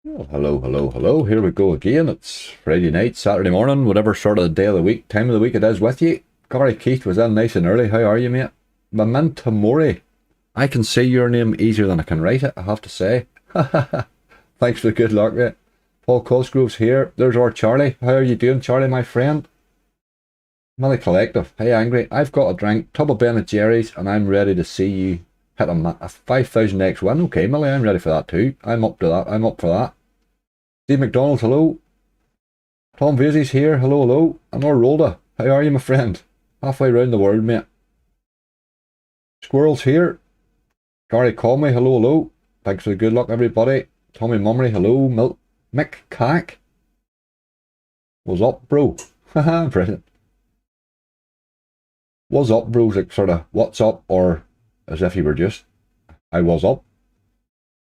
Well, hello, hello, hello. Here we go again. It's Friday night, Saturday morning, whatever sort of the day of the week, time of the week it is with you. Gary Keith was in nice and early. How are you, mate? Memento Mori. I can say your name easier than I can write it, I have to say. Thanks for the good luck, mate. Paul Cosgrove's here. There's our Charlie. How are you doing, Charlie, my friend? Millie Collective. Hey, Angry. I've got a drink, tub of Ben & Jerry's, and I'm ready to see you hit a 5,000x win. Okay, Millie, I'm ready for that too. I'm up to that. I'm up for that. Steve McDonald, hello. Tom Vasey's here, hello, hello. And Rolda, how are you, my friend? Halfway round the world, mate. Squirrel's here. Gary Conway, hello, hello. Thanks for the good luck, everybody. Tommy Mummery, hello. Mick Cack. What's up, bro? Haha, brilliant. What's up, bro's like sort of, what's up, or as if you were just, I was up.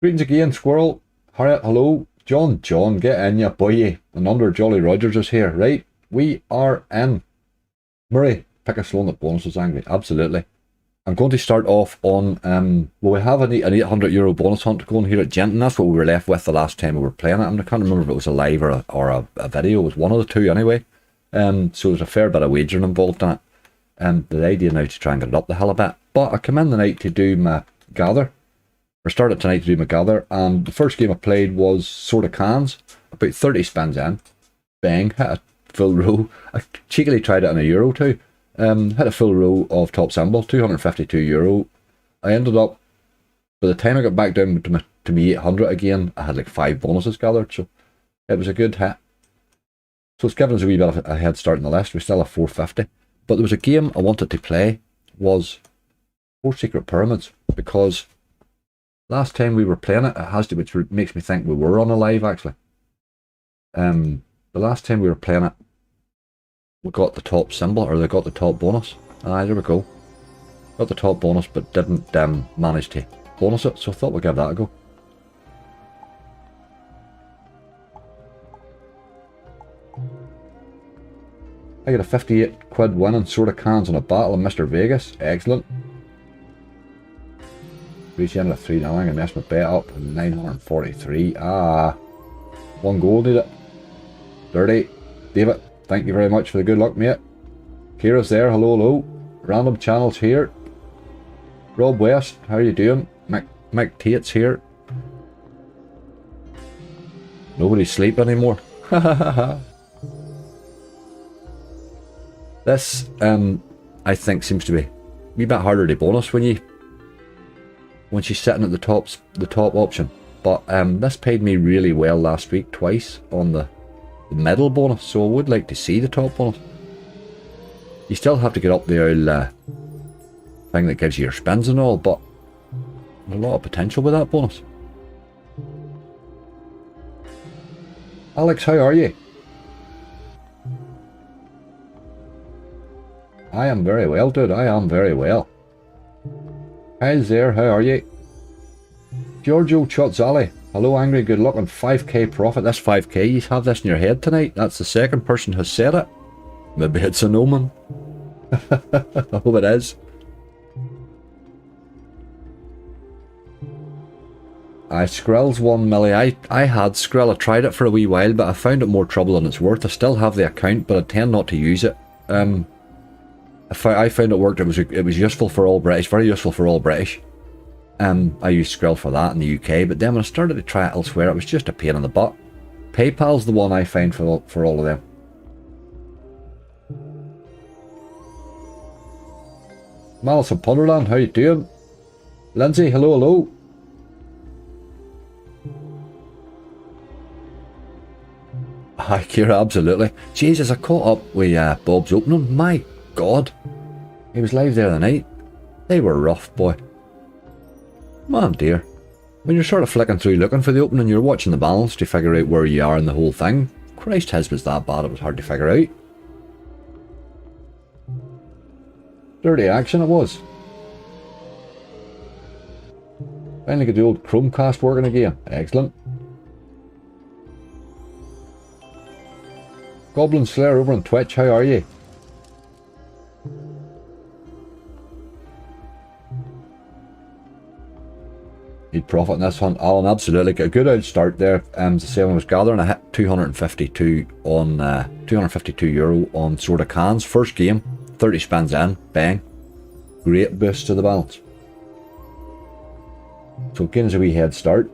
Greetings again, Squirrel. Harriet, hello. John, get in, ya boy. And under Jolly Rogers is here, right? We are in. Murray, pick a slow that bonuses, Angry. Absolutely. I'm going to start off on, well, we have an €800 bonus hunt going here at Genting. That's what we were left with the last time we were playing it. I can't remember if it was a live or a video. It was one of the two anyway. So there's a fair bit of wagering involved in it. The idea now to try and get it up the hill a bit. But I come in the night to do my gather. I started tonight to do my gather, and the first game I played was Sort of Cans, about 30 spins in. Bang, hit a full row. I cheekily tried it on a euro too. Hit a full row of top symbol, €252. I ended up, by the time I got back down to me 800 again, I had like 5 bonuses gathered, so it was a good hit. So it's given us a wee bit of a head start in the list. We still have 450. But there was a game I wanted to play, was 4 Secret Pyramids, because last time we were playing it, which makes me think we were on a live actually. The last time we were playing it, we got the top symbol, or they got the top bonus. There we go. Got the top bonus, but didn't manage to bonus it, so I thought we'd give that a go. I got a 58 quid win in Sort of Cans on a battle in Mr. Vegas. Excellent. Reached end of 3 now. I'm going to mess my bet up. 943. One goal need it. Dirty. David, thank you very much for the good luck, mate. Kira's there. Hello, hello. Random channels here. Rob West, how are you doing? Mike Tate's here. Nobody's sleep anymore. This, I think, seems to be a wee bit harder to bonus when she's sitting at the top option. But this paid me really well last week, twice on the middle bonus, so I would like to see the top bonus. You still have to get up the old thing that gives you your spins and all, but there's a lot of potential with that bonus. Alex, how are you? I am very well, dude. I am very well. Kyle's there. How are you? Giorgio Chotzali. Hello, Angry. Good luck on 5k profit. That's 5k. You have this in your head tonight. That's the second person who has said it. Maybe it's an omen. I hope it is. Skrill's 1 milli. I had Skrill. I tried it for a wee while, but I found it more trouble than it's worth. I still have the account, but I tend not to use it. I found it worked. It was useful for all British, very useful for all British. I used Skrill for that in the UK, but then when I started to try it elsewhere, it was just a pain in the butt. PayPal's the one I find for all of them. Malice of Punderland, how you doing? Lindsay, hello, hello. Hi, Kira, absolutely. Jesus, I caught up with Bob's opening. My God, he was live there the night. They were rough, boy. Man, dear. When you're sort of flicking through looking for the opening, you're watching the balance to figure out where you are in the whole thing. Christ, his was that bad, it was hard to figure out. Dirty action it was. Finally got the old Chromecast working again. Excellent. Goblin Slayer over on Twitch, how are you? Need profit in this one. Alan, absolutely. Got a good old start there. To say when I was gathering, I hit 252 on €252 on Sword of Cans. First game, 30 spins in, bang. Great boost to the balance. So getting us a wee head start.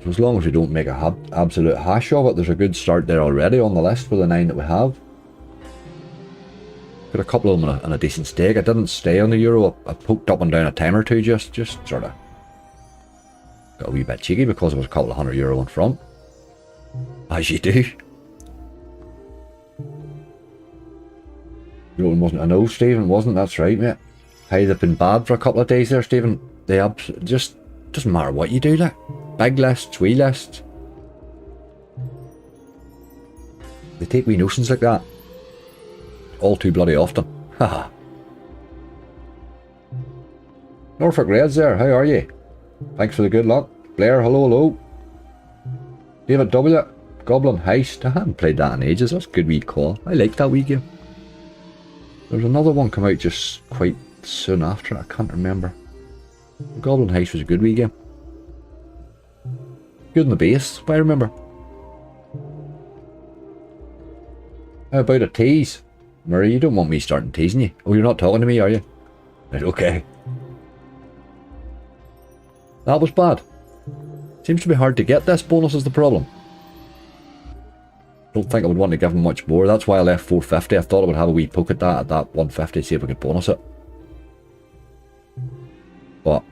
So as long as we don't make a absolute hash of it, there's a good start there already on the list with the 9 that we have. Got a couple of them on a decent stake. I didn't stay on the euro. I poked up and down a time or two, just sort of got a wee bit cheeky because it was a couple of €100 in front. As you do. Euro wasn't a no, Stephen, wasn't. That's right, mate. Hey, they've been bad for a couple of days there, Stephen. They just doesn't matter what you do, like big lists, wee lists. They take wee notions like that. All too bloody often. Haha. Norfolk Reds there, how are you? Thanks for the good luck. Blair, hello, hello. David W. Goblin Heist. I haven't played that in ages. That's a good wee call. I like that wee game. There's another one come out just quite soon after. I can't remember. Goblin Heist was a good wee game. Good in the base, if I remember. How about a tease? Murray, you don't want me starting teasing you. Oh, you're not talking to me, are you? Right, okay. That was bad. Seems to be hard to get this bonus is the problem. Don't think I would want to give him much more. That's why I left 450. I thought I would have a wee poke at that 150, see if we could bonus it. But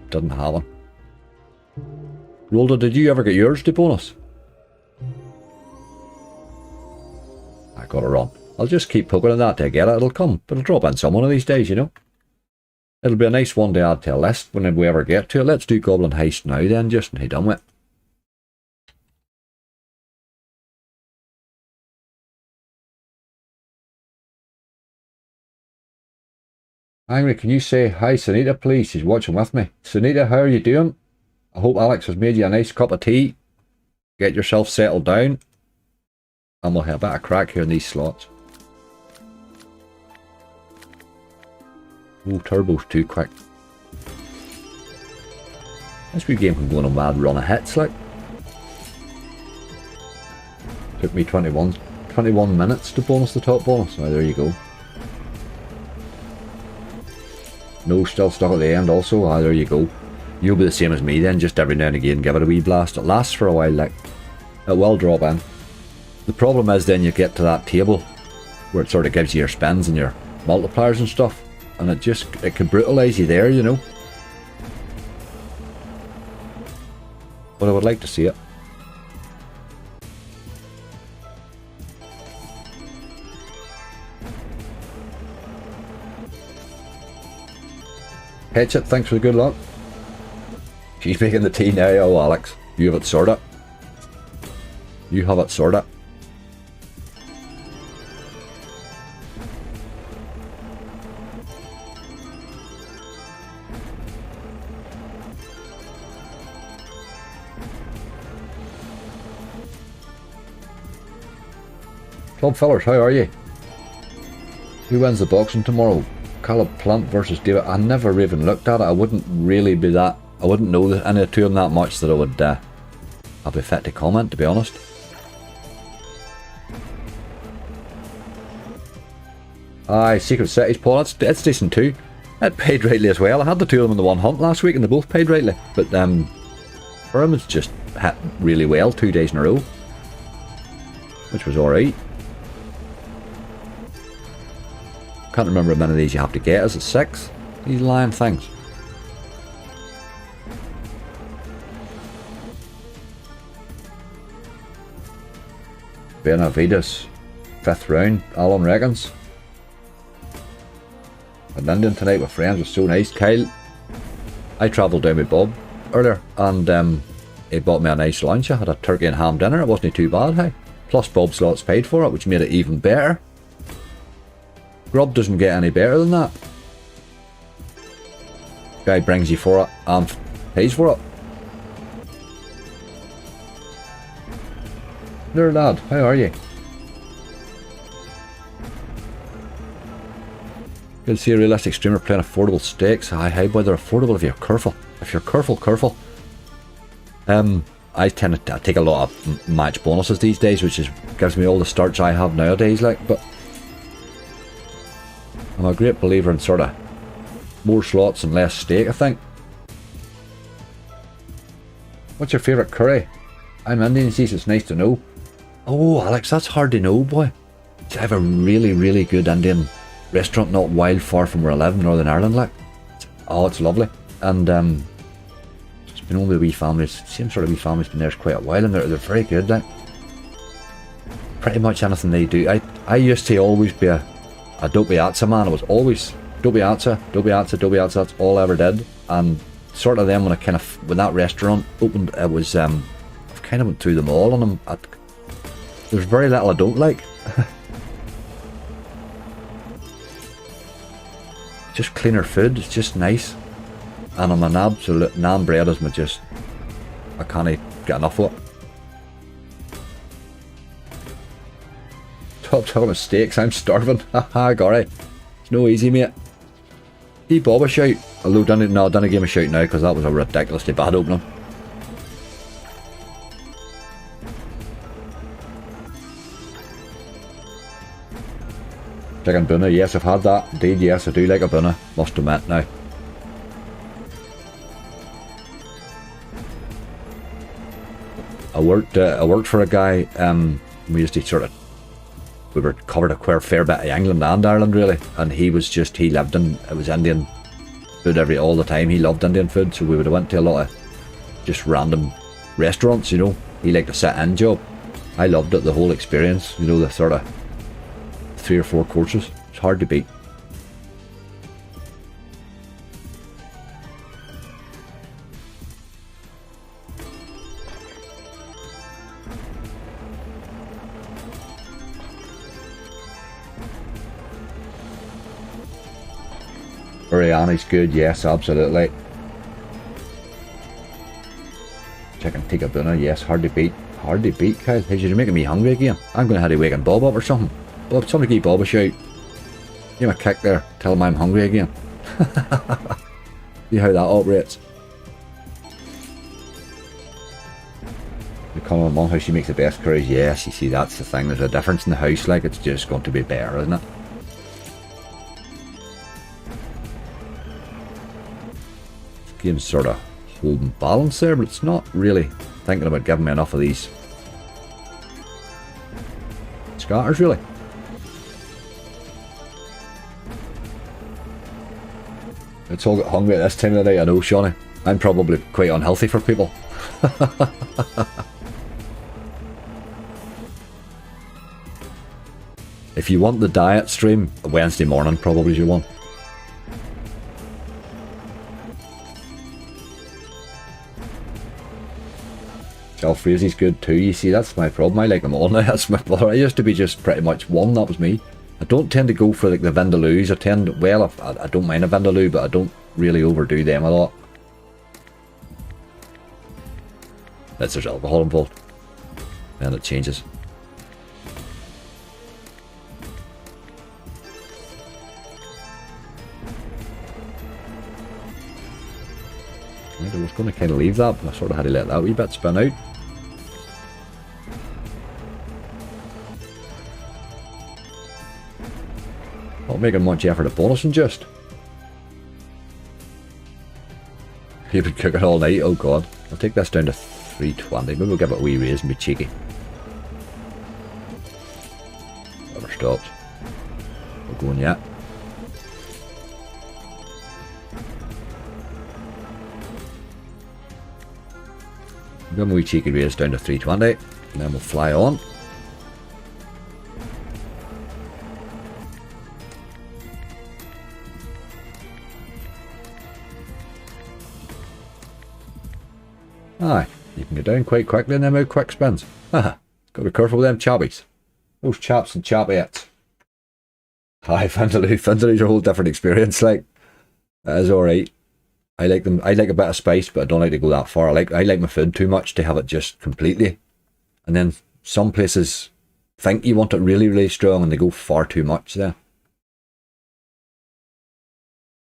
didn't happen. Rolda, did you ever get yours to bonus? I gotta run. I'll just keep poking at that till I get it. It'll come. But it'll drop in some one of these days, you know. It'll be a nice one to add to a list whenever we ever get to it. Let's do Goblin Heist now then, just and he done with it. Angry, can you say hi Sunita please? She's watching with me. Sunita, how are you doing? I hope Alex has made you a nice cup of tea. Get yourself settled down. And we'll have a bit of crack here in these slots. Oh, turbo's too quick. This wee game can go on a mad run of hits, like. Took me 21 minutes to bonus the top bonus. Now there you go. No, still stuck at the end also. Ah, there you go. You'll be the same as me then, just every now and again give it a wee blast. It lasts for a while, like. It will drop in. The problem is then you get to that table where it sort of gives you your spins and your multipliers and stuff. And it can brutalise you there, you know. But I would like to see it. Headshot, thanks for the good luck. She's making the tea now. Oh, Alex, you have it sorted. You have it sorted. Club fellers, how are you? Who wins the boxing tomorrow? Caleb Plant versus David. I never even looked at it. I wouldn't really be that. I wouldn't know any of the two of them that much that I would. I'd be fit to comment, to be honest. Aye, Secret Cities, Paul. It's decent too. It paid rightly as well. I had the two of them in the one hunt last week, and they both paid rightly. But for him, it's just hit really well 2 days in a row, which was all right. Can't remember how many of these you have to get. Is it 6? These lying things. Benavides, 5th round. Alan reckons. And London tonight with friends was so nice. Kyle, I travelled down with Bob earlier, and he bought me a nice lunch. I had a turkey and ham dinner. It wasn't too bad, hey. Plus Bob's lots paid for it, which made it even better. Grub doesn't get any better than that. Guy brings you for it and pays for it. There, lad, how are you? Good to see a realistic streamer playing affordable stakes. Aye, boy, they're affordable if you're careful. If you're careful. I tend to take a lot of match bonuses these days, which gives me all the starts I have nowadays, like, but I'm a great believer in sort of more slots and less stake, I think. What's your favourite curry? I'm Indian, so it's nice to know. Oh, Alex, that's hard to know, boy. I have a really, really good Indian restaurant not wild far from where I live in Northern Ireland, like. Oh, it's lovely. And it's been only wee families, same sort of wee families been there quite a while, and they're very good, like. Pretty much anything they do. I used to always be a dopey atza man. I was always dopey atza, that's all I ever did. And sort of then when that restaurant opened, it was I've kind of went through them all, and there's very little I don't like. Just cleaner food, it's just nice. And I'm an absolute naan bread is I can't get enough of it. Top talking of steaks, I'm starving. Haha, Gary. It's no easy, mate. Give Bob a shout. Although, don't give him a shout now, because that was a ridiculously bad opening. Chicken boona, yes, I've had that. Indeed, yes, I do like a boona. Must admit now. I worked for a guy, we used to we were covered a fair bit of England and Ireland, really, and it was Indian food all the time. He loved Indian food, so we would have went to a lot of just random restaurants, you know. He liked a sit-in job. I loved it, the whole experience, you know, the sort of 3 or 4 courses. It's hard to beat. Biryani's good, yes, absolutely. Chicken tikka boona, yes, hard to beat. Hard to beat, Kyle. Hey, you're making me hungry again. I'm going to have to wake Bob up or something. Bob, somebody give Bob a shout. Give him a kick there. Tell him I'm hungry again. See how that operates. You call my mum how she makes the best curries. Yes, you see, that's the thing. There's a difference in the house, like, it's just going to be better, isn't it? Game's sort of holding balance there, but it's not really thinking about giving me enough of these scatters, really. It's all got hungry at this time of the day, I know, Shawnee. I'm probably quite unhealthy for people. If you want the diet stream, Wednesday morning probably is your one. Jalfreezy's good too, you see, that's my problem. I like them all now, that's my brother. I used to be just pretty much one, that was me. I don't tend to go for like the Vindaloos. I don't mind a Vindaloo, but I don't really overdo them a lot. There's alcohol involved. And it changes. I was going to kind of leave that, but I sort of had to let that wee bit spin out. Not making much effort at bonusing just. You've been cooking all night, oh god. I'll take this down to 320. Maybe we'll give it a wee raise and be cheeky. Never stops. We're going yet. Give them a wee cheeky raise down to 320, and then we'll fly on. Aye, you can get down quite quickly in them out quick spins. Haha, gotta be careful with them choppies. Those chaps and choppiettes. Aye, Vindaloo's a whole different experience, like. That is alright. I like them. I like a bit of spice, but I don't like to go that far. I like my food too much to have it just completely. And then some places think you want it really, really strong and they go far too much there.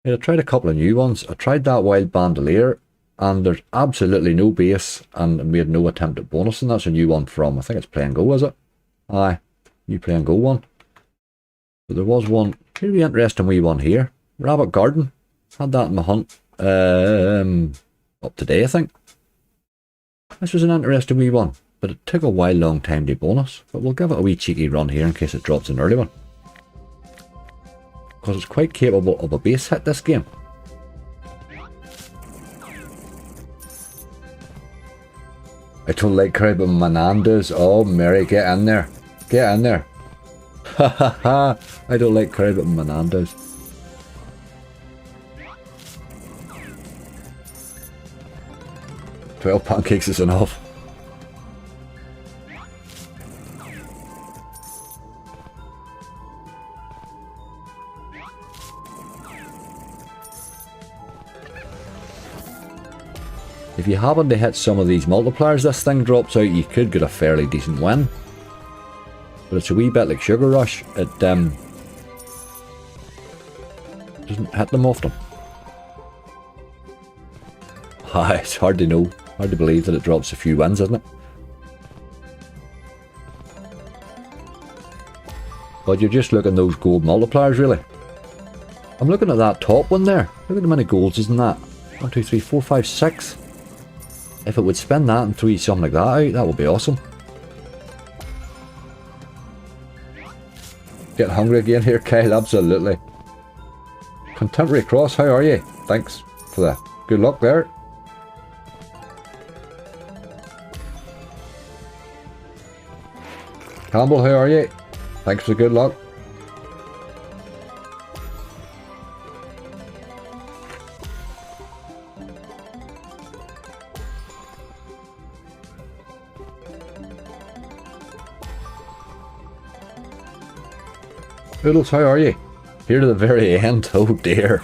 Yeah, I tried a couple of new ones. I tried that wild bandolier and there's absolutely no base, and made no attempt at bonus, and that's a new one from, I think it's Play and Go, is it? Aye, new Play and Go one. But there was one, really interesting wee one here. Rabbit Garden. Had that in my hunt up today, I think. This was an interesting wee one, but it took a long time to bonus. But we'll give it a wee cheeky run here in case it drops an early one. Because it's quite capable of a base hit, this game. I don't like crab and Menendez. Oh, Mary, get in there. Get in there. Ha ha ha. I don't like crab and Menendez. £12 pancakes is enough. If you happen to hit some of these multipliers this thing drops out, you could get a fairly decent win. But it's a wee bit like Sugar Rush. It doesn't hit them often. It's hard to know. Hard to believe that it drops a few wins, isn't it? But you're just looking at those gold multipliers, really. I'm looking at that top one there. Look at how many golds is in that. 1, 2, 3, 4, 5, 6. If it would spin that and throw something like that out, that would be awesome. Getting hungry again here, Kyle, absolutely. Contemporary Cross, how are you? Thanks for that. Good luck there. Campbell, how are you? Thanks for the good luck. Oodles, how are you? Here to the very end. Oh dear.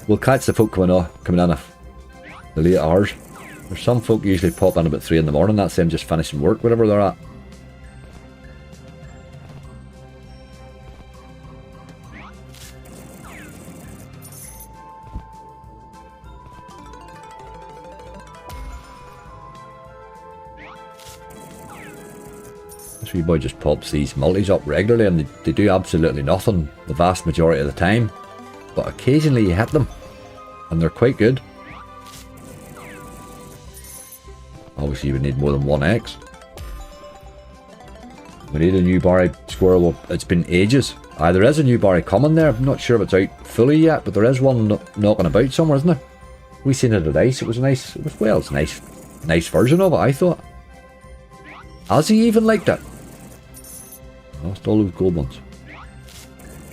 We'll catch the folk coming in if the late hours. There's some folk usually pop in about 3 in the morning. That's them just finishing work, whatever they're at. This wee boy just pops these multis up regularly and they do absolutely nothing the vast majority of the time. But occasionally you hit them and they're quite good. Obviously you would need more than 1x. We need a new Barry squirrel. Well, it's been ages. There is a new Barry coming there. I'm not sure if it's out fully yet, but there is one knocking about somewhere, isn't there? We seen it at ICE. It was nice. It was a nice version of it, I thought. Has he even liked it? Lost all those gold ones.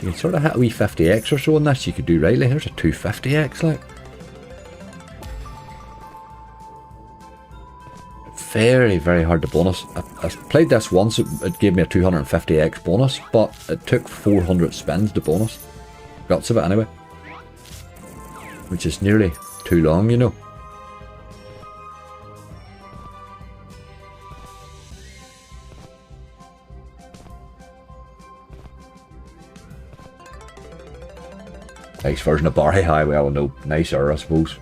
You can sort of hit a wee 50x or so on this. You could do rightly. Here's a 250x, like. Very, very hard to bonus. I played this once. It gave me a 250x bonus, but it took 400 spins to bonus. Guts of it anyway. Which is nearly too long, you know. Nice version of Barry High, well, no, nicer, I suppose.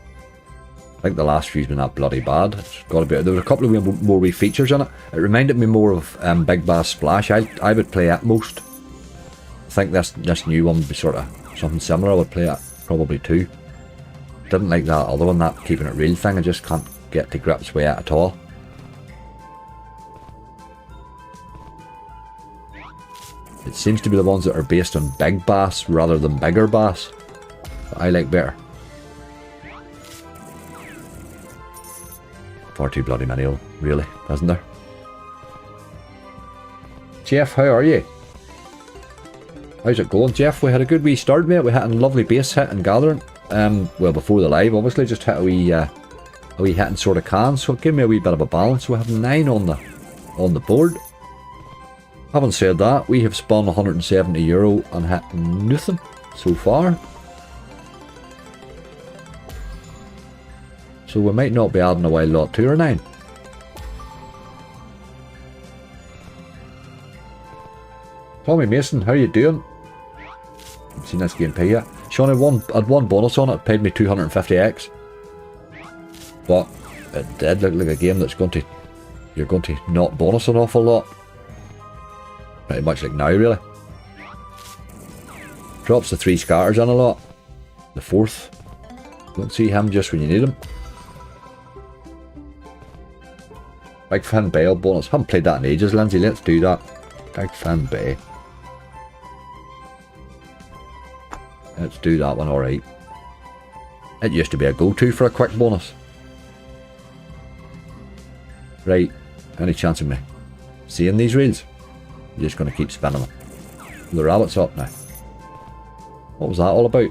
I think the last few's been that bloody bad. It's got to be. There was a couple of more wee features in it. It reminded me more of Big Bass Splash. I would play it most. I think this new one would be sort of something similar. I would play it probably too. Didn't like that other one, that keeping it real thing. I just can't get to grips with it at all. It seems to be the ones that are based on Big Bass rather than Bigger Bass that I like better. Far too bloody many of them, really, isn't there? Jeff, how are you? How's it going, Jeff? We had a good wee start, mate. We had a lovely base hit and gathering. Well, before the live, obviously, just hit a wee hit and sort of can, so it gave me a wee bit of a balance. We have 9 on the board. Having said that, we have spun €170 and hit nothing so far. So we might not be adding a wild lot to our 9. Tommy Mason, how you doing? I've seen this game pay yet. Sean, I had one bonus on it, paid me 250x. But it did look like a game that's going to, you're going to not bonus an awful lot. Pretty much like now, really. Drops the 3 scatters in a lot. The 4th. Don't see him just when you need him. Big Fan Bay bonus. Haven't played that in ages, Lindsay. Let's do that. Big Fan Bay. Let's do that one, alright. It used to be a go-to for a quick bonus. Right, any chance of me seeing these reels? I'm just going to keep spinning them. The rabbit's up now. What was that all about?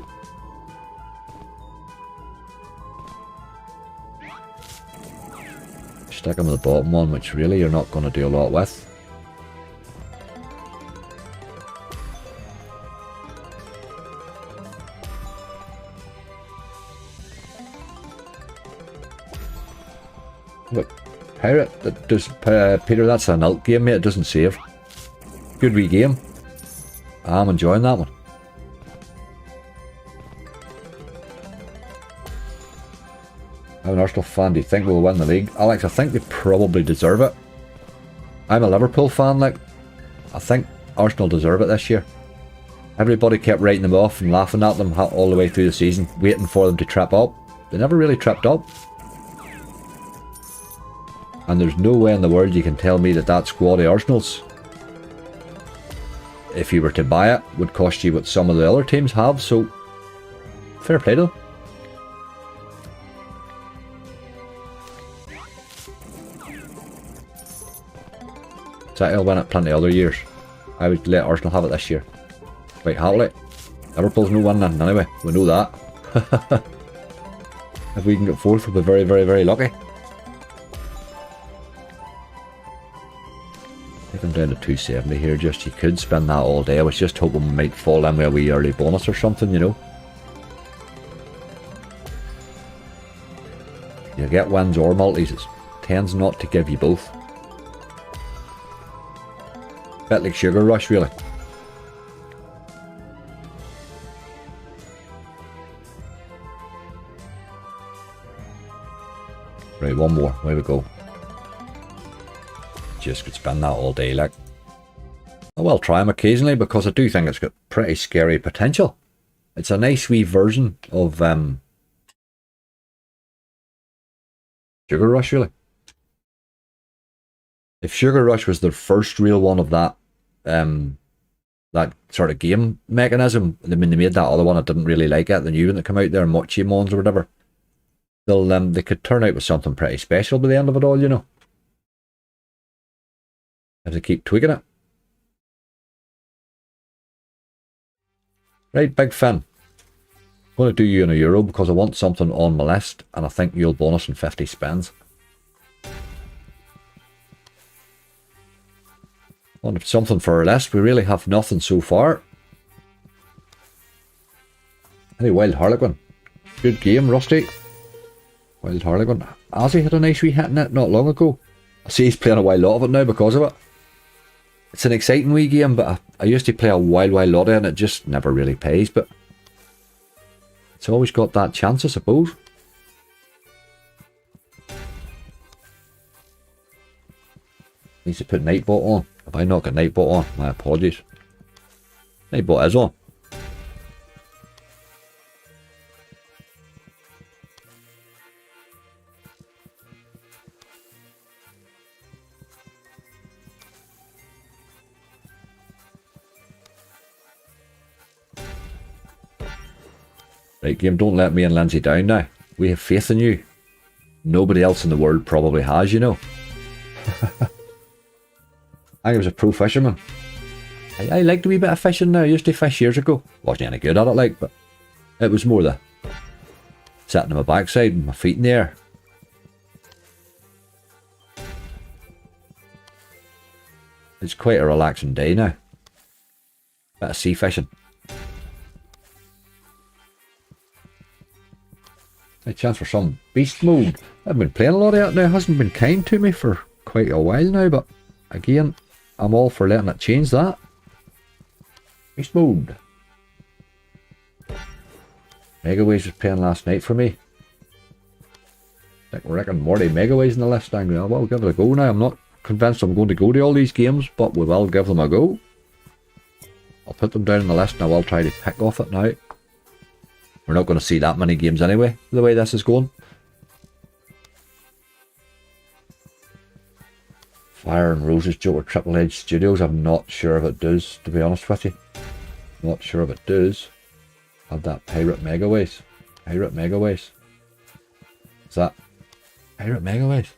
Stick them with the bottom one, which really you're not going to do a lot with. Look, Pirate, that does, Peter, that's an alt game, mate. It doesn't save. Good wee game. I'm enjoying that one. I'm an Arsenal fan. Do you think we'll win the league? Alex, I think they probably deserve it. I'm a Liverpool fan, like. I think Arsenal deserve it this year. Everybody kept writing them off and laughing at them all the way through the season, waiting for them to trip up. They never really tripped up. And there's no way in the world you can tell me that that squad of Arsenal's, if you were to buy it, would cost you what some of the other teams have, so fair play to them. City will win it plenty of other years. I would let Arsenal have it this year. Quite happily. Liverpool's no winning anyway, we know that. If we can get 4th, we'll be very, very, very lucky. I think I'm down to 270 here, just you could spend that all day. I was just hoping we might fall in with a wee early bonus or something, you know. You get wins or multis, it tends not to give you both. Bit like Sugar Rush, really. Right, one more. Way we go. Just could spend that all day, like. I will try them occasionally because I do think it's got pretty scary potential. It's a nice wee version of Sugar Rush, really. If Sugar Rush was their first real one of that that sort of game mechanism, I mean, they made that other one, I didn't really like it, the new one that came out there, Mochi Mons or whatever, they could turn out with something pretty special by the end of it all, you know. If they keep tweaking it. Right, Big Fin. I'm going to do you in a euro because I want something on my list and I think you'll bonus in 50 spins. Want something for our list. We really have nothing so far. Hey, Wild Harlequin. Good game, Rusty. Wild Harlequin. Ozzy had a nice wee hit in it not long ago. I see he's playing a wild lot of it now because of it. It's an exciting wee game, but I used to play a wild lot and it just never really pays, but it's always got that chance, I suppose. Needs to put Nightbot on. Have I not got Nightbot on? My apologies. Nightbot is on. Right, game, don't let me and Lindsay down now. We have faith in you. Nobody else in the world probably has, you know. I was a pro fisherman. I liked a wee bit of fishing now. I used to fish years ago. Wasn't any good at it, like, but it was more the sitting on my backside and my feet in the air. It's quite a relaxing day now. Bit of sea fishing. A chance for some beast mode. I've been playing a lot of it now. It hasn't been kind to me for quite a while now, but again, I'm all for letting it change that. Beast mode. Megaways was playing last night for me. Like Rick and Morty Megaways in the list. Well, we'll give it a go now. I'm not convinced I'm going to go to all these games, but we will give them a go. I'll put them down on the list and I will try to pick off it now. We're not going to see that many games anyway, the way this is going. Fire and Roses Joker Triple Edge Studios. I'm not sure if it does, to be honest with you. Not sure if it does. Have that Pirate Megaways. Pirate Megaways. Is that Pirate Megaways?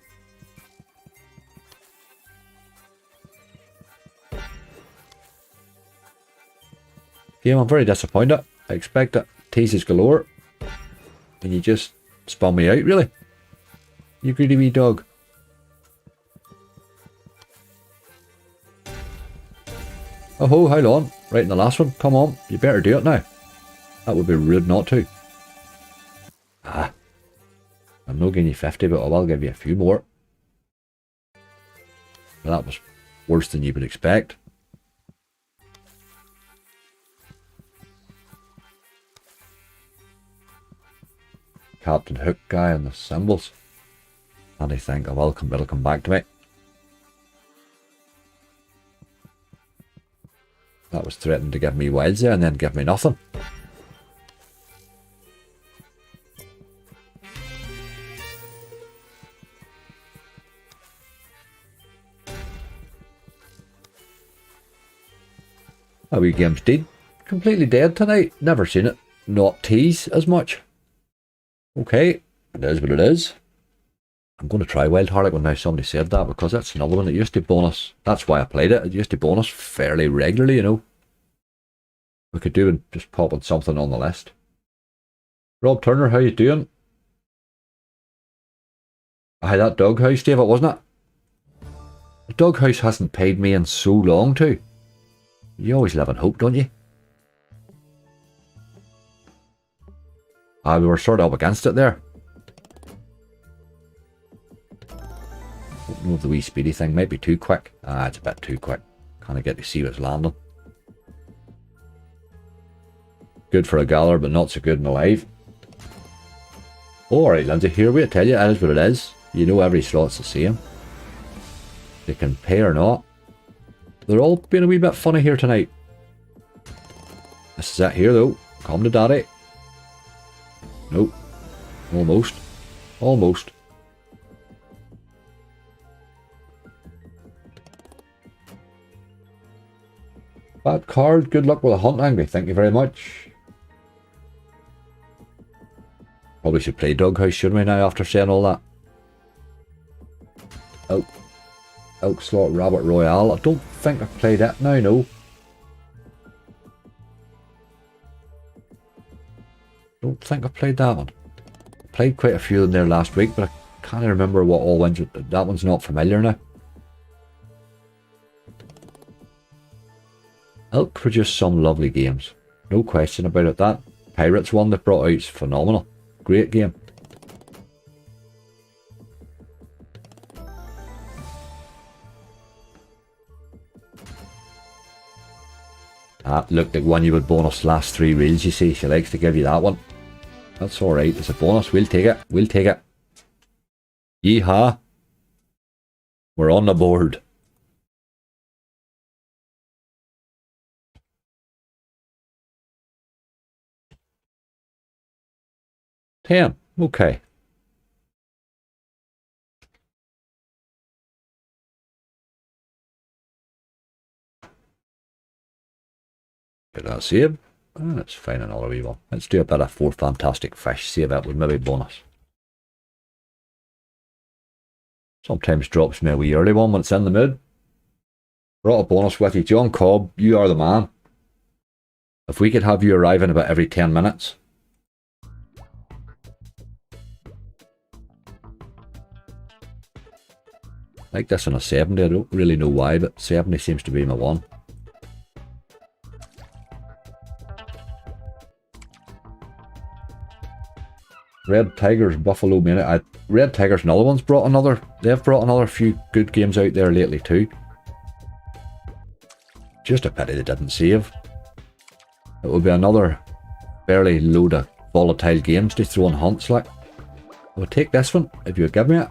Game, I'm very disappointed. I expect it. Teases galore. And you just spun me out, really. You greedy wee dog. Oh ho, how long? Right in the last one. Come on, you better do it now. That would be rude not to. Ah. I'm not giving you 50, but I will give you a few more. Well, that was worse than you would expect. Captain Hook guy and the symbols. And I think it'll come back to me. That was threatening to give me wilds there and then give me nothing. That wee game's dead. Completely dead tonight. Never seen it not tease as much. Okay, it is what it is. I'm going to try Wild Harlequin now somebody said that, because that's another one that used to bonus. That's why I played it. It used to bonus fairly regularly, you know. We could do and just popping something on the list. Rob Turner, how you doing? Aye, that doghouse, Dave, wasn't it? The doghouse hasn't paid me in so long too. You always live in hope, don't you? We were sort of up against it there. Don't know if the wee speedy thing might be too quick. It's a bit too quick. Kind of get to see what's landing. Good for a galler, but not so good in a live. Alright, Lindsay, here we tell you, it is what it is. You know every slot's the same. They can pay or not. They're all being a wee bit funny here tonight. This is it here though. Come to daddy. Nope. Almost. Almost. Bad card. Good luck with a hunt, Angry. Thank you very much. Probably should play Doghouse, shouldn't we, now, after saying all that? Elk Slot Rabbit Royale. I don't think I've played it now, no. Don't think I've played that one. Played quite a few in there last week, but I can't remember what all wins. That one's not familiar now. Elk produced some lovely games. No question about it. That Pirates one they brought out is phenomenal. Great game. Looked like one you would bonus last 3 reels, you see. She likes to give you that one. That's alright. It's a bonus. We'll take it. We'll take it. Yeehaw. We're on the board. $10. Okay. Get that save. Let's find another wee one. Let's do a bit of 4 fantastic fish. Save that with maybe bonus. Sometimes drops me a wee early one when it's in the mood. Brought a bonus with you. John Cobb, you are the man. If we could have you arriving about every 10 minutes. Like this on a 70. I don't really know why, but 70 seems to be my one. Red Tigers, Buffalo Mania. Red Tigers, another one's brought another. They've brought another few good games out there lately too. Just a pity they didn't save. It will be another fairly load of volatile games to throw in hunts like. I would take this one if you would give me it.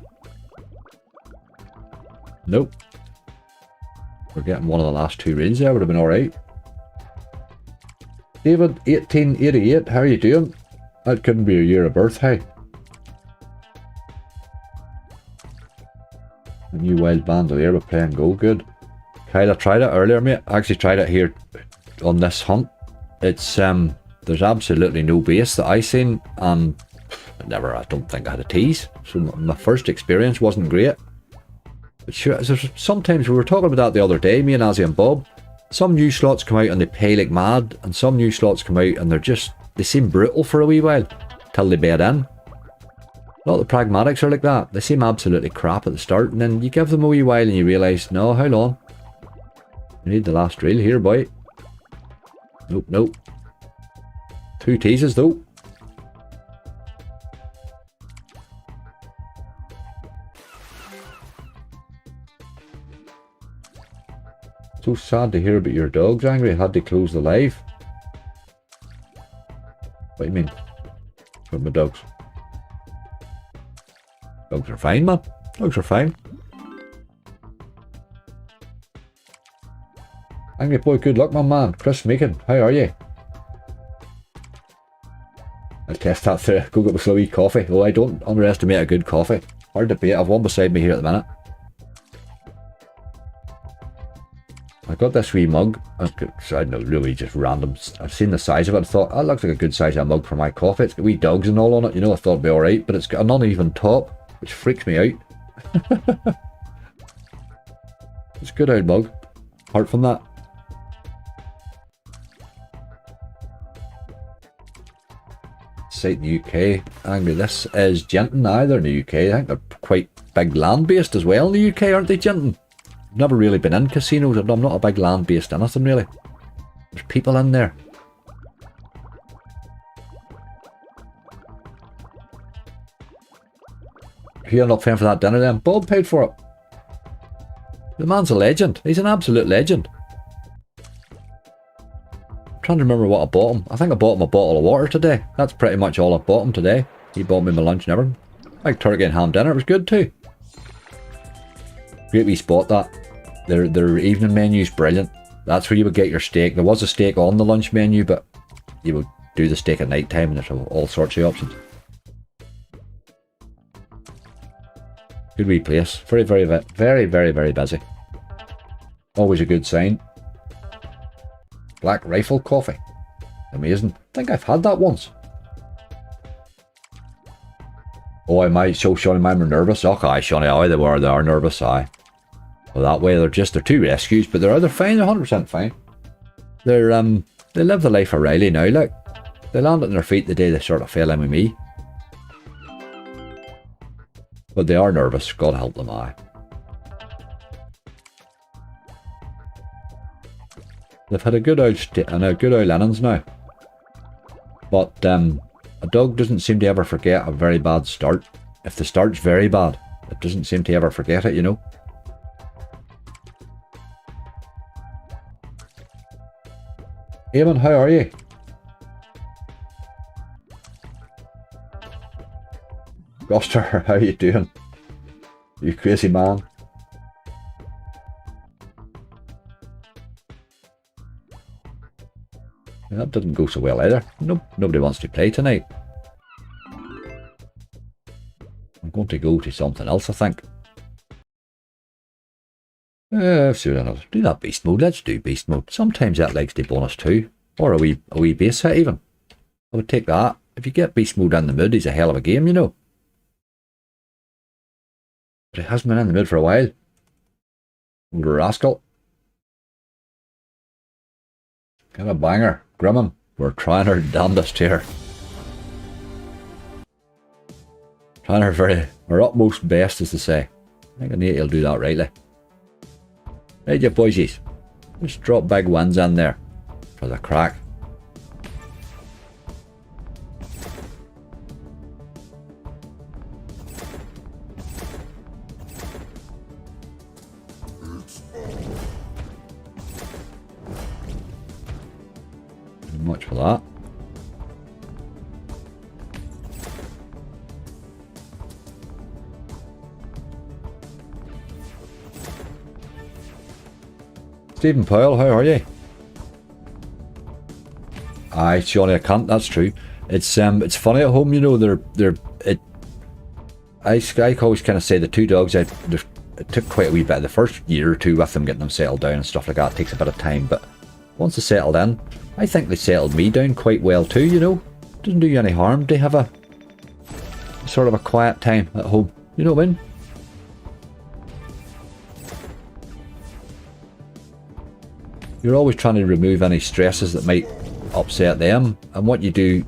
Nope. We're getting one of the last 2 reels there, would have been alright. David, 1888, how are you doing? That couldn't be your year of birth, hey? The new wild bandolier with playing go, good. Kyle, I tried it earlier, mate. I actually tried it here on this hunt. It's, there's absolutely no base that I seen, and I don't think I had a tease. So my first experience wasn't great. But sure, sometimes we were talking about that the other day, me and Azzy and Bob. Some new slots come out and they pay like mad, and some new slots come out and they seem brutal for a wee while, till they bed in. A lot of the pragmatics are like that. They seem absolutely crap at the start, and then you give them a wee while and you realise, no, how long? You need the last reel here, boy. Nope, nope. 2 teases though. So sad to hear about your dog's angry. Had to close the live. What do you mean? What my dogs? Dogs are fine, man. Dogs are fine. Angry boy, good luck, my man. Chris Meakin, how are you? I'll test that through. Go get a slow wee coffee. Oh, I don't underestimate a good coffee. Hard to beat. I've one beside me here at the minute. I got this wee mug. I don't know, really just random. I've seen the size of it. I thought, that looks like a good size of mug for my coffee. It's got wee dogs and all on it. You know, I thought it'd be alright, but it's got an uneven top, which freaks me out. It's a good old mug. Apart from that. Site in the UK. Angry, this is Genting. They're in the UK. I think they're quite big land-based as well in the UK, aren't they, Genting? I've never really been in casinos. I'm not a big land-based anything, really. There's people in there. Who ended up paying for that dinner then? Bob paid for it. The man's a legend. He's an absolute legend. I'm trying to remember what I bought him. I think I bought him a bottle of water today. That's pretty much all I bought him today. He bought me my lunch and everything. Like turkey and ham dinner. It was good too. Great wee spot that. Their evening menu's brilliant. That's where you would get your steak. There was a steak on the lunch menu, but you would do the steak at night time and there's all sorts of options. Good wee place. Very, very, very, very, very busy. Always a good sign. Black Rifle coffee. Amazing. I think I've had that once. Oh, I might show Shawnee mine were nervous. Oh, aye, Shawnee, aye, they are nervous, aye. Well, that way they're 2 rescues, but they're fine, they're 100% fine. They live the life of Riley now, like. They landed on their feet the day they sort of fell in with me. But they are nervous, God help them, aye. They've had a good old innings now. But a dog doesn't seem to ever forget a very bad start. If the start's very bad, it doesn't seem to ever forget it, you know. Eamon, how are you? Goster, how you doing? You crazy man? Yeah, that didn't go so well either. Nope, nobody wants to play tonight. I'm going to go to something else, I think. Sure, do that beast mode. Let's do beast mode. Sometimes that likes the bonus too. Or a wee base hit even. I would take that. If you get beast mode in the mood, he's a hell of a game, you know. But it hasn't been in the mood for a while. Old rascal. Get a banger. Grimmin. We're trying our damnedest here. Trying our utmost best, as to say. I think Nate will do that rightly. Right, you boysies. Just drop big wins in there for the crack. Much for that. Stephen Powell, how are you? Aye, Johnny, I can't. That's true. It's funny at home, you know. I always kind of say the two dogs. It took quite a wee bit. The first year or two with them, getting them settled down and stuff like that takes a bit of time. But once they settled in, I think they settled me down quite well too. You know, doesn't do you any harm to have a sort of a quiet time at home. You know what I mean? You're always trying to remove any stresses that might upset them, and what you do,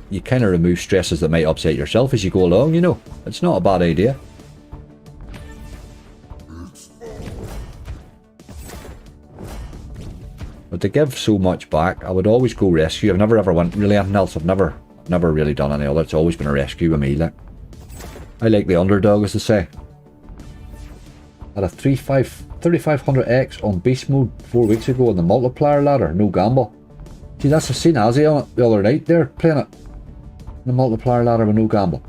you kind of remove stresses that might upset yourself as you go along, you know. It's not a bad idea. But to give so much back, I would always go rescue. I've never ever went really anything else. I've never really done any other. It's always been a rescue with me. Like, I like the underdog, as they say. I had a 3500X on beast mode 4 weeks ago on the multiplier ladder, no gamble. See, that's a seen Azzy on it the other night there, playing it. The multiplier ladder with no gamble.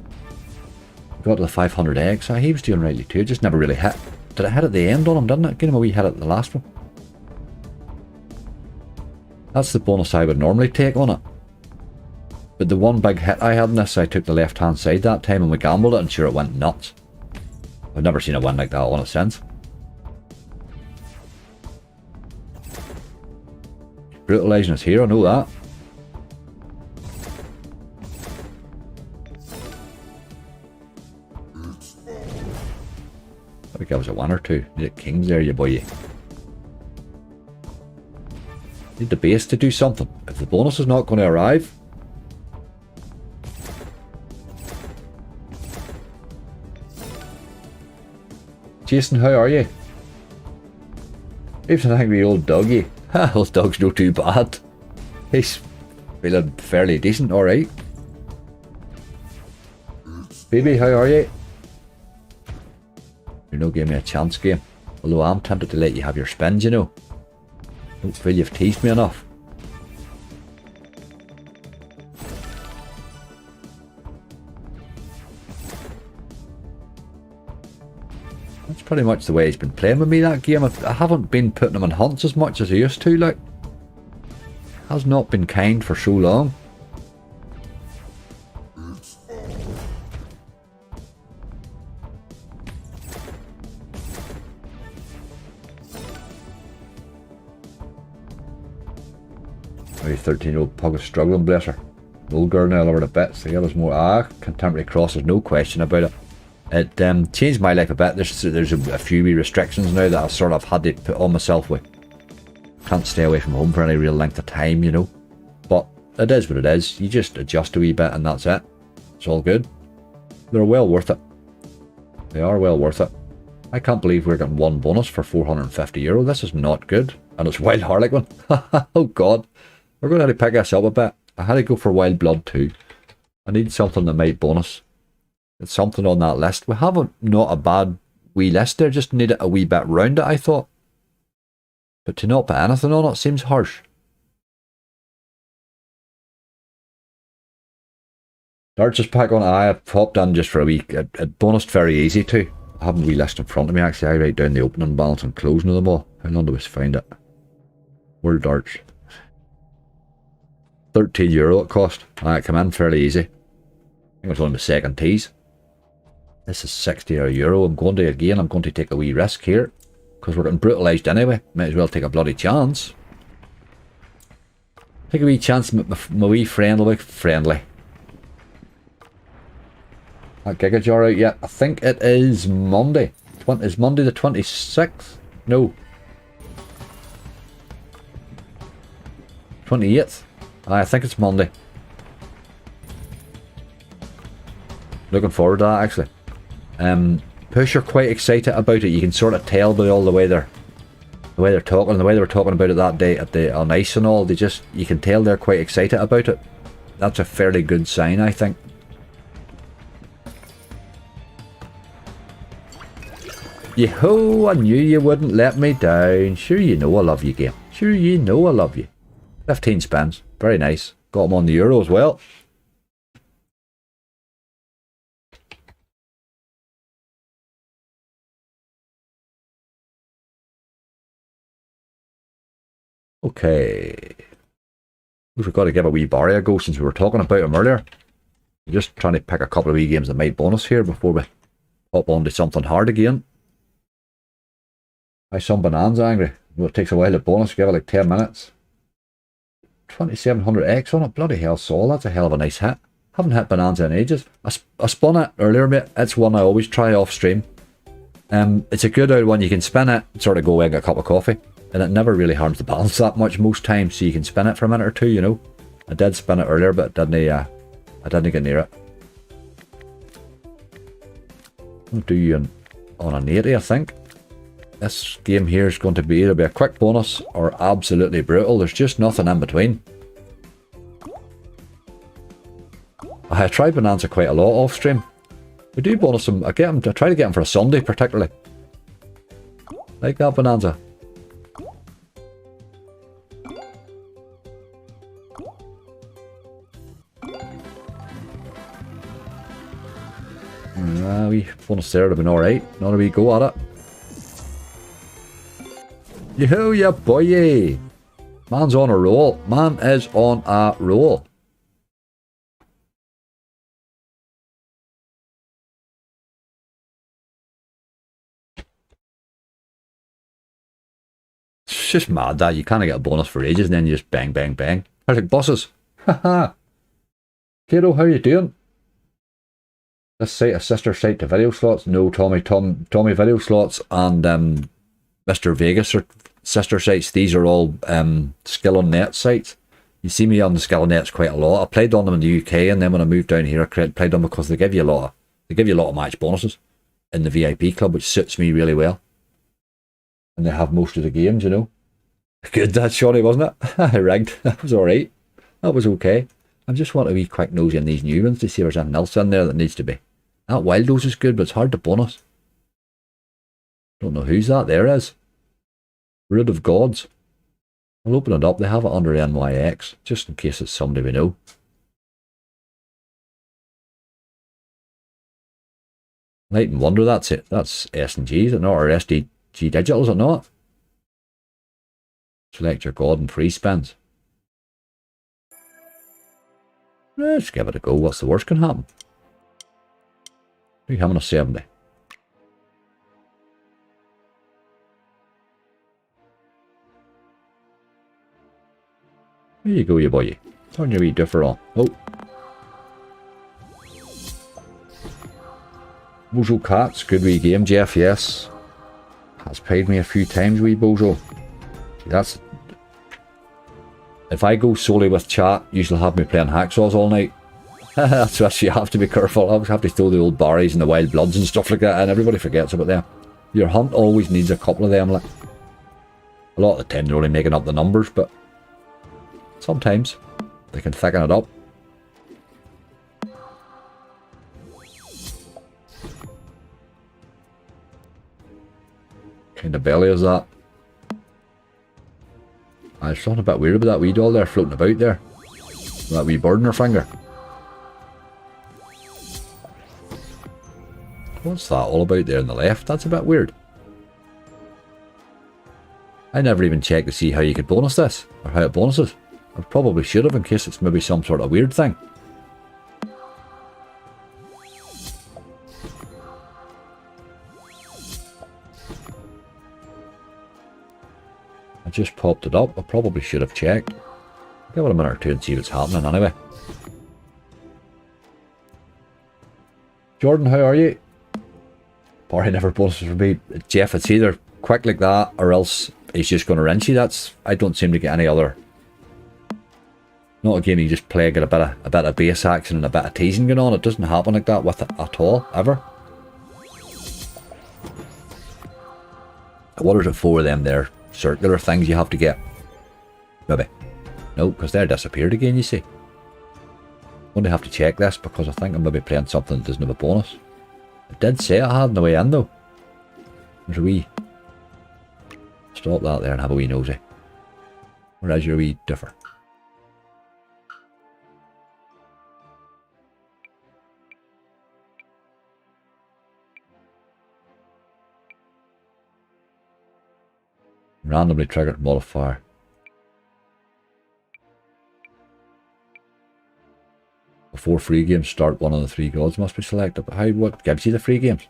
Got to the 500X, he was doing rightly too, it just never really hit. Did it hit at the end on him, didn't it? Gave him a wee hit at the last one. That's the bonus I would normally take on it. But the one big hit I had in this, I took the left hand side that time and we gambled it and sure it went nuts. I've never seen a win like that on it since. Brutalising us here, I know that. I think I was a 1 or 2. Need a kings there, you boy. Need the base to do something. If the bonus is not going to arrive. Jason, how are you? Even I think the old doggy. Ha, old dog's not too bad. He's feeling fairly decent, alright. Baby, how are you? You're not giving me a chance, game. Although I'm tempted to let you have your spins, you know. Don't feel you've teased me enough. That's pretty much the way he's been playing with me that game. I haven't been putting him on hunts as much as I used to, like. Has not been kind for so long. Maybe 13-year-old pug is struggling, bless her. The old girl now, I love her to bits. The other's more, contemporary crosses, no question about it. It changed my life a bit. There's a few wee restrictions now that I sort of had to put on myself with. Can't stay away from home for any real length of time, you know. But it is what it is. You just adjust a wee bit and that's it. It's all good. They're well worth it. They are well worth it. I can't believe we're getting one bonus for €450. This is not good. And it's Wild Harlequin. Oh god. We're going to have to pick this up a bit. I had to go for Wild Blood too. I need something that might bonus. It's something on that list. We have not a bad wee list there. Just need it a wee bit round it, I thought. But to not put anything on it seems harsh. Darts is back on. I popped in just for a week. It bonused very easy too. I have a wee list in front of me actually. I write down the opening balance and closing of them all. How long do we find it? World Darts. €13 it cost. It came in fairly easy. I think it was only my second tease. This is €60. I'm going to again. I'm going to take a wee risk here. Because we're getting brutalised anyway. Might as well take a bloody chance. Take a wee chance. My wee friend will be friendly. That Giga Jar out yet? I think it is Monday. Is Monday the 26th? No. 28th. I think it's Monday. Looking forward to that actually. Push are quite excited about it. You can sort of tell by all the way they're talking, the way they were talking about it that day on ice and all. You can tell they're quite excited about it. That's a fairly good sign, I think. Yo-ho, I knew you wouldn't let me down. Sure you know I love you, game. Sure you know I love you. 15 spins. Very nice. Got him on the euro as well. Okay. We've got to give a wee Barry a go since we were talking about him earlier. I'm just trying to pick a couple of wee games that might bonus here before we hop on to something hard again. Why some Bonanza angry? Well, it takes a while to bonus, give it like 10 minutes. 2700X on it, bloody hell, Saul, that's a hell of a nice hit. Haven't hit Bonanza in ages. I spun it earlier, mate. It's one I always try off stream. It's a good old one. You can spin it, sort of go away and get a cup of coffee, and it never really harms the balance that much most times, so you can spin it for a minute or two, you know. I did spin it earlier, but I didn't get near it. I'll do you on an 80, I think. This game here is going to be either be a quick bonus or absolutely brutal. There's just nothing in between. I try Bonanza quite a lot off stream. We do bonus them. I try to get them for a Sunday particularly. Like that Bonanza. We bonus there would have been alright. Not a wee go at it. Yo, ya boy! Man's on a roll. Man is on a roll. It's just mad that you can't get a bonus for ages and then you just bang, bang, bang. They're like buses. Haha. Kato, how you doing? This site a sister site to video slots? No, Tommy video slots and Mr. Vegas are sister sites. These are all skill on net sites. You see me on the skill on nets quite a lot. I played on them in the UK, and then when I moved down here, I played them because they give you a lot of match bonuses in the VIP club, which suits me really well. And they have most of the games, you know. Good, that Shawnee, wasn't it? I rigged. That was alright. That was okay. I just want a wee quick nosy in these new ones to see if there's anything else in there that needs to be. That Wildos is good, but it's hard to bonus. Don't know whose that there is. Root of Gods. I'll open it up. They have it under NYX, just in case it's somebody we know. Light and Wonder, that's it. That's S&G, is it not? Or SDG Digital, is it not? Select your god and free spins. Let's give it a go. What's the worst can happen? We're having a 70. There you go, you boy. Turn your wee differ on. Oh. Bozo Cats, good wee game, Jeff, yes. Has paid me a few times, wee Bozo. That's... If I go solely with chat, you'll have me playing hacksaws all night. That's what you have to be careful. I always have to throw the old Barries and the Wild Bloods and stuff like that, and everybody forgets about them. Your hunt always needs a couple of them. Like, a lot of the time they're only making up the numbers, but sometimes they can thicken it up. Kind of belly is that? There's something a bit weird about that wee doll there floating about there. That wee bird in her finger. What's that all about there on the left? That's a bit weird. I never even checked to see how you could bonus this, or how it bonuses. I probably should have in case it's maybe some sort of weird thing. I just popped it up. I probably should have checked. Give it a minute or two and see what's happening anyway. Jordan, how are you? Barry never bonuses for me. Jeff, it's either quick like that or else he's just going to rinse you. I don't seem to get any other. Not a game you just play, get a bit of base action and a bit of teasing going on. It doesn't happen like that with it at all, ever. What is it for them there? Circular things you have to get? Maybe. No, because they're disappeared again, you see. I'm going to have to check this because I think I'm maybe playing something that doesn't have a bonus. It did say I had on the way in though. There's a wee... Stop that there and have a wee nosy. Where is your wee differ? Randomly triggered modifier. Before free games start, one of the 3 gods must be selected. But what gives you the free games?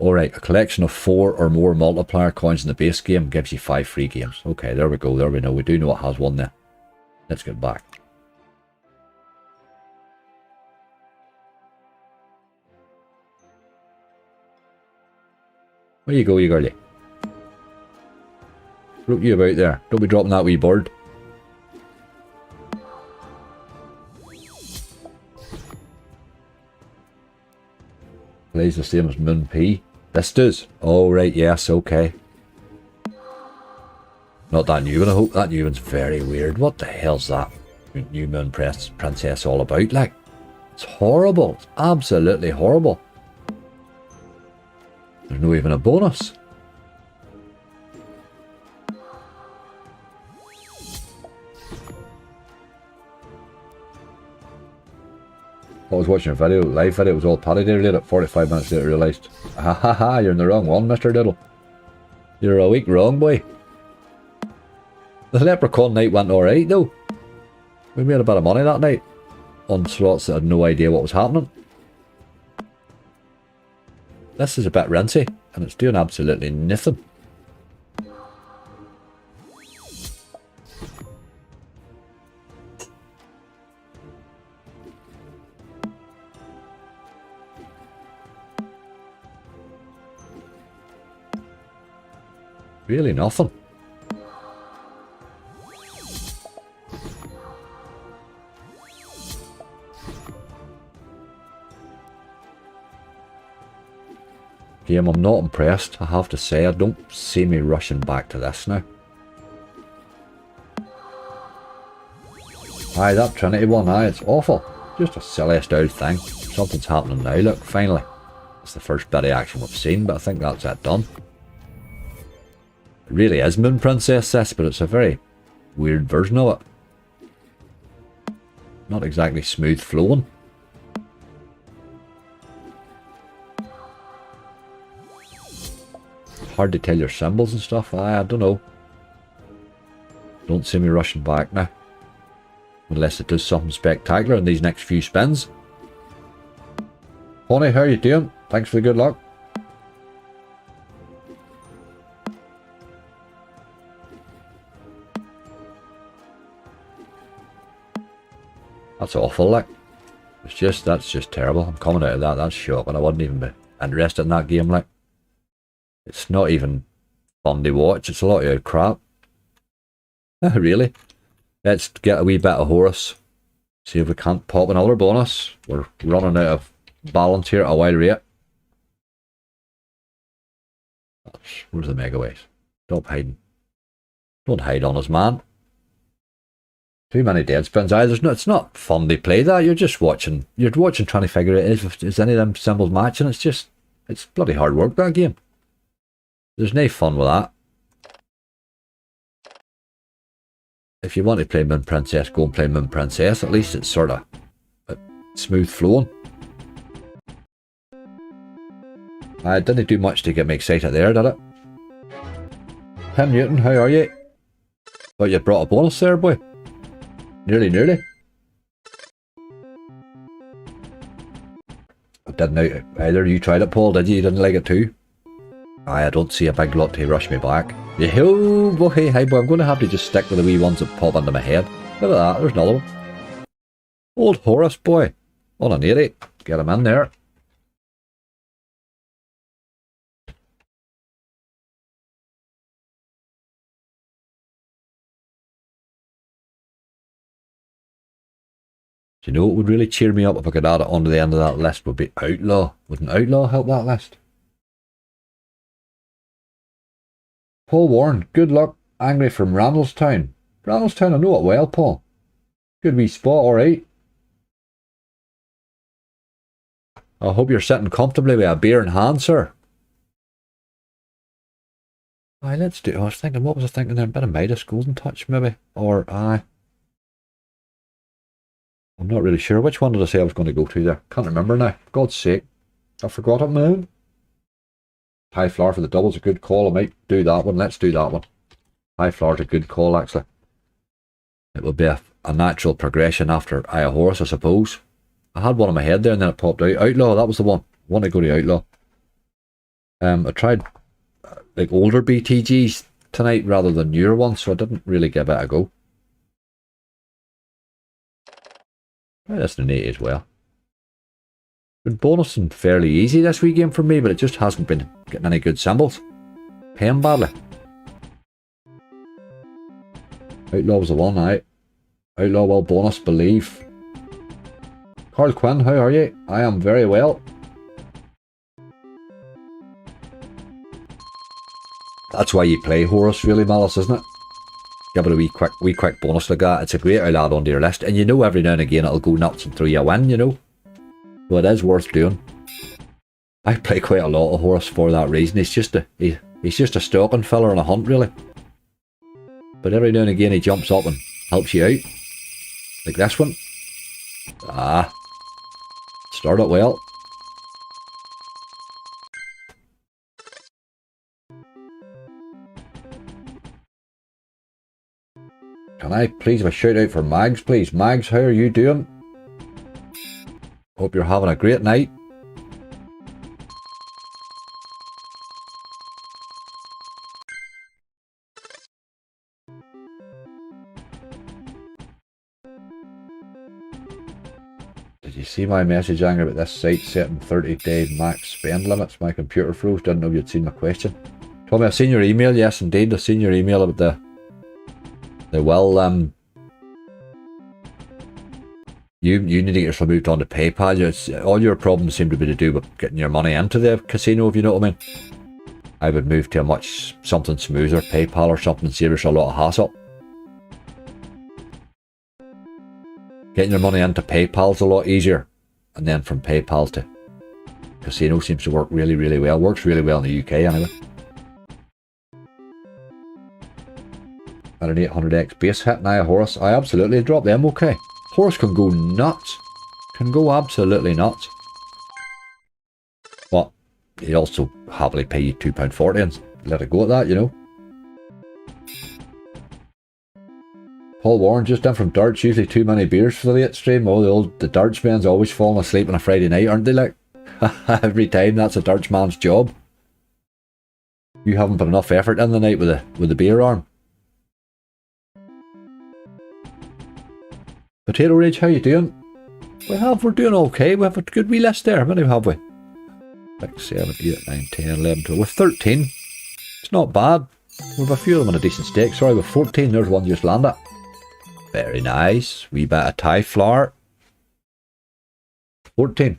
Alright, a collection of 4 or more multiplier coins in the base game gives you 5 free games. Okay, there we go, there we know. We do know it has one there. Let's get back. Where you go, you girlie? Look you about there. Don't be dropping that wee bird. Plays the same as Moon P. This does. Oh, right, yes, okay. Not that new one, I hope. That new one's very weird. What the hell's that New Moon Princess all about? Like, it's horrible. It's absolutely horrible. There's no even a bonus. I was watching a video, live video, it was all parody related. 45 minutes later, realised, ha ha ha, you're in the wrong one, Mr. Diddle. You're a week wrong, boy. The Leprechaun night went alright, though. We made a bit of money that night on slots that had no idea what was happening. This is a bit rinsy, and it's doing absolutely nothing. Really nothing. Game, I'm not impressed, I have to say. I don't see me rushing back to this now. Aye, that Trinity one, aye, it's awful. Just a silliest old thing. Something's happening now, look, finally. It's the first bit of action we've seen, but I think that's it done. It really is Moon Princess this, but it's a very weird version of it. Not exactly smooth flowing. Hard to tell your symbols and stuff. I don't know. Don't see me rushing back now. Unless it does something spectacular in these next few spins. Honey, how are you doing? Thanks for the good luck. That's awful, like. That's just terrible. I'm coming out of that. That's shocking. I wouldn't even be interested in that game, like. It's not even fun to watch. It's a lot of crap. Really. Let's get a wee bit of Horus. See if we can't pop another bonus. We're running out of balance here at a wild rate. Where's the mega waste? Stop hiding. Don't hide on us, man. Too many dead spins. It's not fun to play that. You're just watching. You're watching, trying to figure out is any of them symbols matching. It's bloody hard work, that game. There's no fun with that. If you want to play Moon Princess, go and play Moon Princess. At least it's sort of smooth flowing. I didn't do much to get me excited there, did it? Tim Newton, how are you? Thought you brought a bonus there, boy. Nearly. Didn't either you tried it, Paul, did you? You didn't like it too? Aye, I don't see a big lot to rush me back. Yo, boy, hey boy, I'm going to have to just stick with the wee ones that pop into my head. Look at that, there's another one. Old Horus, boy. On an 80. Get him in there. Do you know what would really cheer me up if I could add it onto the end of that list would be Outlaw. Would an Outlaw help that list? Paul Warren, good luck. Angry from Randallstown. Randallstown, I know it well, Paul. Good wee spot, alright. I hope you're sitting comfortably with a beer in hand, sir. Aye, let's do it. What was I thinking there? A bit of Midas Golden Touch, maybe? Or, aye. I'm not really sure. Which one did I say I was going to go to there? Can't remember now. For God's sake. I forgot it, man. High flower for the double's a good call. I might do that one. Let's do that one. High flower's a good call, actually. It would be a natural progression after a horse, I suppose. I had one in my head there and then it popped out. Outlaw, that was the one. I want to go to Outlaw. I tried like older BTGs tonight rather than newer ones, so I didn't really give it a go. Right, that's an 80 as well. Been bonusing fairly easy this wee game for me, but it just hasn't been getting any good symbols. Paying badly. Outlaw was the one, aye. Outlaw will bonus, believe. Carl Quinn, how are you? I am very well. That's why you play Horus, really, Malice, isn't it? Give it a wee quick bonus like that. It's a great add onto your list, and you know every now and again it'll go nuts and throw you a win, you know. So it is worth doing. I play quite a lot of Horus for that reason. He's just a stocking filler on a hunt, really. But every now and again he jumps up and helps you out. Like this one. Ah. Start it well. Can I please have a shout out for Mags, please? Mags, how are you doing? Hope you're having a great night. Did you see my message, Angry, about this site setting 30-day max spend limits? My computer froze. Didn't know you'd seen my question. Tommy, I've seen your email. Yes, indeed. I've seen your email about the well, you need to get yourself moved on to PayPal. All your problems seem to be to do with getting your money into the casino, if you know what I mean. I would move to something smoother, PayPal or something, saves us a lot of hassle. Getting your money into PayPal's a lot easier, and then from PayPal to casino seems to work really, really well. Works really well in the UK anyway. At an 800x base hit, now a Horus. I absolutely drop them, okay. Horus can go nuts. Can go absolutely nuts. But he'd also happily pay you £2.40 and let it go at that, you know. Paul Warren, just in from darts, usually too many beers for the late stream. Oh, the darts man's always falling asleep on a Friday night, aren't they, like? Every time, that's a darts man's job. You haven't put enough effort in the night with the beer arm. Potato Rage, how you doing? We're doing okay. We have a good wee list there. How many have we? 6, 7, 8, 9, 10, 11, 12. With 13. It's not bad. We have a few of them on a decent stake. Sorry, with 14, there's one just landed. Very nice. Wee bit of Thai flour. 14.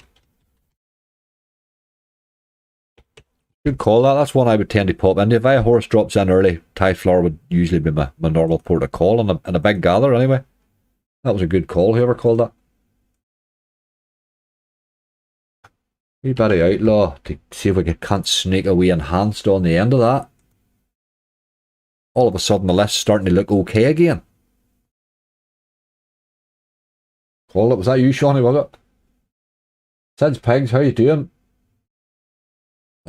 Good call that. That's one I would tend to pop into. If a horse drops in early, Thai flour would usually be my normal port of call in a big gather anyway. That was a good call, whoever called that. Wee bit of Outlaw to see if we can't sneak a wee enhanced on the end of that. All of a sudden the list's starting to look okay again. Call it. Was that you, Shawnee, was it? Sid's Pigs, how you doing?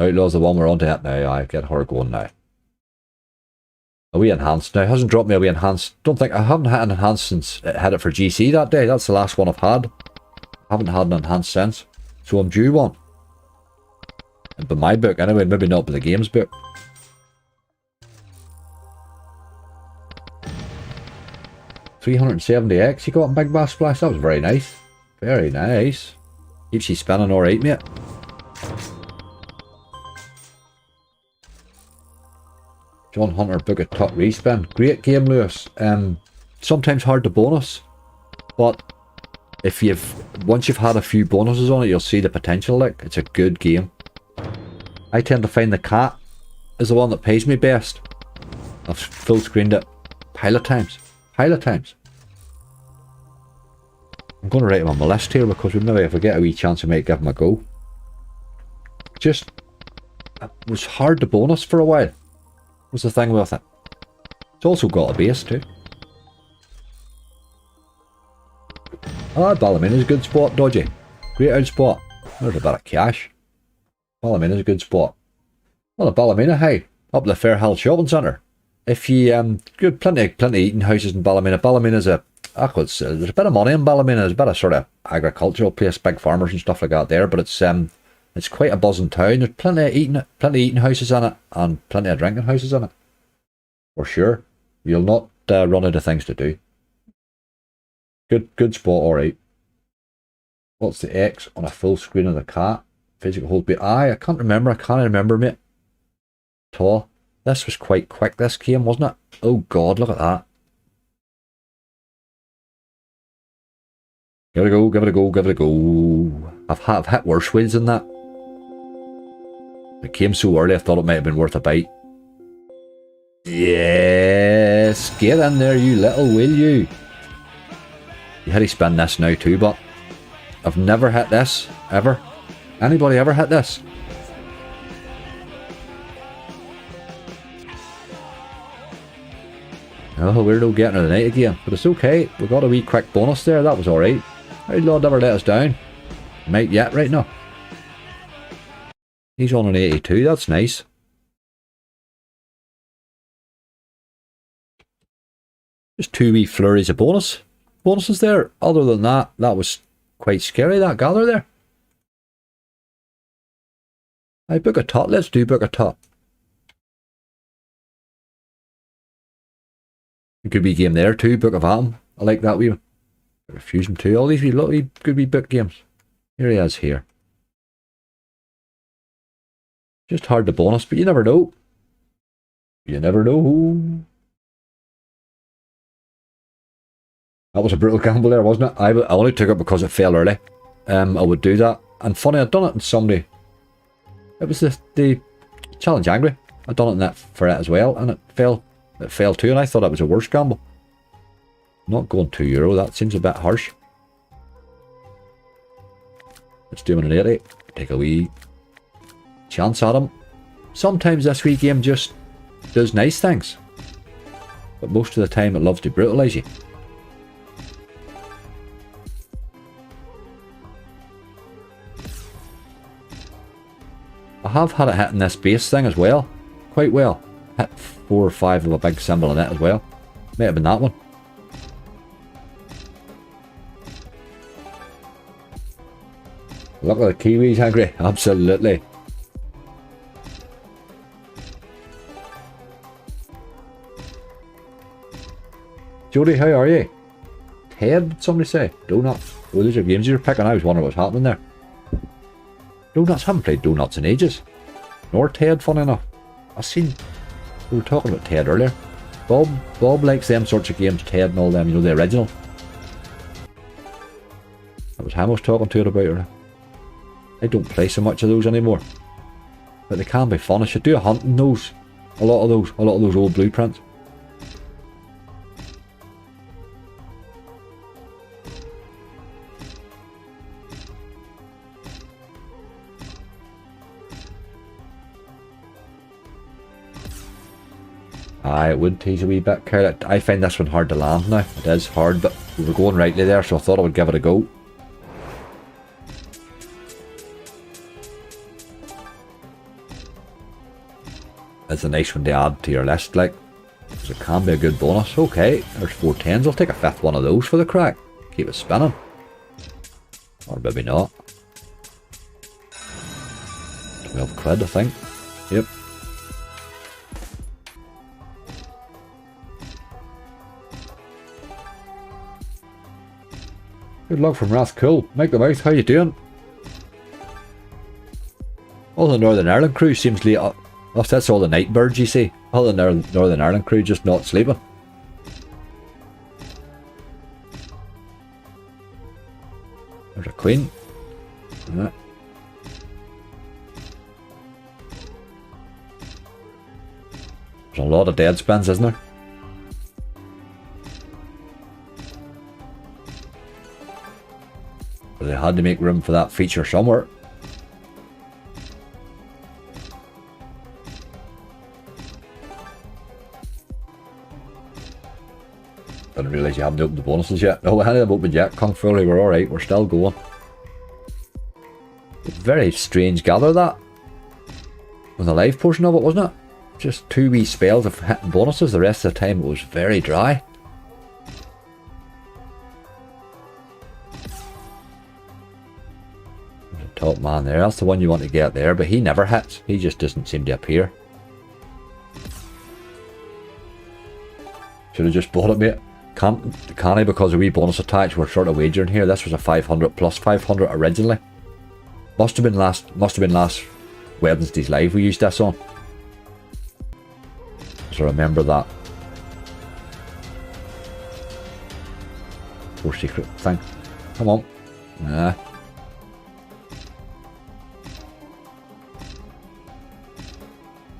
Outlaw's the one we're on to it now. I get her going now. A wee enhanced now. Hasn't dropped me a wee enhanced. Don't think I haven't had an enhanced since it had it for GC that day. That's the last one I've had. I haven't had an enhanced since. So I'm due one. And by my book anyway, maybe not by the game's book. $370x you got in Big Bass Splash. That was very nice. Very nice. Keeps you spinning alright, mate. John Hunter, book a top respin. Great game, Lewis. Sometimes hard to bonus, but if once you've had a few bonuses on it, you'll see the potential. Like, it's a good game. I tend to find the cat is the one that pays me best. I've full screened it pile of times. Pile of times. I'm going to write him on my list here because maybe if I get a wee chance I might give him a go. Just, it was hard to bonus for a while. Was the thing with it. It's also got a base too. Ah, Ballymina's a good spot, Dodgy. Great out spot. There's a bit of cash. Ballymina's a good spot. Well, a Ballymina, hey, up the Fairhill Shopping Centre. if you good plenty of eating houses in Ballymena. Ballymena's there's a bit of money in Ballymena. There's a bit of sort of agricultural place, big farmers and stuff like that there. But it's quite a buzzing town. There's plenty of eating houses in it, and plenty of drinking houses in it. For sure, you'll not run out of things to do. Good spot, all right. What's the X on a full screen of the cat? Physical hold B. I can't remember. I can't remember, mate. At all. This was quite quick, this game, wasn't it? Oh God, look at that. Give it a go, give it a go, give it a go. I've hit worse wheels than that. It came so early I thought it might have been worth a bite. Yes! Get in there, you little wheel, you. You had to spin this now too, but I've never hit this, ever. Anybody ever hit this? Oh, we're no getting of the night again, but it's okay. We got a wee quick bonus there, that was alright. Our Lord never let us down. Might yet right now. He's on an 82, that's nice. Just 2 wee flurries of bonuses there. Other than that, that was quite scary, that gather there. I book a tot, let's do book a tot. A good wee game there too, Book of Atom. I like that wee one. Fusion 2, all these wee good wee book games. Here he is here. Just hard to bonus, but you never know. You never know. That was a brutal gamble there, wasn't it? I only took it because it fell early. I would do that. And funny, I'd done it in somebody. It was the Challenge Angry. I'd done it in that for it as well, and it fell. It fell too, and I thought it was a worse gamble. Not going €2, that seems a bit harsh. Let's do an 80. Take a wee chance at him. Sometimes this wee game just does nice things, but most of the time it loves to brutalise you. I have had it hitting this base thing as well, quite well. Hit 4 or 5 of a big symbol in it as well. Might have been that one. Look at the Kiwis, Angry. Absolutely. Jody, how are you? Ted, did somebody say? Donuts. Oh, those are games you're picking. I was wondering what's happening there. Donuts. Haven't played Donuts in ages. Nor Ted, funny enough. I've seen... We were talking about Ted earlier. Bob likes them sorts of games, Ted and all them, you know, the original. That was him I was talking to it about earlier. I don't play so much of those anymore. But they can be fun. I should do a hunt in those. A lot of those old blueprints. It would tease a wee bit, Carl. I find this one hard to land now. It is hard, but we were going rightly there, so I thought I would give it a go. It's a nice one to add to your list, like, because it can be a good bonus. Okay, there's 4 10s. I'll take a 5th one of those for the crack. Keep it spinning. Or maybe not. 12 quid, I think. Yep. Good luck from Rathcool. Make the Mouth, how you doing? All the Northern Ireland crew seems to... Oh, that's all the night birds you see. All the Northern Ireland crew just not sleeping. There's a queen. Yeah. There's a lot of dead spins, isn't there? But they had to make room for that feature somewhere. Didn't realise you haven't opened the bonuses yet. No, we hadn't opened yet. Kung Fury, we're alright. We're still going. Very strange gather that. Was the live portion of it, wasn't it? just 2 wee spells of hitting bonuses. The rest of the time it was very dry. There's a top man there. That's the one you want to get there, but he never hits. He just doesn't seem to appear. Should have just bought it, mate. Can't I, because of wee bonus attached, we're sort of wagering here. This was a 500 plus 500 originally. Must have been last Wednesday's live we used this on. So remember that. More secret thing. Come on. Nah.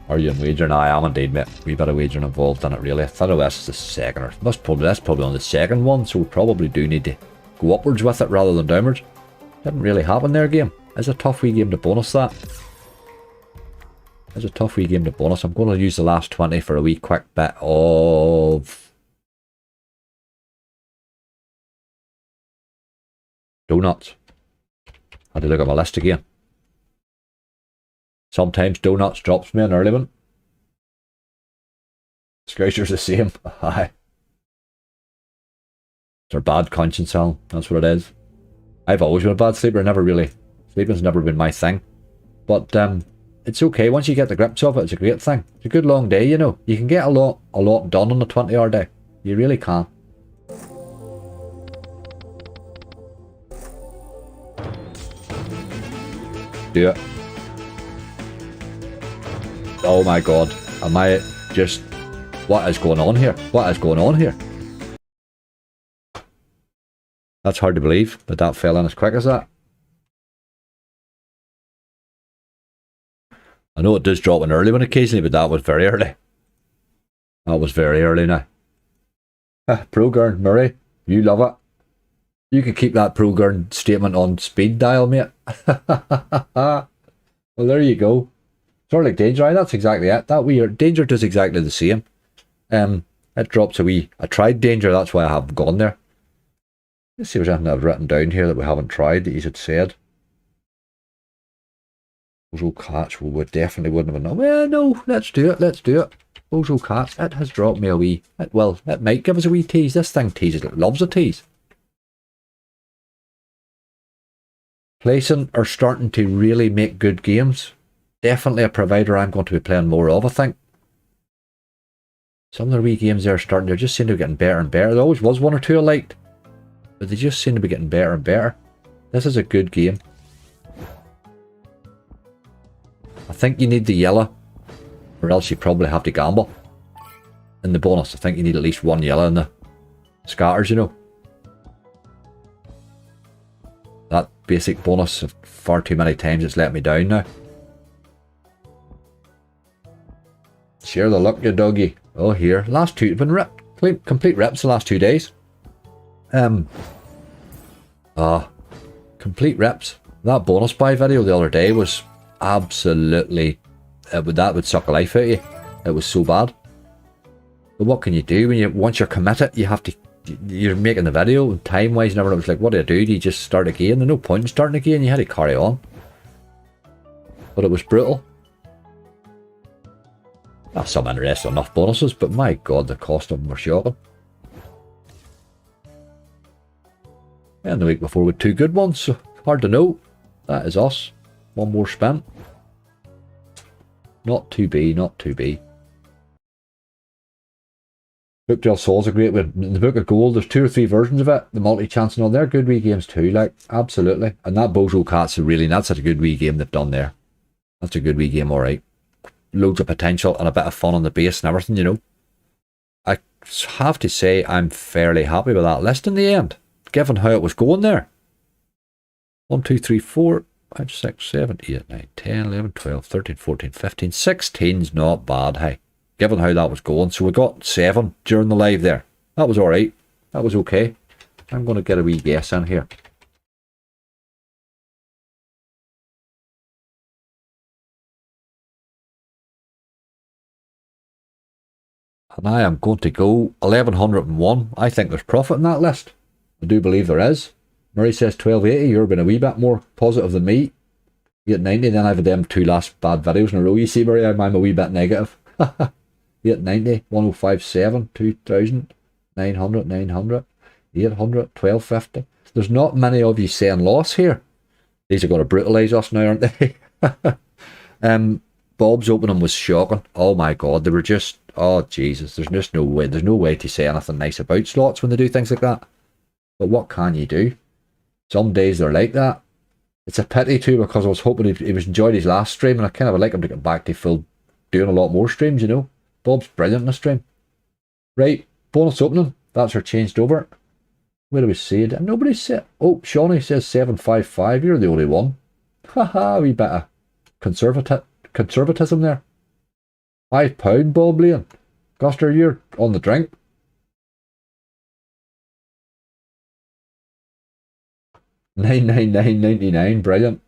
Are you in wagering? I am indeed, mate. We bit of wagering involved in it, really. I thought this is the second, or that's probably on the second one, so we probably do need to go upwards with it rather than downwards. Didn't really happen there, game. It's a tough wee game to bonus that. It's a tough wee game to bonus. I'm going to use the last 20 for a wee quick bit of donuts. Had to look at my list again. Sometimes donuts drops me an early one. Scouser's the same. Aye. It's our bad conscience, Alan. That's what it is. I've always been a bad sleeper. Sleeping's never been my thing. But it's okay. Once you get the grips of it, it's a great thing. It's a good long day, you know. You can get a lot done on a 20-hour day. You really can. Do it. Oh my god. Am I just... What is going on here? What is going on here? That's hard to believe, but that fell in as quick as that. I know it does drop an early one occasionally, but that was very early. That was very early now. Pro-Gurn, Murray, you love it. You can keep that Pro-Gurn statement on speed dial, mate. Well, there you go. Sort of like Danger, that's exactly it. That weird Danger does exactly the same. It drops a wee. I tried Danger, that's why I haven't gone there. Let's see if there's anything I've written down here that we haven't tried that you had said. Bozo Cats, well, we definitely wouldn't have known. Well, no, let's do it, let's do it. Bozo Cats, it has dropped me a wee. Well, it might give us a wee tease. This thing teases, it loves a tease. Placing or starting to really make good games. Definitely a provider I'm going to be playing more of, I think. Some of the wee games there are starting, they just seem to be getting better and better. There always was one or two I liked, but they just seem to be getting better and better. This is a good game. I think you need the yellow, or else you probably have to gamble. In the bonus, I think you need at least one yellow in the scatters, you know. That basic bonus, far too many times it's let me down now. Share the luck, you doggy. Oh, here. Last two have been ripped. Complete rips the last 2 days. Complete rips. That bonus buy video the other day was absolutely... that would suck the life out of you. It was so bad. But what can you do when once you're committed, you have to... You're making the video, and time-wise and everything, it was like, what do you do? Do you just start again? There's no point in starting again. You had to carry on. But it was brutal. That's some interesting enough bonuses, but my god, the cost of them were shocking. And the week before with 2 good ones, so hard to know. That is us. One more spent. Not 2B, not 2B. Book Del Sol's a great one. In the Book of Gold, there's 2 or 3 versions of it. The multi-chance and all, they're good wee games too, like, absolutely. And that Bozo Cats are really, that's a good wee game they've done there. That's a good wee game, alright. Loads of potential and a bit of fun on the base and everything, you know. I have to say I'm fairly happy with that list in the end, given how it was going there. 1, 2, 3, 4, 5, 6, 7, 8, 9, 10, 11, 12, 13, 14, 15, 16's not bad, hey. Given how that was going. So we got 7 during the live there. That was alright. That was okay. I'm going to get a wee guess in here. And I am going to go 1101. I think there's profit in that list. I do believe there is. Murray says 1280. You're been a wee bit more positive than me. You get 90, then I've had them 2 last bad videos in a row. You see, Murray, I'm a wee bit negative. 890, 1057, 2000, 900, 900, 800, 1250. There's not many of you saying loss here. These are going to brutalise us now, aren't they? Bob's opening was shocking. Oh my god, they were just, oh Jesus, there's just no way. There's no way to say anything nice about slots when they do things like that. But what can you do? Some days they're like that. It's a pity too, because I was hoping he was enjoyed his last stream, and I kind of would like him to get back to full doing a lot more streams, you know. Bob's brilliant in the stream. Right, bonus opening. That's her changed over. Where do we see it? Nobody said. Oh, Shawnee says 755. You're the only one. Haha, wee bit of conservatism there. £5, Bob Lane. Guster, you're on the drink. $999.99, brilliant.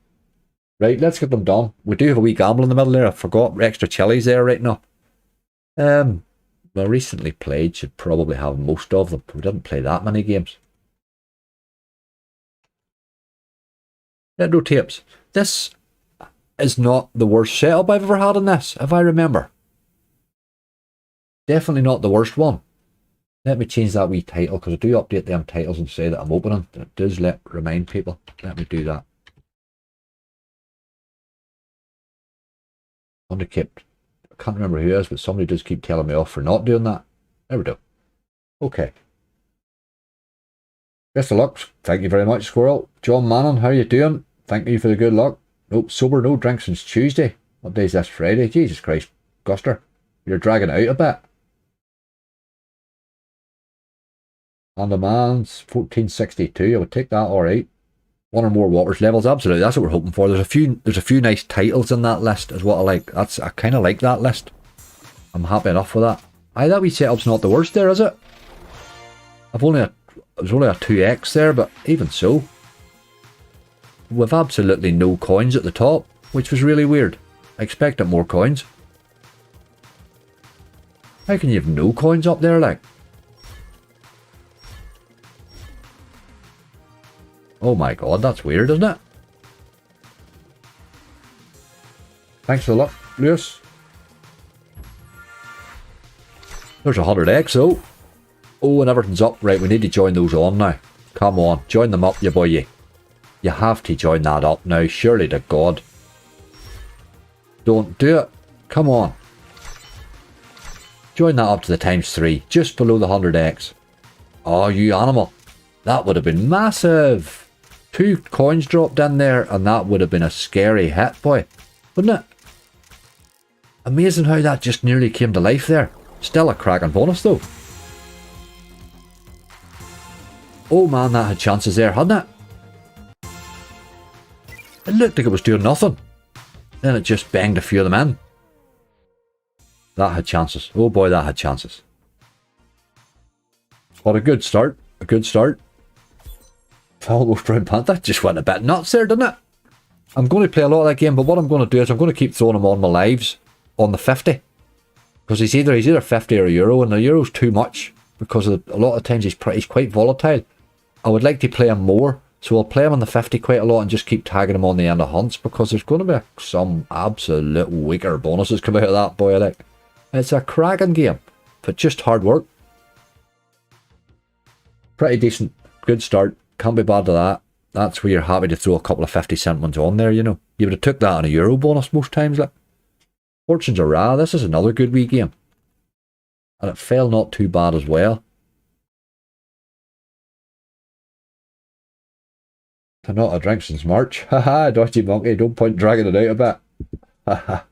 Right, let's get them done. We do have a wee gamble in the middle there. I forgot extra chilies there right now. Well, recently played should probably have most of them. We didn't play that many games. Retro tapes. This is not the worst setup I've ever had in this, if I remember. Definitely not the worst one. Let me change that wee title, because I do update them titles and say that I'm opening. It does remind people. Let me do that. Somebody kept, I can't remember who it is, but somebody does keep telling me off for not doing that. There we go. Okay. Best of luck. Thank you very much, Squirrel. John Mannon, how you doing? Thank you for the good luck. Nope, sober, no drink since Tuesday. What day is this? Friday? Jesus Christ, Guster. You're dragging out a bit. On demands, 1462. I would take that, alright. One or more waters levels, absolutely. That's what we're hoping for. There's a few nice titles in that list, is what I like. I kind of like that list. I'm happy enough with that. Aye, that wee setup's not the worst there, is it? There's only a 2x there, but even so. We've absolutely no coins at the top, which was really weird. I expected more coins. How can you have no coins up there, like? Oh my god, that's weird, isn't it? Thanks for the luck, Lewis. There's 100x though. Oh, and everything's up. Right, we need to join those on now. Come on, join them up, you boy. You have to join that up now, surely to God. Don't do it. Come on. Join that up to the ×3, just below the 100x. Oh, you animal. That would have been massive. 2 coins dropped in there, and that would have been a scary hit, boy. Wouldn't it? Amazing how that just nearly came to life there. Still a cracking bonus, though. Oh man, that had chances there, hadn't it? It looked like it was doing nothing. Then it just banged a few of them in. That had chances. Oh boy, that had chances. What a good start. A good start. Almost Brown Panther just went a bit nuts there, didn't it? I'm going to play a lot of that game, but what I'm going to do is I'm going to keep throwing him on my lives on the 50. Because he's either 50 or a euro, and the euro's too much because a lot of times he's quite volatile. I would like to play him more, so I'll play him on the 50 quite a lot and just keep tagging him on the end of hunts, because there's going to be some absolute weaker bonuses come out of that, boy. Like, it's a cracking game, but just hard work. Pretty decent, good start. Can't be bad to that. That's where you're happy to throw a couple of 50-cent ones on there, you know. You would have took that on a euro bonus most times, like. Fortunes are rare. This is another good wee game. And it fell not too bad as well. To not a drink since March. Haha, dodgy monkey. Don't point dragging it out a bit. Haha.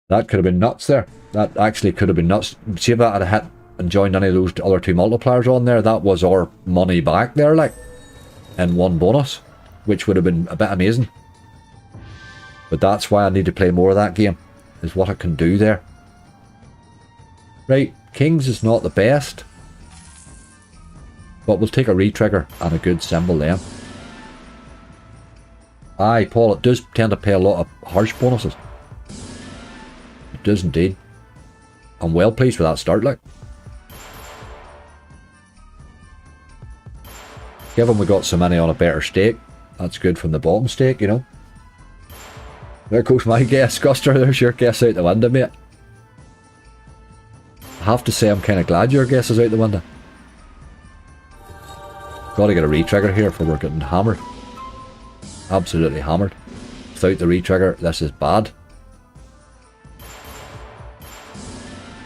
That could have been nuts there. That actually could have been nuts. See if that had hit and joined any of those other 2 multipliers on there. That was our money back there, like, in one bonus, which would have been a bit amazing. But that's why I need to play more of that game, is what it can do there. Right, Kings is not the best, but we'll take a retrigger and a good symbol then. Aye, Paul, it does tend to pay a lot of harsh bonuses. It does indeed. I'm well pleased with that start, like. Given we got so many on a better stake, that's good from the bottom stake, you know. There goes my guess, Guster. There's your guess out the window, mate. I have to say I'm kind of glad your guess is out the window. Gotta get a re-trigger here for we're getting hammered. Absolutely hammered. Without the re-trigger, this is bad.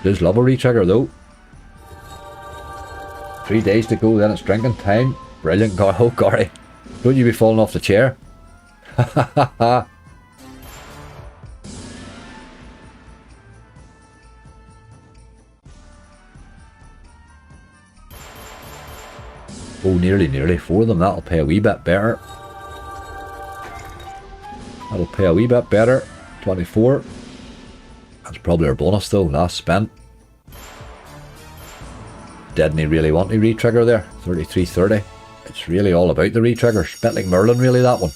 Does love a re-trigger though. 3 days to go, then it's drinking time. Brilliant. Oh, Gary. Don't you be falling off the chair. Ha ha ha ha. Oh, nearly. 4 of them. That'll pay a wee bit better. That'll pay a wee bit better. 24. That's probably our bonus though. Last spent. Didn't he really want to re-trigger there? 33.30. It's really all about the re-triggers. Bit like Merlin really, that one.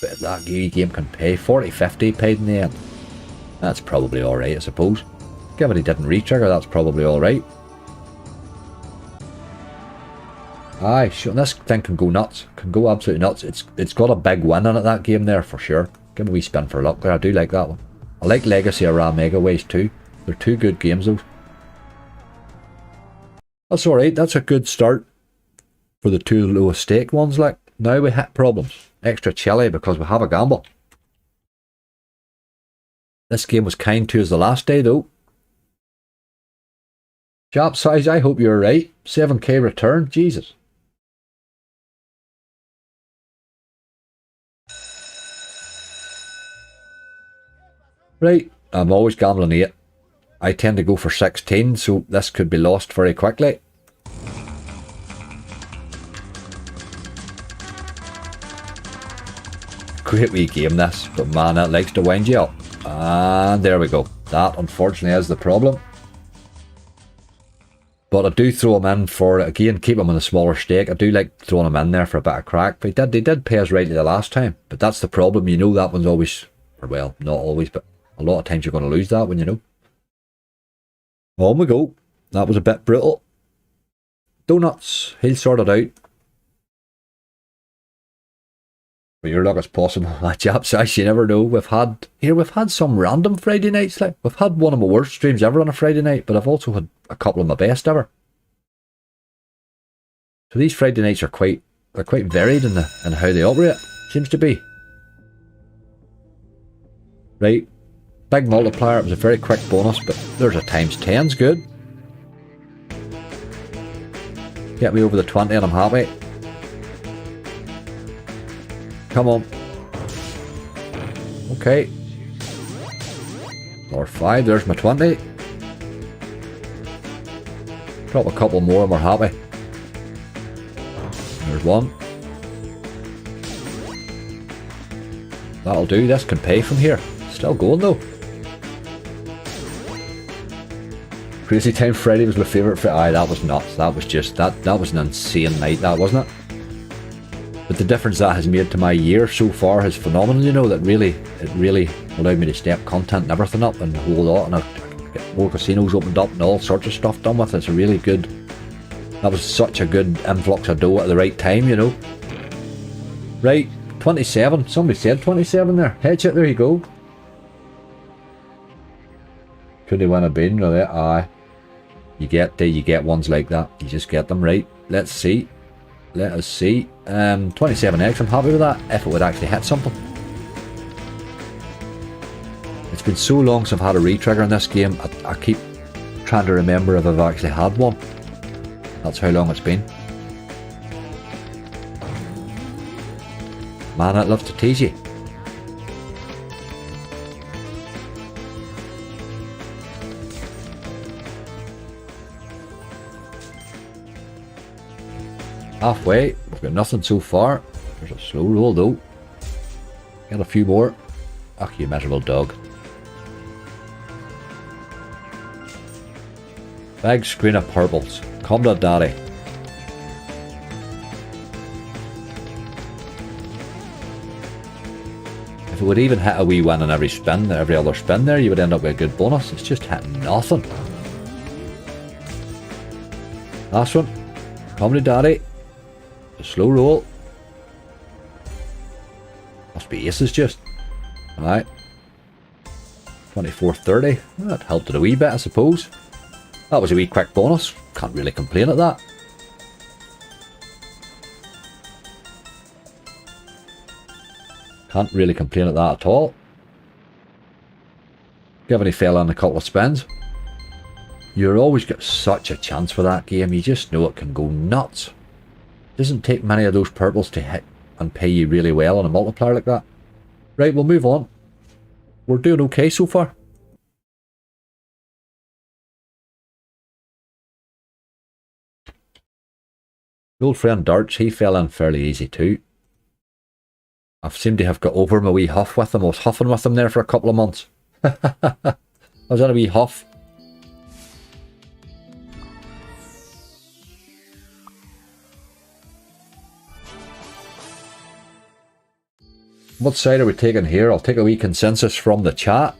But that game can pay. 40.50 paid in the end. That's probably alright, I suppose. Given he didn't re-trigger, that's probably alright. Aye, sure, this thing can go nuts. Can go absolutely nuts. It's got a big win in it, that game there, for sure. Give me a wee spin for luck there. I do like that one. I like Legacy of Ra Megaways too. They're 2 good games those. That's alright. That's a good start for the 2 lowest stake ones. Like, now we hit problems. Extra chilly because we have a gamble. This game was kind to us the last day though. Jap size, I hope you're right. 7k return. Jesus. Right, I'm always gambling 8. I tend to go for 16, so this could be lost very quickly. Great wee game this, but man, it likes to wind you up. And there we go. That unfortunately is the problem. But I do throw him in for, again, keep him on a smaller stake. I do like throwing him in there for a bit of crack. But they did pay us rightly the last time. But that's the problem. You know that one's always, or well, not always, but a lot of times you're going to lose that one, you know. On we go. That was a bit brutal. Donuts. He'll sort it out. But your luck is possible. That Jap's actually, you never know. We've had some random Friday nights. Like, we've had one of my worst streams ever on a Friday night, but I've also had a couple of my best ever. So these Friday nights are quite varied in how they operate. Seems to be. Right. Big multiplier. It was a very quick bonus, but there's a times 10's good. Get me over the 20 and I'm happy. Come on. Okay. Or 5, there's my 20. Drop a couple more and we're happy. There's 1. That'll do, this can pay from here. Still going though. Crazy Time Friday was my favourite. Aye, that was nuts. That was just, that was an insane night, that wasn't it? But the difference that has made to my year so far is phenomenal, you know, it really allowed me to step content and everything up and a whole lot, and I've got more casinos opened up and all sorts of stuff done with it. It's a really good, that was such a good influx of dough at the right time, you know. Right, 27, somebody said 27 there. Headshot, there you go. Could he win a bin? No, aye. You get ones like that. You just get them right. Let's see. Let us see. 27x, I'm happy with that, if it would actually hit something. It's been so long since I've had a re-trigger in this game, I keep trying to remember if I've actually had one. That's how long it's been. Man, I'd love to tease you. Halfway, we've got nothing so far. There's a slow roll though. Get a few more. Ach, you miserable dog. Big screen of purples. Come to daddy. If it would even hit a wee win on every spin, every other spin there, you would end up with a good bonus. It's just hitting nothing. Last one. Come to daddy. A slow roll. Must be aces just. Alright. 24.30. That helped it a wee bit, I suppose. That was a wee quick bonus. Can't really complain at that. Can't really complain at that at all. Give any fella in a couple of spins. You'll always get such a chance for that game. You just know it can go nuts. Doesn't take many of those purples to hit and pay you really well on a multiplier like that. Right, we'll move on. We're doing okay so far. The old friend Darts, he fell in fairly easy too. I seem to have got over my wee huff with him. I was huffing with him there for a couple of months. I was in a wee huff. What side are we taking here? I'll take a wee consensus from the chat,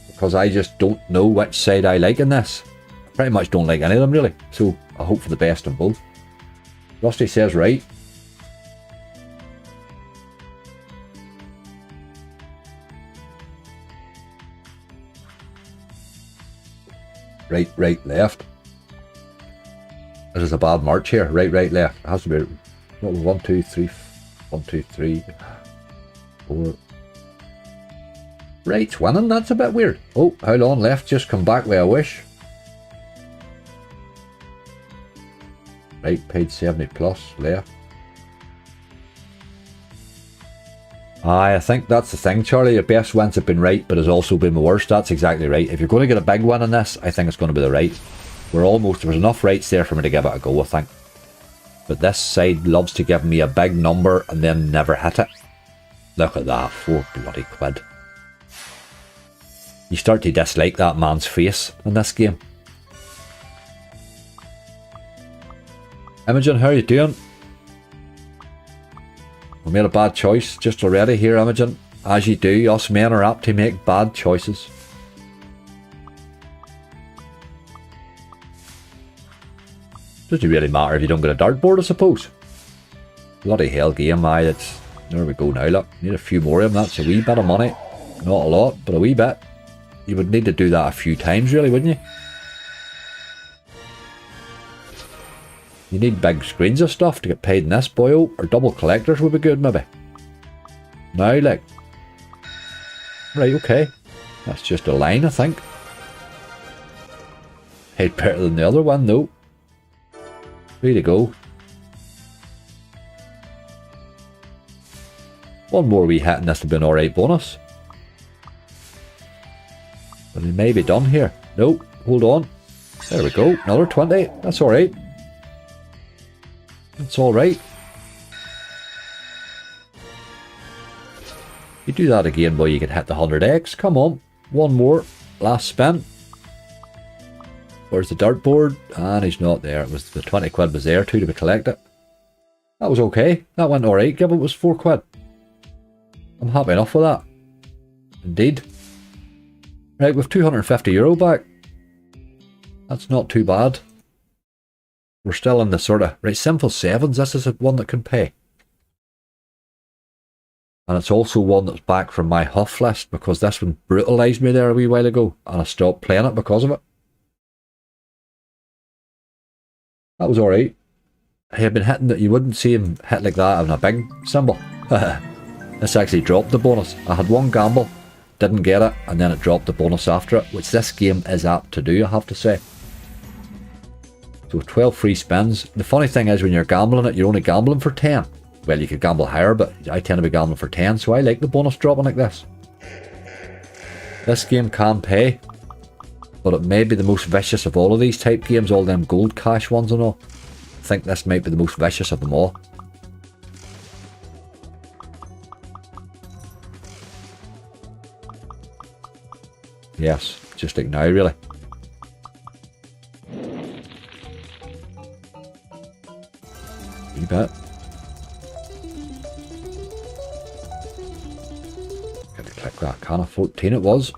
because I just don't know which side I like in this. I pretty much don't like any of them really, so I hope for the best in both. Rusty says right. Right, right, left. This is a bad march here. Right, right, left. It has to be. What, 1, 2, 3, 1, 2, 3, 4. Right's winning. That's a bit weird. Oh, how long left? Just come back where I wish. Right, paid 70 plus. Left. Aye, I think that's the thing, Charlie. Your best wins have been right, but has also been the worst. That's exactly right. If you're going to get a big win in this, I think it's going to be the right. There was enough rights there for me to give it a go, I think. But this side loves to give me a big number and then never hit it. Look at that, 4 bloody quid. You start to dislike that man's face in this game. Imogen, how are you doing? We made a bad choice just already here, Imogen. As you do, us men are apt to make bad choices. Doesn't really matter if you don't get a dartboard, I suppose. Bloody hell game, aye, it's... There we go now, look. Need a few more of them, that's a wee bit of money. Not a lot, but a wee bit. You would need to do that a few times really, wouldn't you? You need big screens of stuff to get paid in this, boyo, or double collectors would be good maybe. Now, like... Right, okay. That's just a line, I think. Paid better than the other one, though. Way to go. One more wee hit and this will be an alright bonus. But it may be done here. Nope, hold on. There we go, another 20. That's alright. That's alright. You do that again, boy, you can hit the 100x. Come on, one more. Last spin. Where's the dartboard? And he's not there. It was the 20 quid was there too to be collected. That was okay. That went alright. Give it was 4 quid. I'm happy enough with that. Indeed. Right, with €250 back. That's not too bad. We're still in the sort of... Right, Simple Sevens. This is one that can pay. And it's also one that's back from my huff list because this one brutalised me there a wee while ago and I stopped playing it because of it. That was alright. He had been hitting that you wouldn't see him hit like that on a big symbol. This actually dropped the bonus. I had one gamble, didn't get it, and then it dropped the bonus after it, which this game is apt to do, I have to say. So 12 free spins. The funny thing is when you're gambling it, you're only gambling for 10. Well, you could gamble higher, but I tend to be gambling for 10, so I like the bonus dropping like this. This game can pay, but it may be the most vicious of all of these type games, all them gold cash ones and all. I think this might be the most vicious of them all. Yes, just like now, really. You bet. Got to click that can of 14 it was.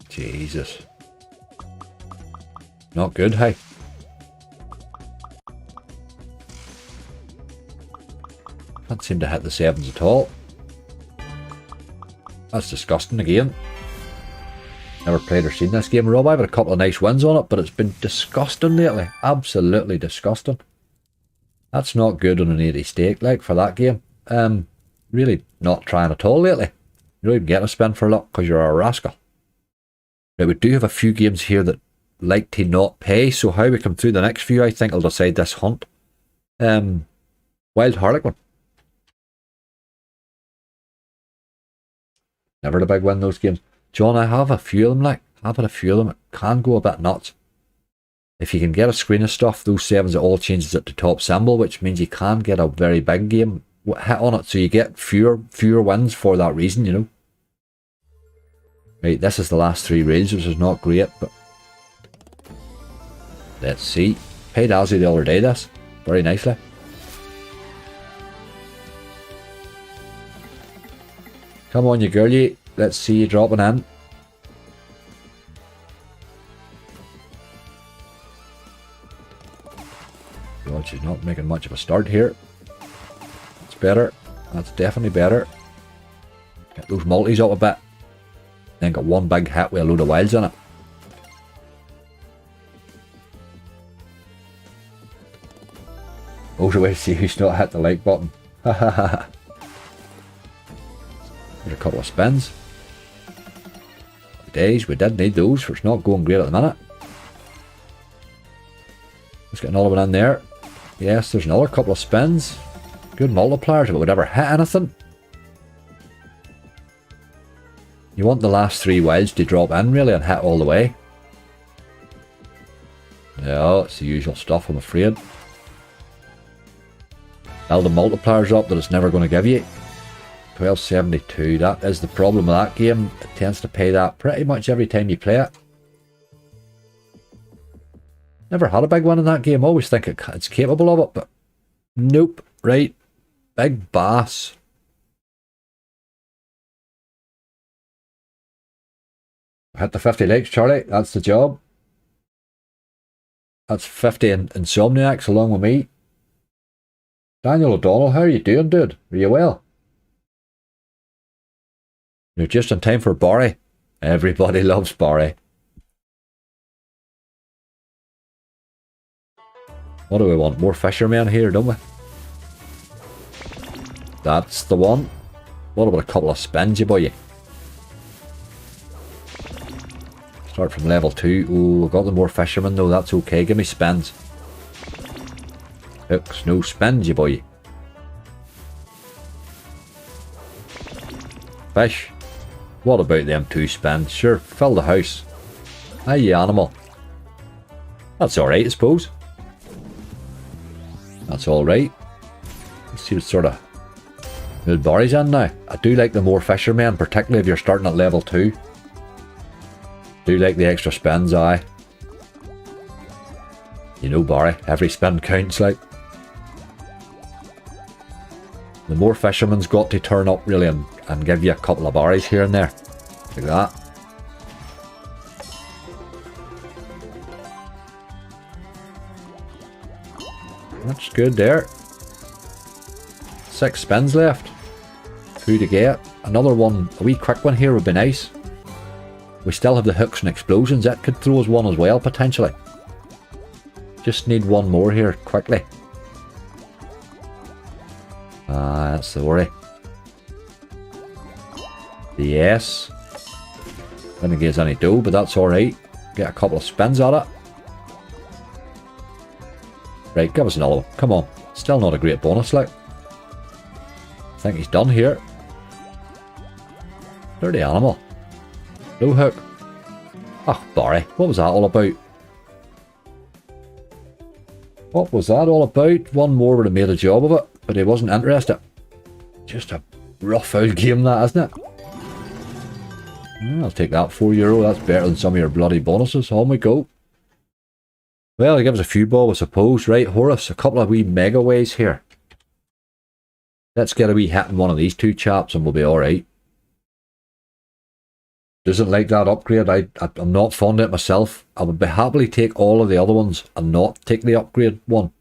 Jesus. Not good, hey. Can't seem to hit the sevens at all. That's disgusting again. Never played or seen this game, Rob. I've had a couple of nice wins on it, but it's been disgusting lately. Absolutely disgusting. That's not good on an 80 stake, like, for that game. Really not trying at all lately. You don't even get a spin for luck because you're a rascal. Right, we do have a few games here that like to not pay, so how we come through the next few, I think I'll decide this hunt. Wild Harlequin. Never the big win those games. John, I have a few of them, like, I've had a few of them. It can go a bit nuts. If you can get a screen of stuff, those sevens, it all changes it to top symbol, which means you can get a very big game hit on it, so you get fewer wins for that reason, you know. Right, this is the last 3 reels, which is not great, but let's see. Paid Azzy the other day, this. Very nicely. Come on, you girlie. Let's see you dropping in. God, she's not making much of a start here. That's better. That's definitely better. Get those multis up a bit. Then got one big hit with a load of wilds in it. Also, wait to see who's not hit the like button. There's a couple of spins. Days, we did need those, for it's not going great at the minute. Let's get another one in there. Yes, there's another couple of spins. Good multipliers, but would ever hit anything. You want the last 3 wilds to drop in really and hit all the way. Yeah, it's the usual stuff, I'm afraid. Build the multipliers up that it's never going to give you. 1272, that is the problem with that game. It tends to pay that pretty much every time you play it. Never had a big one in that game. Always think it's capable of it, but nope. Right, big bass. Hit the 50 likes, Charlie. That's the job. That's 50 Insomniacs along with me. Daniel O'Donnell, how are you doing, dude? Are you well? You're just in time for Barry. Everybody loves Barry. What do we want? More fishermen here, don't we? That's the one. What about a couple of spins, you boy? Start from level 2. Oh, I got the more fishermen though. That's okay. Give me spins. Hooks, no spins, you boy. Fish. What about them 2 spins? Sure, fill the house. Aye, you animal. That's alright, I suppose. That's alright. Let's see what sort of mood Barry's in now. I do like the more fishermen, particularly if you're starting at level 2. Do like the extra spins, aye. You know, Barry, every spin counts, like. The more fishermen's got to turn up, really, and give you a couple of Barrys here and there. Like that. That's good there. 6 spins left. 2 to get. Another one, a wee quick one here would be nice. We still have the hooks and explosions. That could throw us one as well, potentially. Just need one more here, quickly. Ah, that's the worry. Yes. Didn't give us any dough, but that's alright. Get a couple of spins at it. Right, give us another one. Come on. Still not a great bonus, like. I think he's done here. Dirty animal. No hook. Ah, Barry, what was that all about? What was that all about? One more would have made a job of it, but he wasn't interested. Just a rough old game that, isn't it? I'll take that €4. That's better than some of your bloody bonuses. On we go. Well, he gives a few bob, I suppose. Right, Horace, a couple of wee mega ways here. Let's get a wee hit in one of these 2 chaps and we'll be alright. Doesn't like that upgrade. I'm not fond of it myself. I would be happily take all of the other ones and not take the upgrade one.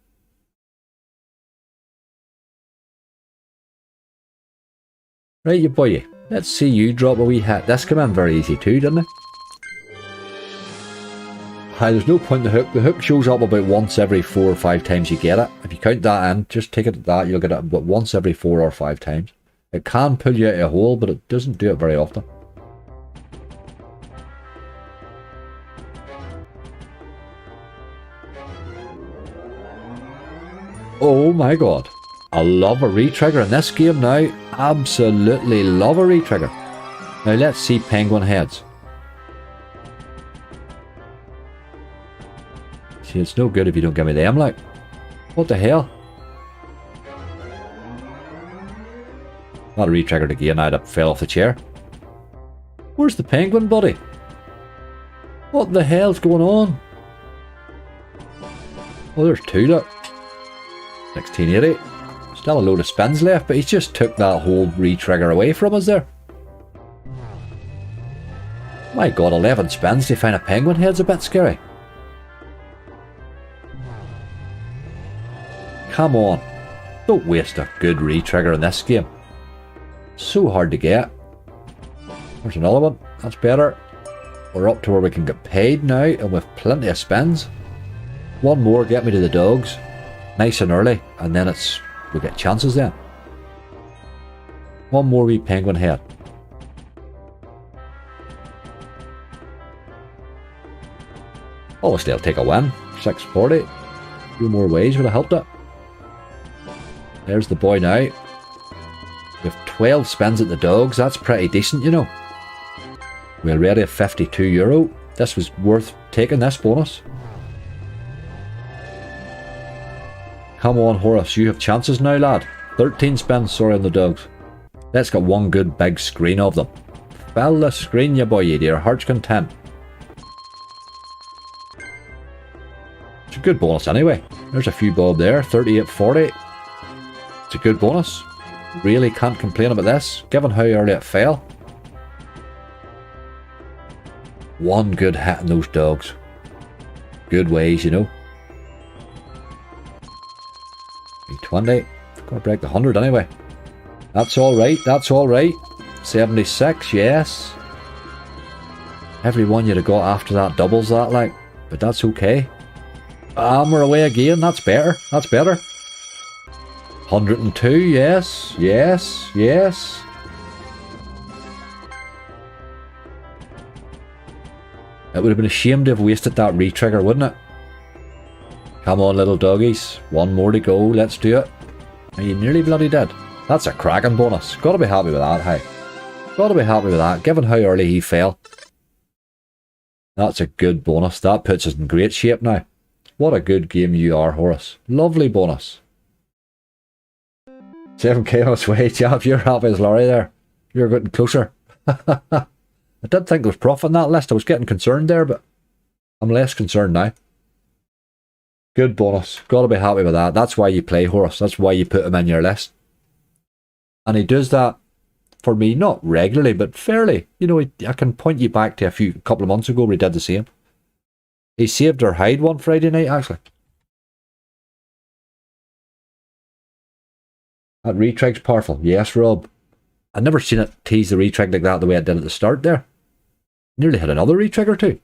Right, you boy. Let's see you drop a wee hit. This came in very easy too, didn't it? Hi, there's no point in the hook. The hook shows up about once every 4 or 5 times you get it. If you count that in, just take it at that, you'll get it about once every 4 or 5 times. It can pull you out of a hole, but it doesn't do it very often. Oh my god. I love a re-trigger in this game now. Absolutely love a re-trigger. Now let's see penguin heads. See, it's no good if you don't give me them, like. What the hell? Not a re-triggered again, I'd have fell off the chair. Where's the penguin, buddy? What the hell's going on? Oh, there's 2 look. 1680. Still a load of spins left, but he's just took that whole re-trigger away from us there. My god, 11 spins to find a penguin head's a bit scary. Come on. Don't waste a good re-trigger in this game. So hard to get. There's another one. That's better. We're up to where we can get paid now, and with plenty of spins. One more, get me to the dogs. Nice and early, and then we get chances then. One more wee penguin head. Obviously I'll take a win. 640. 2 more ways would have helped it. There's the boy now. With 12 spins at the dogs, that's pretty decent, you know. We already have €52. This was worth taking, this bonus. Come on, Horace, you have chances now, lad. 13 spins, sorry, on the dogs. Let's get one good big screen of them. Fill the screen, you boy, you dear. Heart's content. It's a good bonus anyway. There's a few bob there. 38.40. It's a good bonus. Really can't complain about this, given how early it fell. One good hit in those dogs. Good ways, you know. 20. Gotta break the 100 anyway. That's alright, that's alright. 76, yes. Everyone you'd have got after that doubles that, like. But that's okay. We're away again, that's better, that's better. 102, yes, yes, yes. It would have been a shame to have wasted that re-trigger, wouldn't it? Come on, little doggies. One more to go. Let's do it. Are you nearly bloody dead? That's a cracking bonus. Gotta be happy with that, hey. Gotta be happy with that, given how early he fell. That's a good bonus. That puts us in great shape now. What a good game you are, Horace. Lovely bonus. 7k on its way, chap. You're happy as Laurie there. You're getting closer. I did think there was profit in that list. I was getting concerned there, but I'm less concerned now. Good bonus. Gotta be happy with that. That's why you play Horace. That's why you put him in your list. And he does that for me, not regularly, but fairly. You know, I can point you back to a couple of months ago where he did the same. He saved our hide one Friday night, actually. That retrig's powerful. Yes, Rob. I've never seen it tease the retrig like that the way it did at the start there. Nearly had another retrig or two.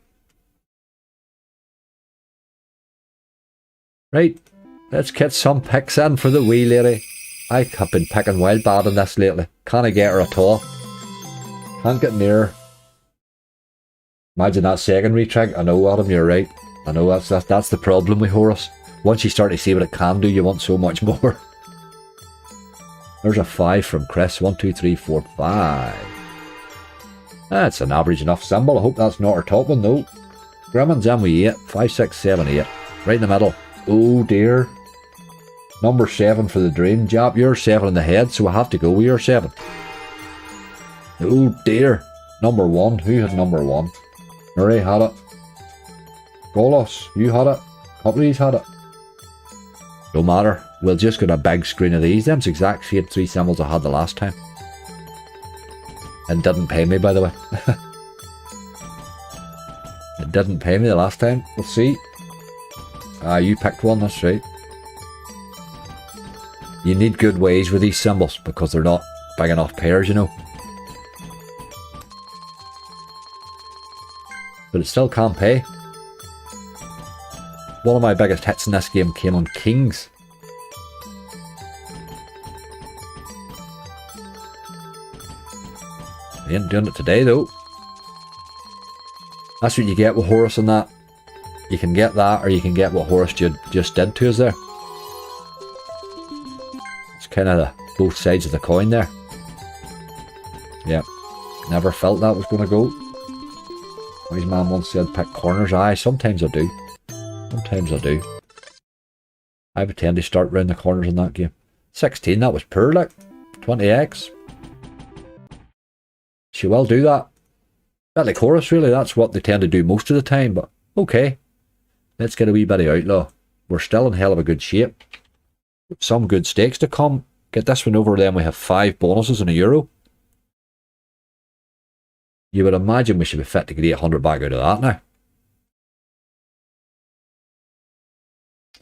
Right, let's get some picks in for the wee lady. I have been picking wild bad on this lately. Can't get her at all. Can't get near her. Imagine that second retrig. I know, Adam, you're right. I know that's the problem with Horace. Once you start to see what it can do, you want so much more. There's a 5 from Chris. 1, 2, 3, 4, 5. That's an average enough symbol. I hope that's not our top one, though. Gremlin's in with 8. 5, 6, 7, 8. Right in the middle. Oh dear. Number 7 for the dream. Jap, you're 7 in the head, so I have to go with your 7. Oh dear. Number 1. Who had number 1? Murray had it. Golos, you had it. Companies had it. No matter. We'll just get a big screen of these. Them's exact same 3 symbols I had the last time. And didn't pay me, by the way. It didn't pay me the last time. We'll see. You picked one, that's right. You need good ways with these symbols because they're not big enough pairs, you know. but it still can't pay. One of my biggest hits in this game came on Kings. I ain't doing it today though. That's what you get with Horus and that. You can get that, or you can get what Horus just did to us there. It's kind of the both sides of the coin there. Yep. Never felt that was going to go. Wise man once said pick corners. Aye, sometimes I do. Sometimes I do. I would tend to start round the corners in that game. 16, that was poor, like. 20x. She will do that. Bit like Horus, really. That's what they tend to do most of the time, but okay. Let's get a wee bit of Outlaw. We're still in hell of a good shape. Some good stakes to come. Get this one over, then we have 5 bonuses and €1. You would imagine we should be fit to get 800 back out of that now.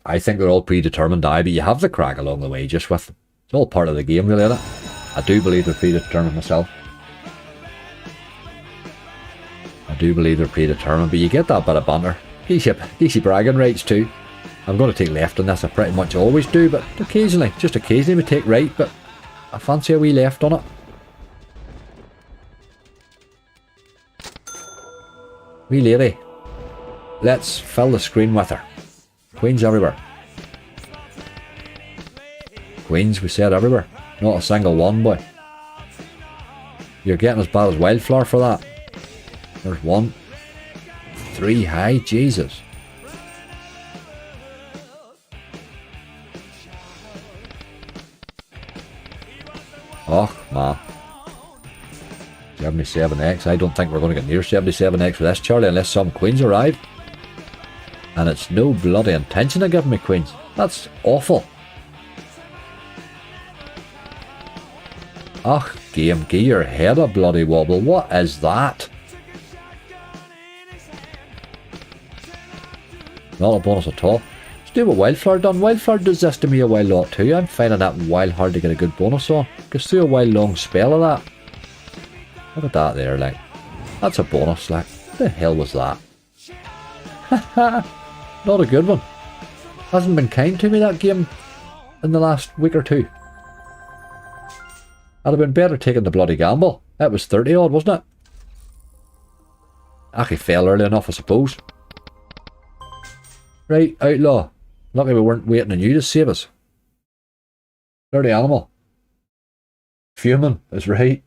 I think they're all predetermined, but you have the crack along the way just with them. It's all part of the game, really, isn't it? I do believe they're predetermined myself. I do believe they're predetermined, but you get that bit of banter. Gives you bragging rights too. I'm going to take left on this, I pretty much always do, but occasionally, just occasionally we take right, but I fancy a wee left on it. Wee lady, let's fill the screen with her. Queens everywhere. Queens, we said everywhere. Not a single one, boy. You're getting as bad as Wildflower for that. There's 1. 3 high, Jesus. Oh, man. 77x. I don't think we're going to get near 77x for this, Charlie, unless some queens arrive. And it's no bloody intention of giving me queens. That's awful. Ugh, game, give your head a bloody wobble. What is that? Not a bonus at all. Let's do what Wildflower done. Wildflower does this to me a while lot too. I'm finding that wild hard to get a good bonus on. Goes through a while long spell of that. Look at that there, like. That's a bonus, like. What the hell was that? Not a good one. Hasn't been kind to me, that game, in the last week or two. I'd have been better taking the bloody gamble. That was 30 odd, wasn't it? Actually fell early enough, I suppose. Right, Outlaw. Lucky we weren't waiting on you to save us. Dirty animal. Fuming is right.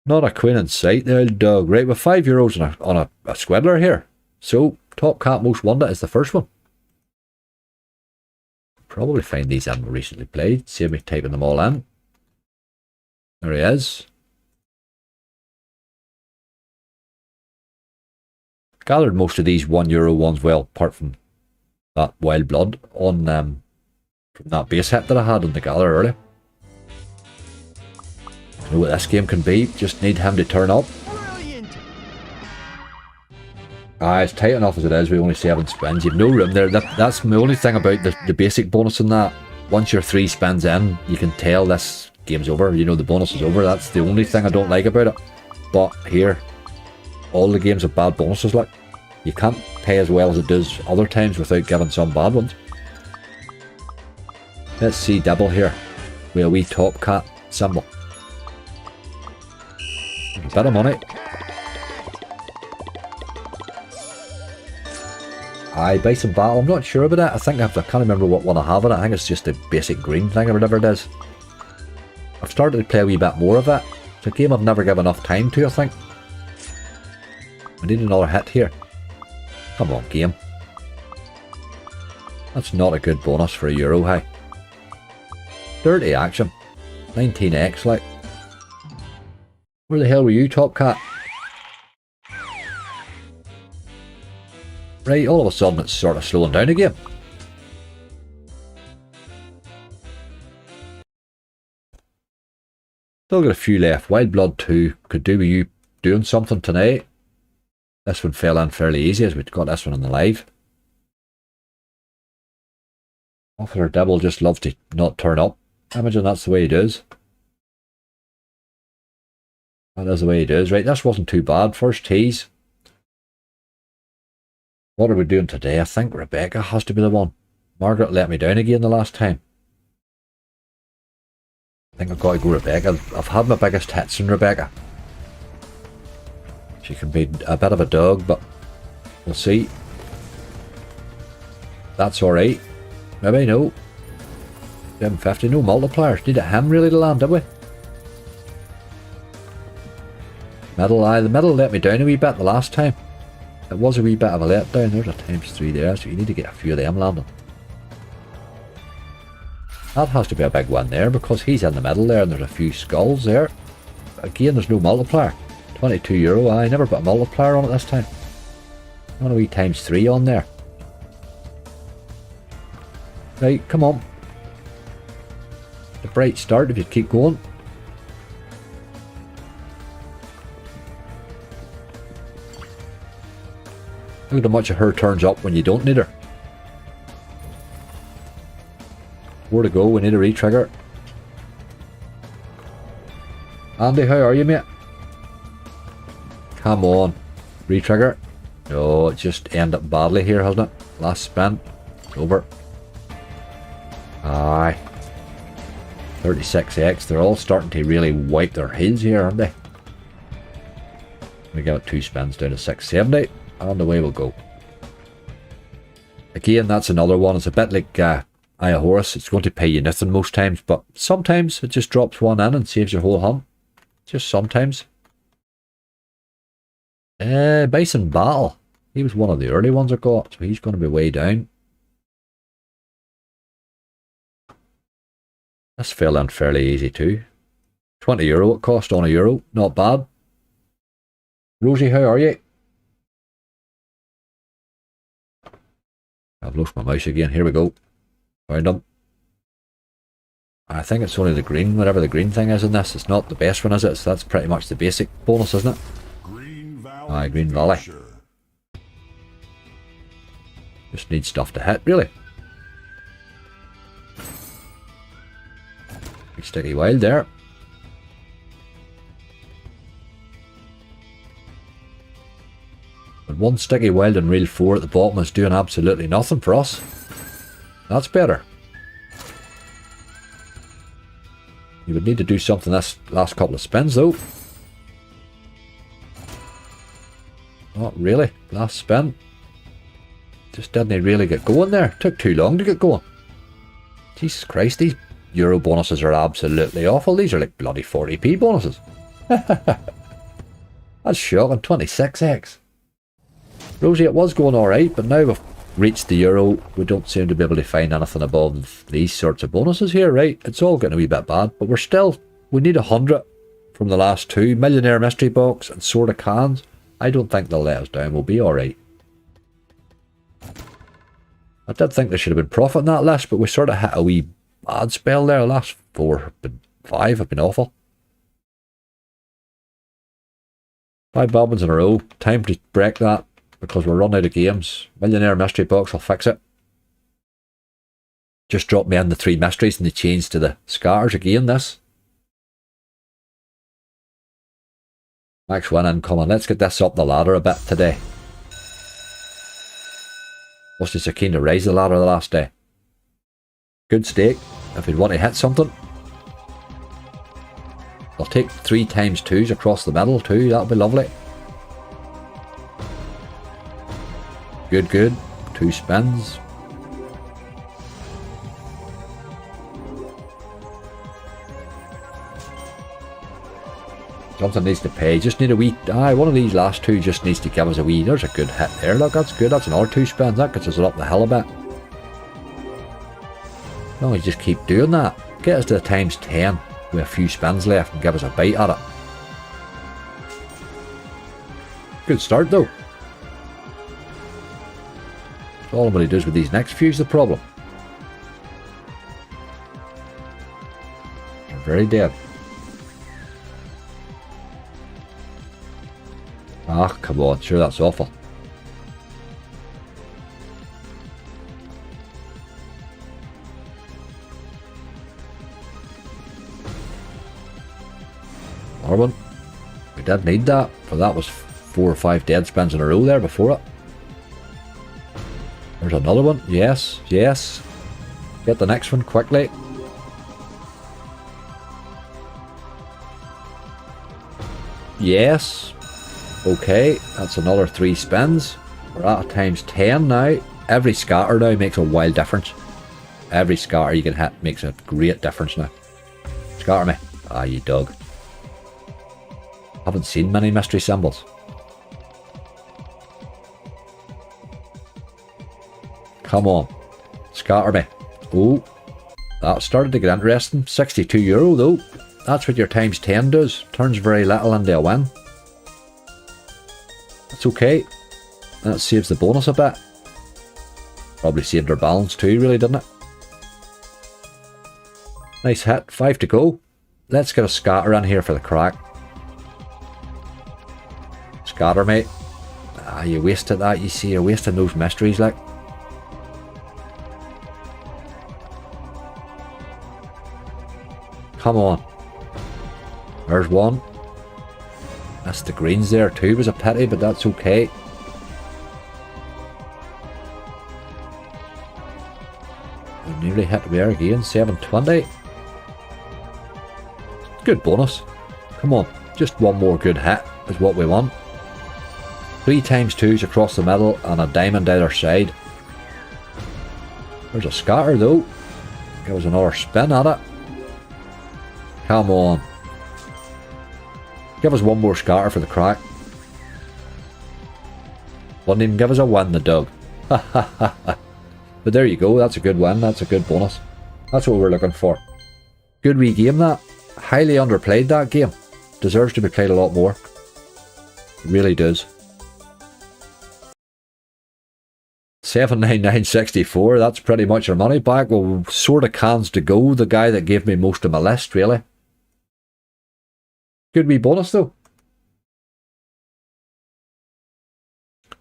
Not a queen in sight, the old dog. Right, with €5 on a squiddler here. So, Top Cat Most Wanted is the first one. Probably find these in recently played. Save me typing them all in. There he is. Gathered most of these €1 ones, well, apart from that Wild Blood on from that base hit that I had on the gather earlier. I know what this game can be, just need him to turn up. It's tight enough as it is with only 7 spins. You've no room there. That's the only thing about the basic bonus in that. Once you're 3 spins in, you can tell this game's over. You know the bonus is over. That's the only thing I don't like about it. But here, all the games have bad bonuses, like. You can't pay as well as it does other times without giving some bad ones. Let's see double here with a wee Top Cat symbol. A bit of money. Aye, Bison Battle. I'm not sure about it. I think I can't remember what one I have in it. I think it's just a basic green thing or whatever it is. I've started to play a wee bit more of it. It's a game I've never given enough time to, I think. I need another hit here. Come on, game. That's not a good bonus for €1 high. Dirty action. 19x, like. Where the hell were you, Top Cat? Right, all of a sudden it's sort of slowing down again. Still got a few left. Wild Blood 2 could do with you doing something tonight. This one fell in fairly easy as we got this one on the live. Officer Devil just loves to not turn up. I imagine that's the way he does. That is the way he does. Right, this wasn't too bad. First tease. What are we doing today? I think Rebecca has to be the one. Margaret let me down again the last time. I think I've got to go Rebecca. I've had my biggest hits in Rebecca. She can be a bit of a dog, but we'll see. That's alright. Maybe, no. 750, no multipliers. Need a ham really to land, did we? Middle, the middle let me down a wee bit the last time. It was a wee bit of a letdown. There's a ×3 there, so you need to get a few of them landing. That has to be a big one there, because he's in the middle there and there's a few skulls there. Again, there's no multiplier. €22. I never put a multiplier on it this time. I want a wee ×3 on there. Right, come on. A bright start if you keep going. Look at how much of her turns up when you don't need her. 4 to go, we need a re-trigger. Andy, how are you, mate? Come on. Re-trigger. No, it just ended up badly here, hasn't it? Last spin. Over. Aye. 36x. They're all starting to really wipe their heels here, aren't they? We got 2 spins down to 670. And away we'll go. Again, that's another one. It's a bit like Aya Horus. It's going to pay you nothing most times, but sometimes it just drops one in and saves your whole hunt. Just sometimes. Bison Battle. He was one of the early ones I got, so he's going to be way down. This fell in fairly easy too. €20 it cost on €1. Not bad. Rosie, how are you? I've lost my mouse again. Here we go. Found him. I think it's only the green, whatever the green thing is in this. It's not the best one, is it? So that's pretty much the basic bonus, isn't it? Green Valley. Aye, Green Valley. Just need stuff to hit, really. Big sticky wild there. But one sticky wild and reel 4 at the bottom is doing absolutely nothing for us. That's better. You would need to do something this last couple of spins though. Not really. Last spin. Just didn't really get going there. Took too long to get going. Jesus Christ, these Euro bonuses are absolutely awful. These are like bloody 40p bonuses. That's shocking. 26x. Rosie, it was going alright, but now we've reached the Euro, we don't seem to be able to find anything above these sorts of bonuses here, right? It's all getting a wee bit bad, but we're still, we need 100 from the last 2. Millionaire Mystery Box and Sword of Cans. I don't think they'll let us down, we'll be alright. I did think there should have been profit in that list, but we sort of hit a wee bad spell there. The last 4 have been 5 have been awful. 5 bobbins in a row, time to break that. Because we're running out of games. Millionaire Mystery Box, I'll fix it. Just drop me in the 3 mysteries and they change to the scatters again, this. Max 1 incoming. Let's get this up the ladder a bit today. Wasn't so keen to raise the ladder the last day. Good stake, if you'd want to hit something. I'll take 3 ×2s across the middle too, that'll be lovely. Good, good. 2 spins. Something needs to pay. Just need a wee... one of these last 2 just needs to give us a wee... There's a good hit there. Look, that's good. That's another 2 spins. That gets us up the hill a bit. No, you just keep doing that. Get us to the ×10 with a few spins left and give us a bite at it. Good start though. All anybody does with these next few is the problem. They're very dead. Ah, come on, sure that's awful. Another one. We did need that, but that was 4 or 5 dead spins in a row there before it. There's another one. Yes, yes. Get the next one quickly. Yes. Okay, that's another 3 spins. We're at times 10 now. Every scatter now makes a wild difference. Every scatter you can hit makes a great difference now. Scatter me. Ah, you dog. Haven't seen many mystery symbols. Come on. Scatter me. Oh, that started to get interesting. €62 though. That's what your times 10 does. Turns very little into a win. That's okay. That saves the bonus a bit. Probably saved our balance too, really, didn't it? Nice hit. 5 to go. Let's get a scatter in here for the crack. Scatter, mate. Ah, you wasted that. You see, you're wasting those mysteries, like. Come on. There's one. That's the greens there too. Was a pity, but that's okay. We nearly hit there again. 720. Good bonus. Come on. Just one more good hit is what we want. 3 times 2s across the middle and a diamond either side. There's a scatter though. Give us another spin at it. Come on. Give us one more scatter for the crack. Wouldn't even give us a win, the dog. Ha ha ha ha. But there you go, that's a good win, that's a good bonus. That's what we're looking for. Good wee game that. Highly underplayed that game. Deserves to be played a lot more. It really does. 799.64, that's pretty much our money back. Well, sort of cans to go, the guy that gave me most of my list, really. Good wee bonus though.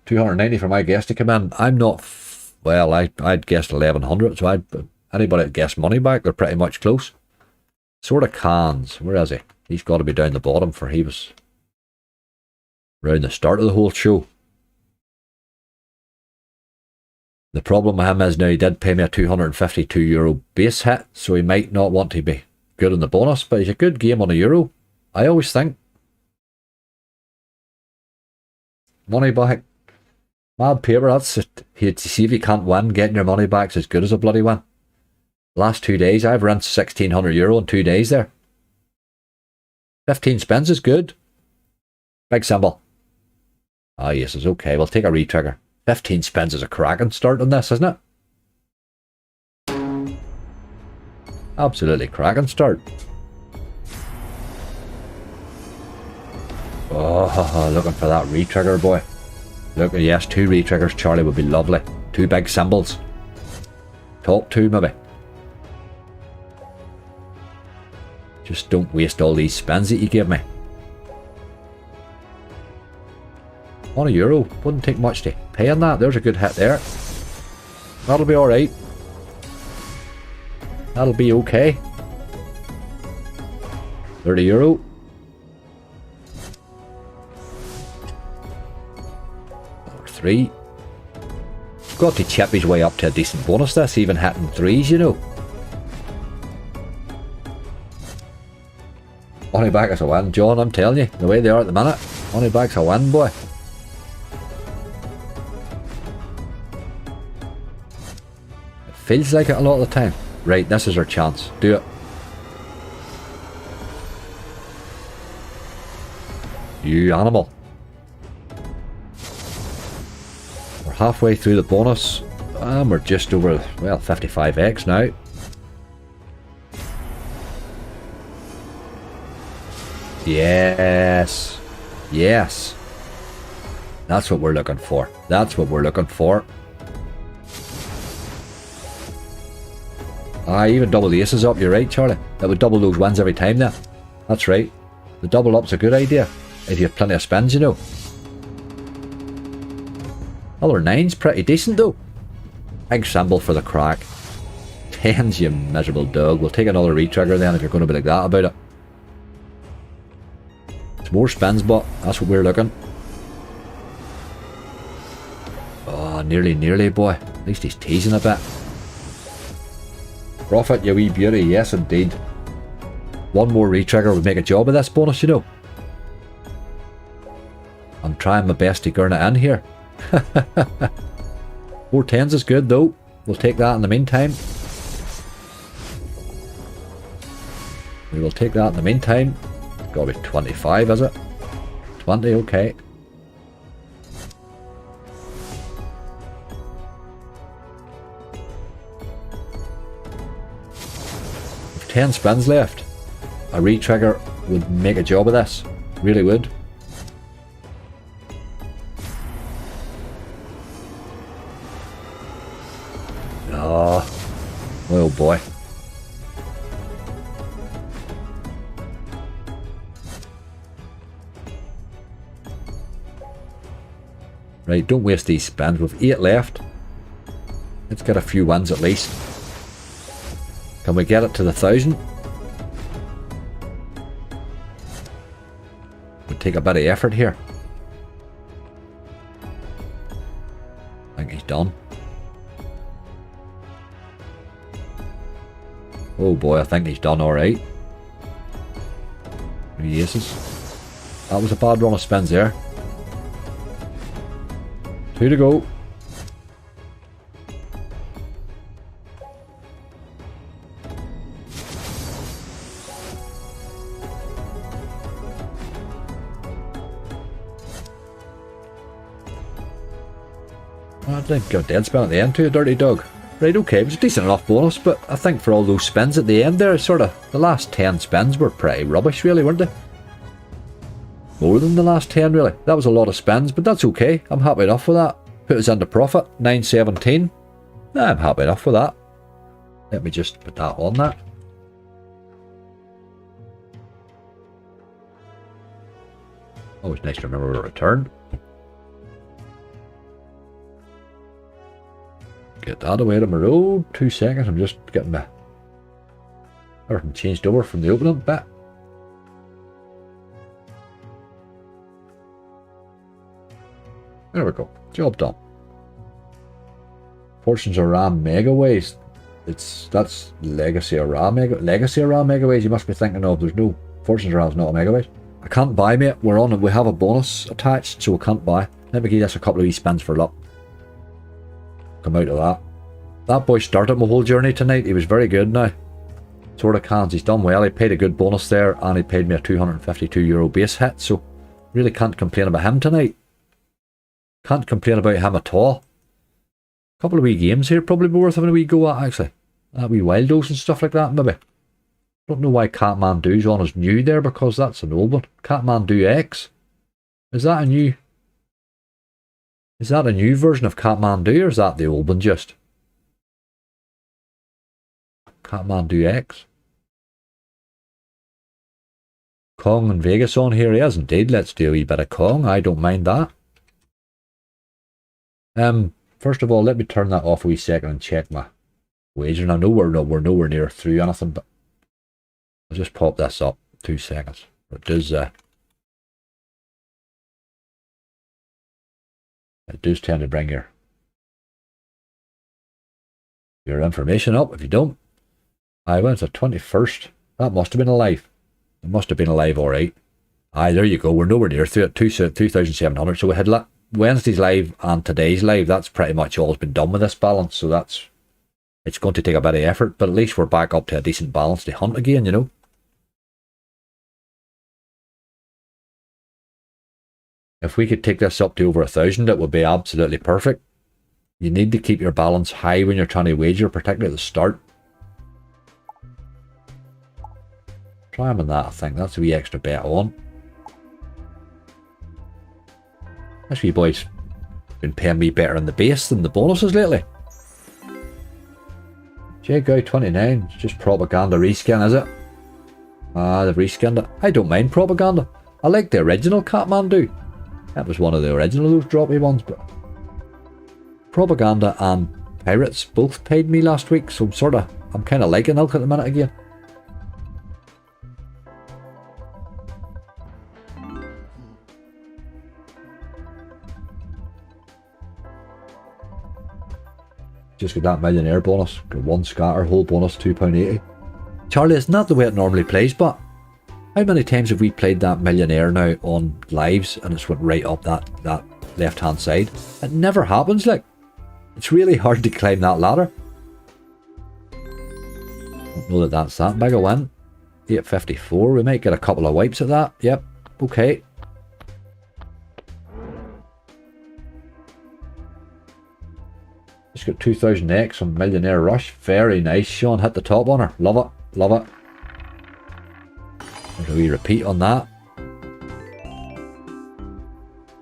290 for my guess to come in. I'm not, well, I'd guessed 1100, so anybody that guessed money back, they're pretty much close. Sort of cans. Where is he? He's got to be down the bottom, for he was around the start of the whole show. The problem with him is now he did pay me a €252 base hit, so he might not want to be good on the bonus, but he's a good game on a euro. I always think. Money back. Mad paper, that's it. See if you can't win, getting your money back is as good as a bloody win. Last 2 days, I've rinsed €1,600 in 2 days there. 15 spins is good. Big symbol. Ah, yes, it's okay. We'll take a retrigger. 15 spins is a cracking start on this, isn't it? Absolutely cracking start. Oh, looking for that retrigger, boy. Look, yes, 2 retriggers, Charlie, would be lovely. 2 big symbols. Top 2, maybe. Just don't waste all these spins that you gave me. On a euro, wouldn't take much to pay on that. There's a good hit there. That'll be alright. That'll be okay. €30. Or 3. Got to chip his way up to a decent bonus this, even hitting 3s, you know. Money back is a win, John, I'm telling you. The way they are at the minute. Money back's a win, boy. It feels like it a lot of the time. Right, this is our chance. Do it. You animal. We're halfway through the bonus. And we're just over, well, 55x now. Yes. Yes. That's what we're looking for. That's what we're looking for. Ah, even double the aces up. You're right, Charlie. That would double those wins every time then. That's right. The double up's a good idea. If you have plenty of spins, you know. Other 9's pretty decent though. Big symbol for the crack. 10's, you miserable dog. We'll take another retrigger then if you're going to be like that about it. More spins, but that's what we're looking. Oh, nearly, boy. At least he's teasing a bit. Profit, you wee beauty. Yes, indeed. One more retrigger would make a job of this bonus, you know. I'm trying my best to gurn it in here. 4 tens is good, though. We'll take that in the meantime. We will take that in the meantime. Gotta be 25, is it? 20, okay. With 10 spins left, a retrigger would make a job of this. Really would. Oh boy. Right, don't waste these spins. We've 8 left. Let's get a few wins at least. Can we get it to the 1,000? Would take a bit of effort here. I think he's done. Oh boy, I think he's done alright. 3 aces. That was a bad run of spins there. 2 to go. I didn't get a dead spin at the end too, a dirty dog. Right, okay, it was a decent enough bonus, but I think for all those spins at the end there, the last 10 spins were pretty rubbish really, weren't they? More than the last 10 really. That was a lot of spins, but that's okay. I'm happy enough with that. Put us into profit, 917. I'm happy enough with that. Let me just put that on that. Always nice to remember to return. Get that away to my road. 2 seconds, I'm just getting my everything changed over from the opening bit. There we go. Job done. Fortunes of Ram Megaways. That's Legacy of Ram Megaways. You must be thinking of. There's no Fortunes of Ram's not a Megaways. I can't buy, mate. We're on it. We have a bonus attached, so we can't buy. Let me give us a couple of wee spins for luck. Come out of that. That boy started my whole journey tonight. He was very good now. Sort of cans. He's done well. He paid a good bonus there, and he paid me a €252 base hit. So really can't complain about him tonight. Can't complain about him at all. A couple of wee games here probably be worth having a wee go at, actually. That wee Wildos and stuff like that, maybe. Don't know why Kathmandu's on as new there, because that's an old one. Kathmandu X. Is that a new version of Kathmandu, or is that the old one just? Kathmandu X. Kong and Vegas on here. He has indeed. Let's do a wee bit of Kong. I don't mind that. First of all, let me turn that off a wee second and check my wager. Now, we're nowhere near through anything, but I'll just pop this up. 2 seconds. It does tend to bring your information up if you don't. I went to 21st. That must have been alive. It must have been alive, alright. Aye, there you go. We're nowhere near through it. 2,700. So we had Wednesday's live and today's live. That's pretty much all's been done with this balance. So it's going to take a bit of effort, but at least we're back up to a decent balance to hunt again, you know. If we could take this up to over 1,000, it would be absolutely perfect. You need to keep your balance high when you're trying to wager, particularly at the start. Try him on that, I think. That's a wee extra bet on. This wee boy's been paying me better in the base than the bonuses lately. J-Guy 29, it's just propaganda reskin, is it? Ah, they've reskinned it. I don't mind propaganda. I like the original Kathmandu. That was one of the original those droppy ones, but propaganda and pirates both paid me last week, so I'm kind of liking Ilk at the minute again. Just got that millionaire bonus. Got 1 scatter, whole bonus, £2.80. Charlie, isn't that the way it normally plays? But how many times have we played that millionaire now on lives and it's went right up that left hand side? It never happens. Like, it's really hard to climb that ladder. Don't know that that's that big a win. 854. We might get a couple of wipes at that. Yep. Okay. Just got 2000x on Millionaire Rush. Very nice, Sean. Hit the top on her. Love it. Love it. There's a wee repeat on that.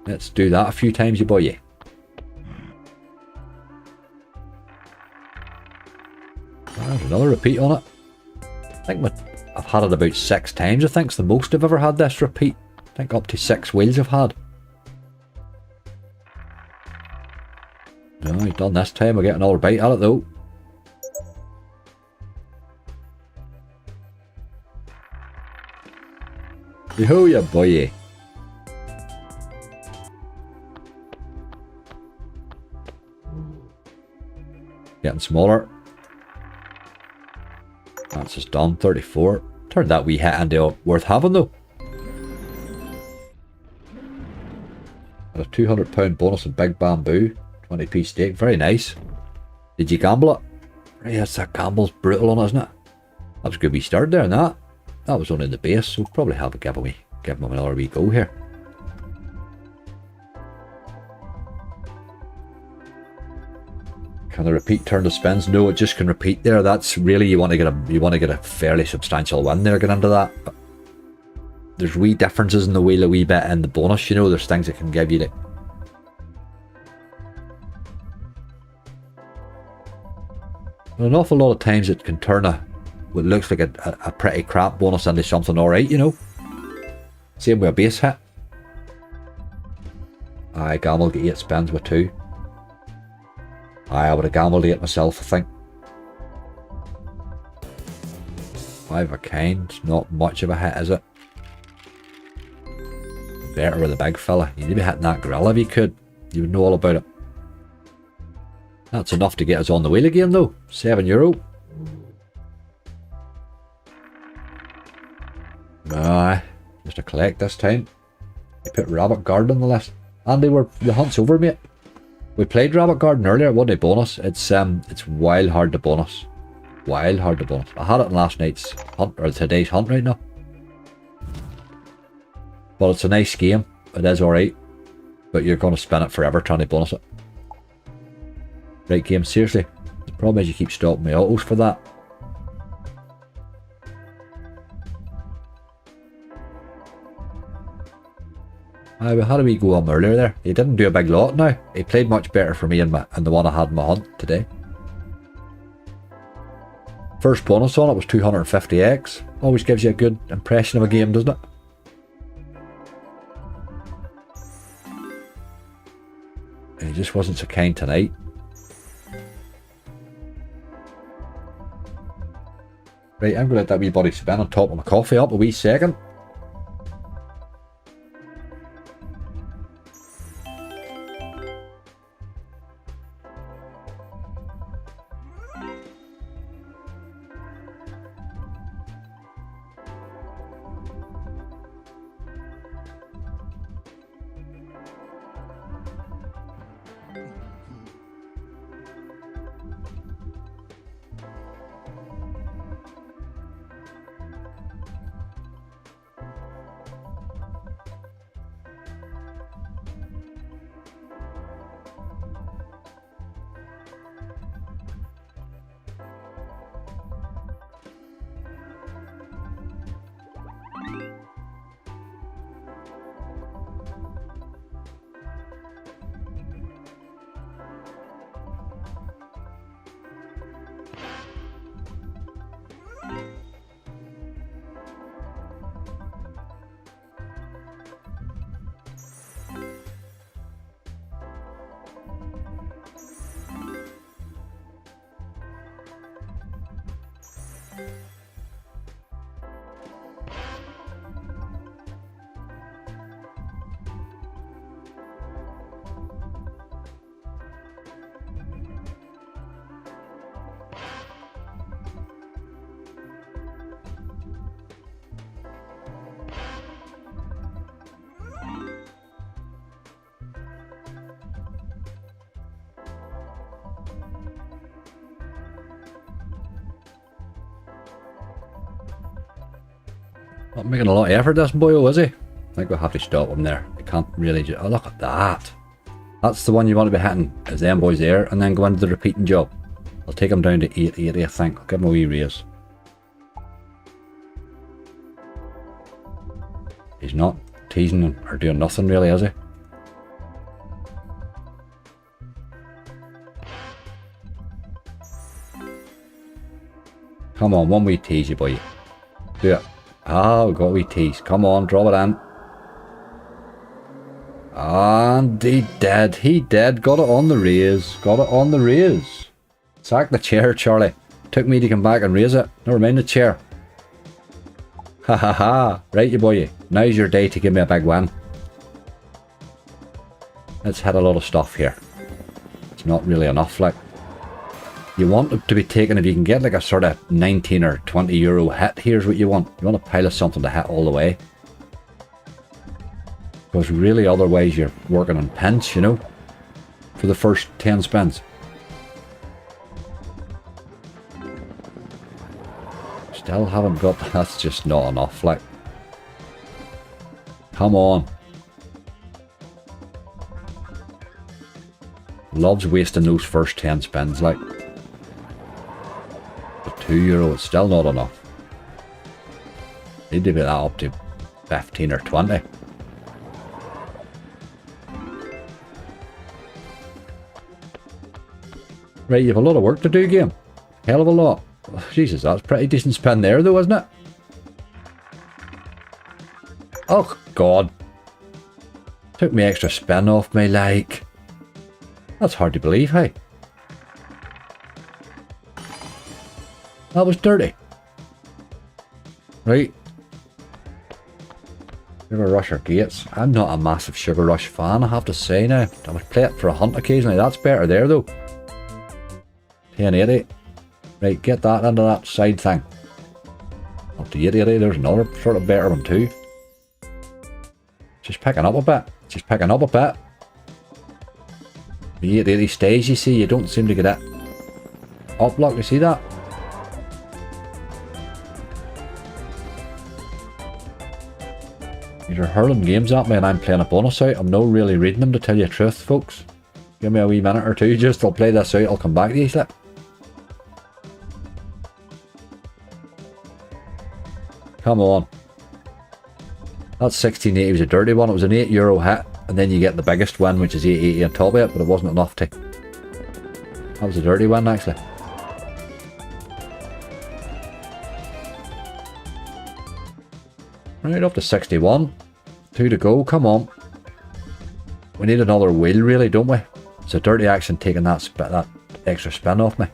Let's do that a few times, you boy. Yeah. There's another repeat on it. I think I've had it about 6 times. I think it's the most I've ever had this repeat. I think up to 6 wheels I've had. No, he's done this time. I'll get another bite at it though. Yo, ya boy. Getting smaller. That's just done. 34. Turned that wee hit into worth having though. Got a £200 bonus in Big Bamboo. 20p stake. Very nice. Did you gamble it? Yes, that gamble's brutal on, isn't it? That was a good wee start there, and that was only the base, so we'll probably have a giveaway. Give them another wee go here. Can the repeat turn to spins? No, it just can repeat there. That's really, you want to get a fairly substantial win there, get into that. But there's wee differences in the wheel a wee bit in the bonus, you know, there's things that can give you the. An awful lot of times it can turn what looks like a pretty crap bonus into something alright, you know. Same with a base hit. I gambled, get 8 spins with 2. I would have gambled 8 myself, I think. 5 of a kind, not much of a hit, is it? Better with a big fella. You need to be hitting that gorilla if you could. You would know all about it. That's enough to get us on the wheel again though. €7. Just a collect this time. You put Rabbit Garden on the list. Andy, the hunt's over, mate. We played Rabbit Garden earlier. It wasn't a bonus. It's wild hard to bonus. Wild hard to bonus. I had it in last night's hunt, or today's hunt right now. But it's a nice game. It is alright. But you're going to spin it forever trying to bonus it. Right game, seriously. The problem is you keep stopping my autos for that. How do we go on earlier there? He didn't do a big lot now. He played much better for me in the one I had in my hunt today. First bonus on it was 250x. Always gives you a good impression of a game, doesn't it? And he just wasn't so kind tonight. Right, I'm going to let that wee body spin on top of my coffee up a wee second. Not making a lot of effort, this boyo, is he? I think we'll have to stop him there. I can't really oh, look at that. That's the one you want to be hitting, is them boys there, and then go into the repeating job. I'll take him down to 880, I think. I'll give him a wee raise. He's not teasing or doing nothing really, is he? Come on, one wee tease, you boy. Do it. Ah, we've got a wee tease. Come on, drop it in. And he did. He did. Got it on the raise. Got it on the raise. Sack the chair, Charlie. Took me to come back and raise it. Never mind the chair. Ha ha ha. Right, you boy. Now's your day to give me a big win. Let's hit a lot of stuff here. It's not really enough, like. You want it to be taken, if you can get like a sort of 19 or 20 euro hit, here's what you want. You want a pile of something to hit all the way. Because really otherwise you're working on pinch, you know, for the first 10 spins. Still haven't got, that's just not enough, like. Come on. Loves wasting those first 10 spins, like. €2, it's still not enough. Need to be that up to 15 or 20. Right, you have a lot of work to do, game. Hell of a lot. Oh, Jesus, that's a pretty decent spin there though, isn't it? Oh, God. Took me extra spin off me, like. That's hard to believe, hey? That was dirty. Right. Sugar Rush or Gates. I'm not a massive Sugar Rush fan, I have to say now. I would play it for a hunt occasionally. That's better there though. 1080. Right, get that into that side thing. Up to 880. There's another sort of better one too. Just picking up a bit. Just picking up a bit. The 880 stays, you see. You don't seem to get it up, look, you see that? You're hurling games at me and I'm playing a bonus out. I'm not really reading them, to tell you the truth, folks. Give me a wee minute or two just. I'll play this out. I'll come back to you, slip. Come on. That 1680 was a dirty one. It was an €8 hit. And then you get the biggest win, which is 880 on top of it. But it wasn't enough to... That was a dirty win, actually. Right, up to 61. 2 to go, come on. We need another wheel really, don't we? It's a dirty action taking that extra spin off me.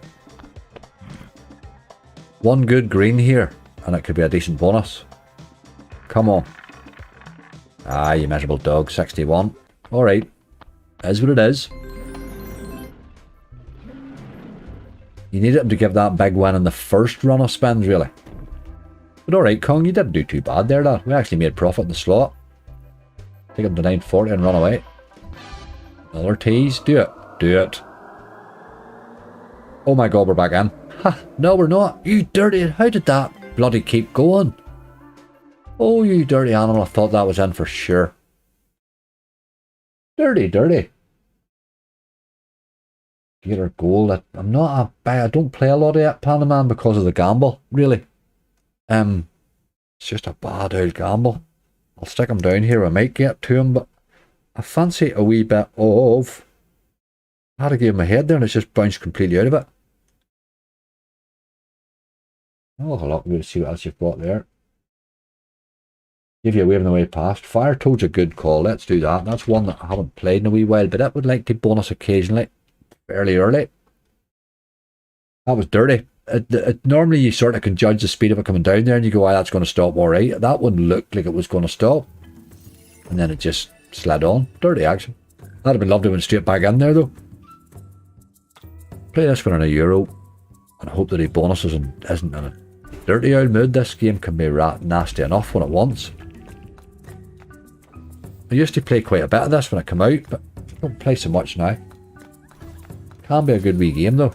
One good green here, and it could be a decent bonus. Come on. Ah, you miserable dog, 61. Alright, is what it is. You needed him to give that big win in the first run of spins, really. But alright, Kong, you didn't do too bad there, lad. We actually made profit in the slot. Take him to 940 and run away. Another tease. Do it. Do it. Oh my God, we're back in. Ha! No, we're not. You dirty... How did that bloody keep going? Oh, you dirty animal. I thought that was in for sure. Dirty, dirty. Get her goal. I'm not a... I don't play a lot of that Panda Man because of the gamble, really. It's just a bad old gamble. I'll stick him down here. I might get to him, but I fancy a wee bit of... I had to give him a head there and it's just bounced completely out of it. Oh, look, we'll see what else you've got there. Give you a waving away past. Fire Toad's a good call. Let's do that. That's one that I haven't played in a wee while, but it would like to bonus occasionally. Fairly early. That was dirty. Normally you sort of can judge the speed of it coming down there and you go, that's going to stop alright. That one looked like it was going to stop. And then it just slid on. Dirty action. That'd have been lovely when straight back in there though. Play this one in €1 and hope that he bonuses and isn't in a dirty old mood. This game can be nasty enough when it wants. I used to play quite a bit of this when it came out, but I don't play so much now. Can be a good wee game though.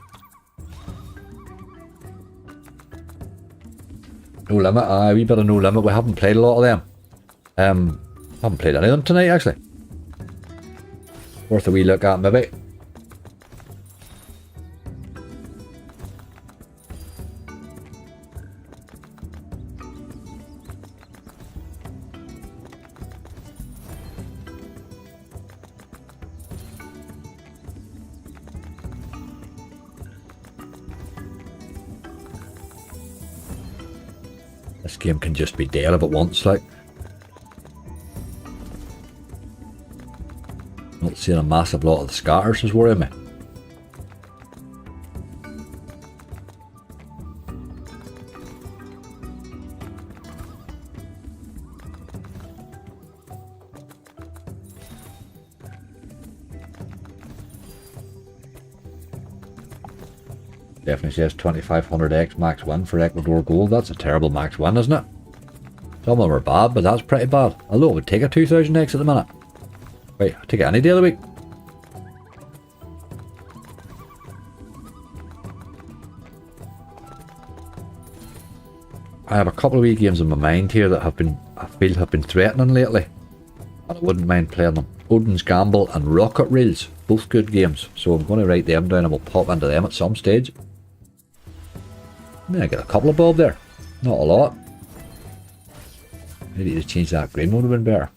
No Limit, a wee bit of No Limit. We haven't played a lot of them. Haven't played any of them tonight, actually. Worth a wee look at, maybe. This game can just be dead if it wants, like. Not seeing a massive lot of the scatters is worrying me. Definitely says 2500x max win for Ecuador Gold. That's a terrible max win, isn't it? Some of them are bad, but that's pretty bad. Although it would take a 2000x at the minute. Wait, I'll take it any day of the week. I have a couple of wee games in my mind here that I feel have been threatening lately. And I wouldn't mind playing them. Odin's Gamble and Rocket Reels. Both good games. So I'm going to write them down and we'll pop into them at some stage. I get a couple of bob there. Not a lot. Maybe to change that green would have been better.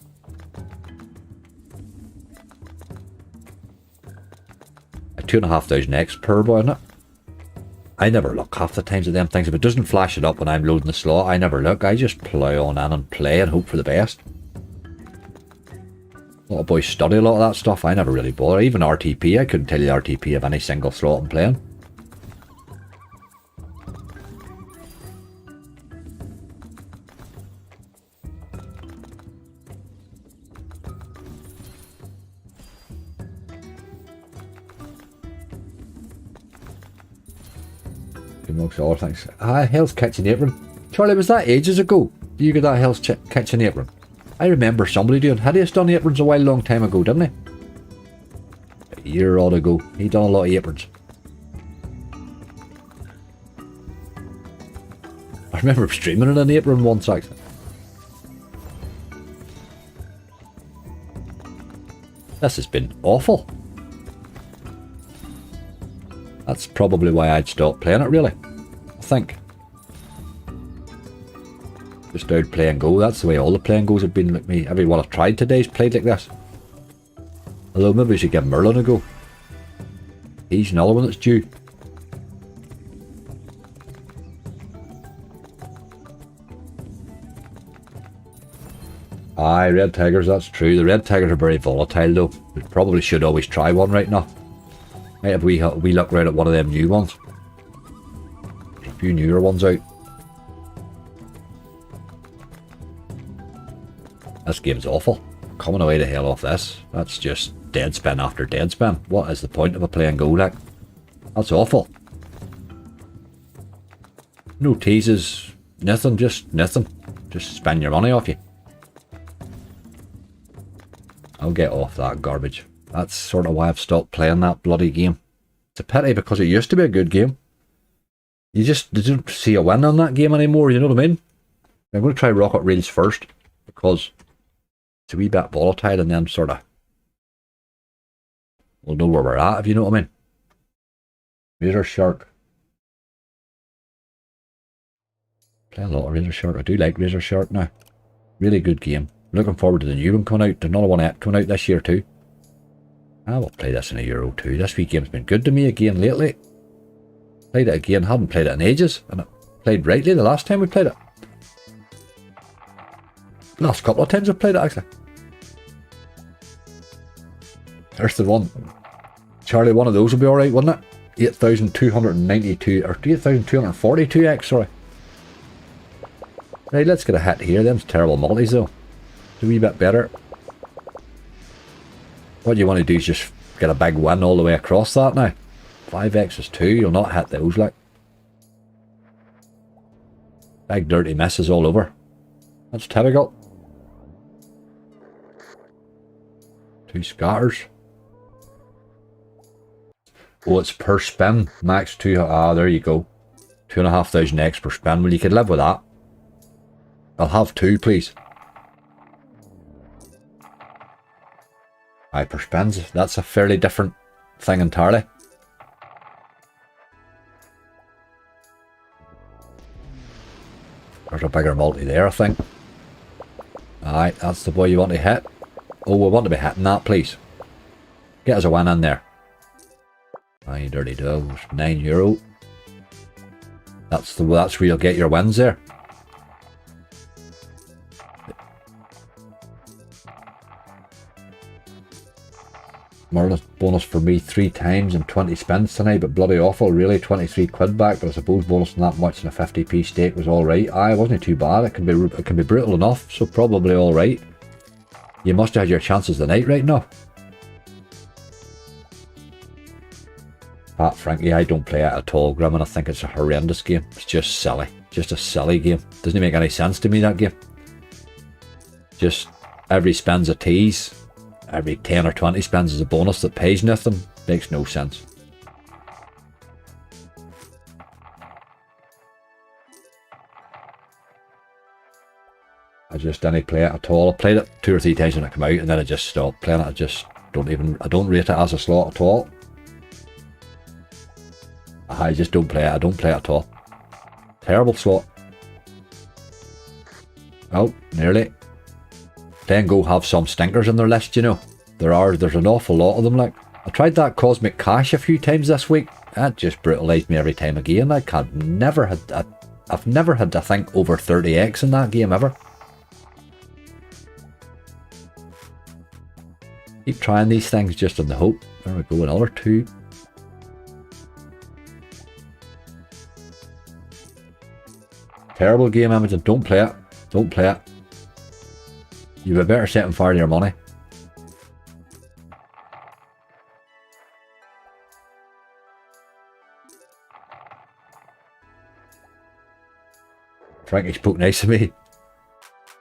A 2500x per boy, isn't it? I never look half the times at them things. If it doesn't flash it up when I'm loading the slot, I never look. I just plough on in and play and hope for the best. A lot of boys study a lot of that stuff. I never really bother. Even RTP, I couldn't tell you the RTP of any single slot I'm playing. Amongst all things. Hell's Kitchen Apron. Charlie, was that ages ago? You got that Hell's Kitchen Apron? I remember somebody doing. Hideous done aprons a long time ago, didn't he? A year or so ago. He done a lot of aprons. I remember streaming in an apron once, actually. This has been awful. That's probably why I'd stop playing it, really. I think. Just out play and go. That's the way all the play and goes have been like me. Everyone I've tried today's played like this. Although maybe we should give Merlin a go. He's another one that's due. Aye, Red Tigers, that's true. The Red Tigers are very volatile though. We probably should always try one right now. Might have we look right at one of them new ones. There's a few newer ones out. This game's awful. Coming away the hell off this. That's just dead spin after dead spin. What is the point of a play and go like? That's awful. No teases, nothing, just nothing. Just spend your money off you. I'll get off that garbage. That's sort of why I've stopped playing that bloody game. It's a pity because it used to be a good game. You just didn't see a win on that game anymore, you know what I mean? I'm going to try Rocket Reels first because it's a wee bit volatile and then sort of we'll know where we're at, if you know what I mean. Razor Shark. Play a lot of Razor Shark. I do like Razor Shark now. Really good game. Looking forward to the new one coming out. There's another one coming out this year too. I will play this in a year or two. This wee game's been good to me again lately. Played it again, haven't played it in ages, and it played rightly the last time we played it. Last couple of times I've played it actually. There's the one. Charlie, one of those will be alright, wouldn't it? 8,292 or 8,242x, sorry. Right, let's get a hit here. Them's terrible multis though. It's a wee bit better. What you want to do is just get a big win all the way across that now. 5x is 2, you'll not hit those like. Big dirty misses all over. That's typical. 2 scatters. Oh, it's per spin. Max 2. Ah, there you go. 2,500x per spin. Well, you could live with that. I'll have 2, please. Aye, per spends. That's a fairly different thing entirely. There's a bigger multi there, I think. Aye, that's the boy you want to hit. Oh, we want to be hitting that, please. Get us a win in there. Aye, dirty dogs. €9. That's where you'll get your wins there. Merlin's bonus for me 3 times and 20 spins tonight, but bloody awful, really. 23 quid back, but I suppose bonusing that much in a 50p stake was alright. Aye, it wasn't too bad. It can be brutal enough, so probably alright. You must have had your chances tonight right now. Pat Frankie, I don't play it at all, Grim, and I think it's a horrendous game. It's just silly. Just a silly game. Doesn't make any sense to me, that game. Just every spin's a tease. Every 10 or 20 spins is a bonus that pays nothing. Makes no sense. I just didn't play it at all. I played it 2 or 3 times when it came out, and then I just stopped playing it. I don't rate it as a slot at all. I just don't play it. I don't play it at all. Terrible slot. Oh, nearly. Then go have some stinkers in their list, you know. There's an awful lot of them, like. I tried that Cosmic Cash a few times this week. That just brutalised me every time again. I've never had, I think, over 30x in that game ever. Keep trying these things just in the hope. There we go, another 2. Terrible game, Imogen. Don't play it. Don't play it. You would better set fire to your money. Frankie spoke nice of me.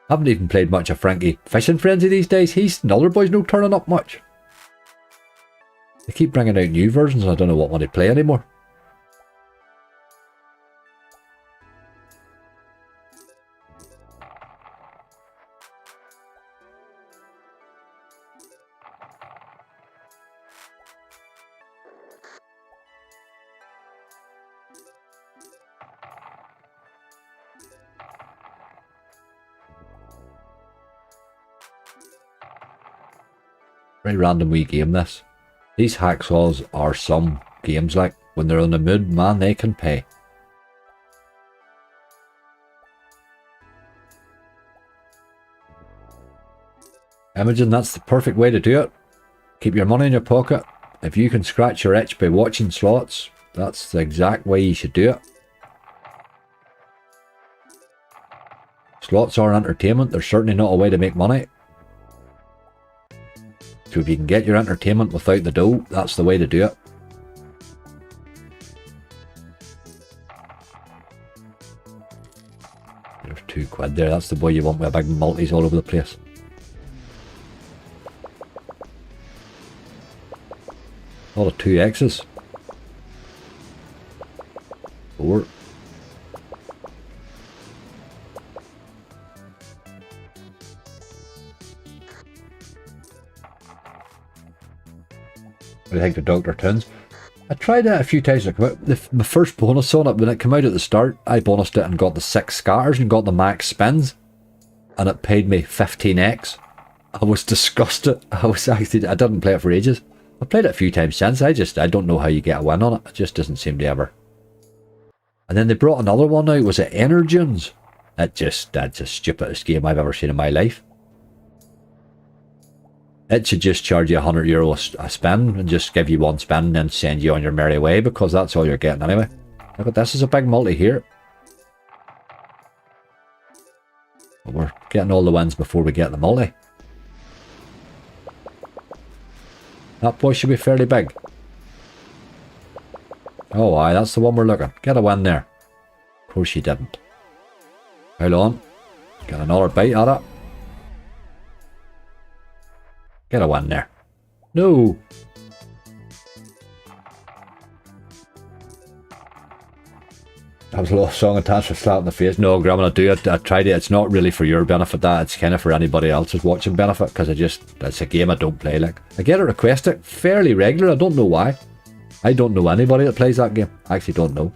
I haven't even played much of Frankie Fishing Frenzy these days. He's and other boys no turning up much. They keep bringing out new versions and I don't know what one to play anymore. Very random wee game this. These hacksaws are some games, like, when they're in the mood, man, they can pay. Imogen, that's the perfect way to do it. Keep your money in your pocket. If you can scratch your itch by watching slots, that's the exact way you should do it. Slots are entertainment, they're certainly not a way to make money. So if you can get your entertainment without the dough, that's the way to do it. There's 2 quid there, that's the boy you want with big multis all over the place. A lot of 2x's. 4. What do you think the Dr. Tunes? I tried it a few times when it came out. My first bonus on it, when it came out at the start, I bonused it and got the 6 scatters and got the max spins. And it paid me 15x. I was disgusted. I didn't play it for ages. I played it a few times since. I don't know how you get a win on it. It just doesn't seem to ever. And then they brought another one out. Was it Energins? That's the stupidest game I've ever seen in my life. It should just charge you €100 a spin and just give you 1 spin and then send you on your merry way, because that's all you're getting anyway. Look at this, is a big multi here. But we're getting all the wins before we get the multi. That boy should be fairly big. Oh aye, that's the one we're looking. Get a win there. Of course you didn't. Hold on. Get another bite at it. Get a win there. No. That was a love song attached with slap in the face. No, Graham, I do it. I tried it. It's not really for your benefit, that. It's kind of for anybody else's watching benefit, because it's a game I don't play. Like, I get it requested fairly regular. I don't know why. I don't know anybody that plays that game. I actually don't know.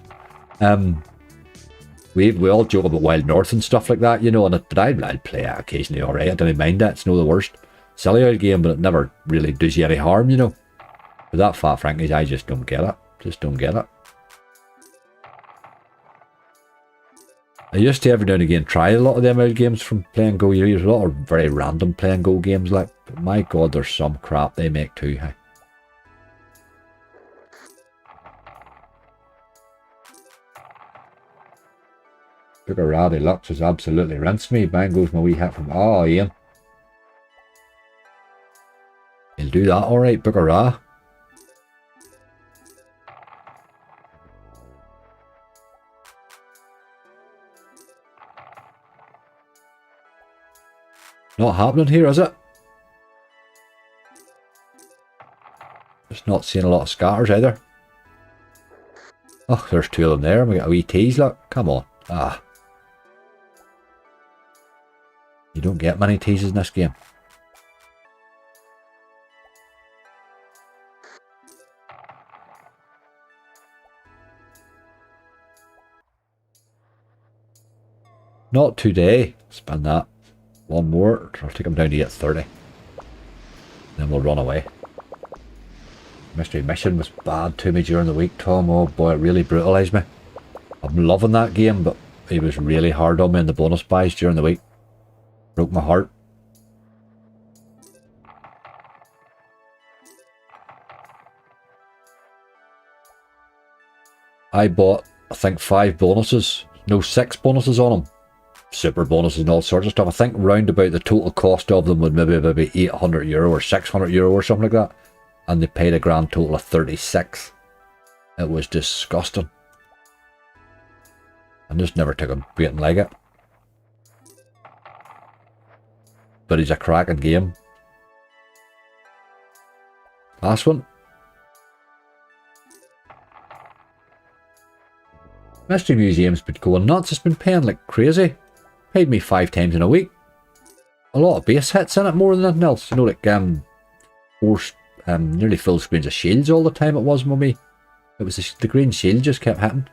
We all joke about Wild North and stuff like that, you know, but I'd play it occasionally, alright. I don't mind that. It's no the worst. Silly old game, but it never really does you any harm, you know. But that Fat Frankies, I just don't get it. Just don't get it. I used to every now and again try a lot of them old games from Play and Go. There's a lot of very random Play and Go games, like, but my god, there's some crap they make too. Hey. Booker Ra Deluxe has absolutely rinsed me. Bang goes my wee hat from, oh, Ian. He'll do that alright, Booker Ra. Not happening here, is it? Just not seeing a lot of scatters either. Oh, there's two of them there. We got a wee tease, look. Come on. Ah. You don't get many teases in this game. Not today. Spin that. One more. I'll take him down to get 30. Then we'll run away. Mystery Mission was bad to me during the week, Tom. Oh boy, it really brutalised me. I'm loving that game, but he was really hard on me in the bonus buys during the week. Broke my heart. I bought, I think, 5 bonuses. No, 6 bonuses on them. Super bonuses and all sorts of stuff. I think round about the total cost of them would maybe be €800 or €600 or something like that. And they paid a grand total of 36. It was disgusting. I just never took a beating like it. But he's a cracking game. Last one. Mystery Museum's been going nuts. It's been paying like crazy. Paid me 5 times in a week. A lot of base hits in it, more than anything else. You know, like nearly full screens of shields all the time it was with me. It was the green shield just kept hitting.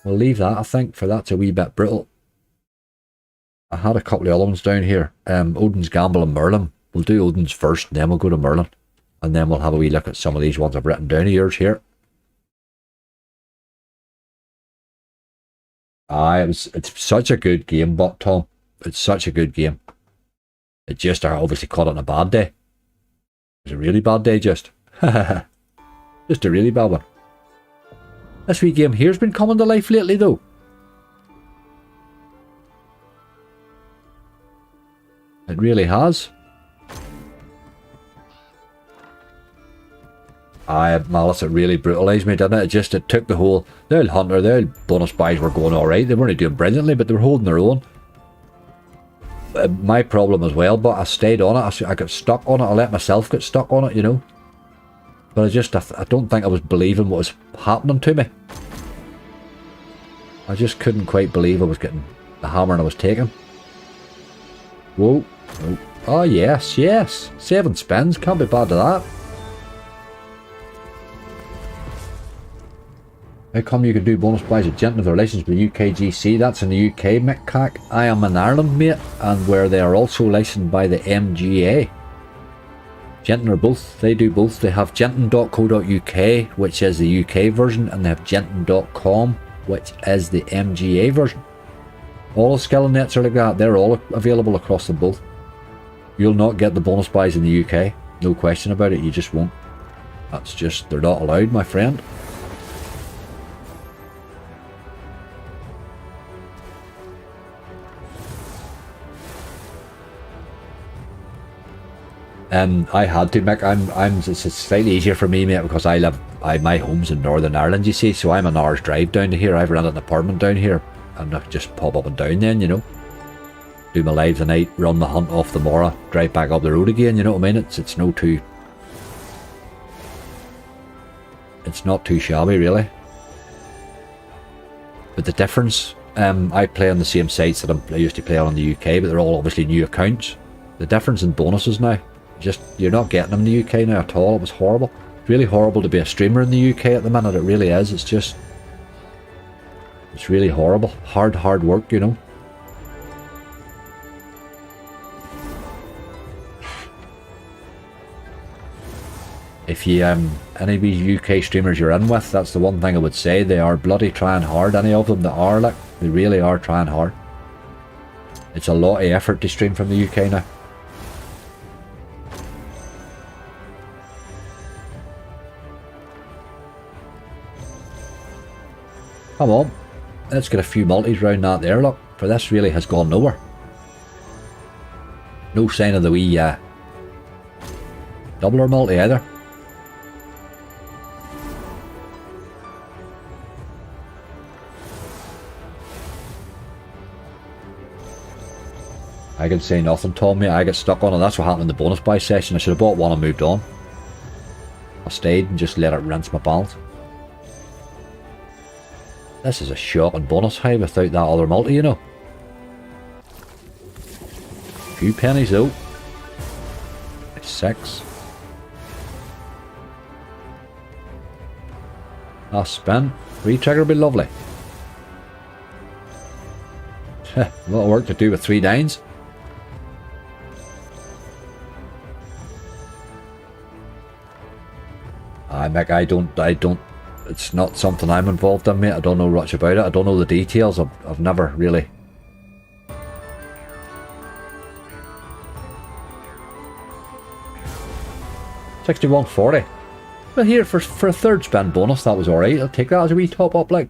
We'll leave that, I think, for that's a wee bit brutal. I had a couple of other ones down here. Odin's Gamble and Merlin. We'll do Odin's first, and then we'll go to Merlin. And then we'll have a wee look at some of these ones I've written down of yours here. It's such a good game, but Tom, it's such a good game. It just, I obviously caught it on a bad day. It was a really bad day, just. Just a really bad one. This wee game here's been coming to life lately, though. It really has. Malice, it really brutalised me, didn't it? It took the whole, the old Hunter, the old bonus buys were going alright. They weren't doing brilliantly, but they were holding their own. My problem as well, but I stayed on it. I got stuck on it. I let myself get stuck on it, you know. But I don't think I was believing what was happening to me. I just couldn't quite believe I was getting the hammer and I was taking. Whoa. Oh, oh yes, yes. 7 spins, can't be bad to that. How come you can do bonus buys at Genting with their license with the UKGC? That's in the UK, Mick Cack. I am in Ireland, mate, and where they are also licensed by the MGA. Genting are both, they do both. They have genting.co.uk, which is the UK version, and they have genting.com, which is the MGA version. All the skill nets are like that. They're all available across them both. You'll not get the bonus buys in the UK. No question about it, you just won't. That's just, they're not allowed, my friend. I had to, Mick. It's slightly easier for me, mate, because my home's in Northern Ireland, you see, so I'm an hour's drive down to here. I've rented an apartment down here, and I just pop up and down then, you know. Do my live tonight, run the hunt off the Mora, drive back up the road again, you know what I mean? It's not too shabby, really. But the difference, I play on the same sites that I used to play on in the UK, but they're all obviously new accounts. The difference in bonuses now, just, you're not getting them in the UK now at all. It was horrible. It's really horrible to be a streamer in the UK at the minute. It really is. It's just, it's really horrible. Hard work, you know. If you, any of these UK streamers you're in with, that's the one thing I would say. They are bloody trying hard. Any of them that are, like, they really are trying hard. It's a lot of effort to stream from the UK now. Come on, let's get a few multis round that there, look, for this really has gone nowhere. No sign of the wee doubler multi either. I can say nothing, Tommy. I get stuck on it. That's what happened in the bonus buy session. I should have bought one and moved on. I stayed and just let it rinse my balance. This is a shocking bonus high without that other multi, you know. A few pennies though. It's 6. Last spin. Re-trigger would be lovely. A lot of work to do with 3 9s. Mick, I don't, it's not something I'm involved in, mate. I don't know much about it. I don't know the details. I've never really. $61.40. Well, here, for a third spin bonus, that was alright. I'll take that as a wee top up, like.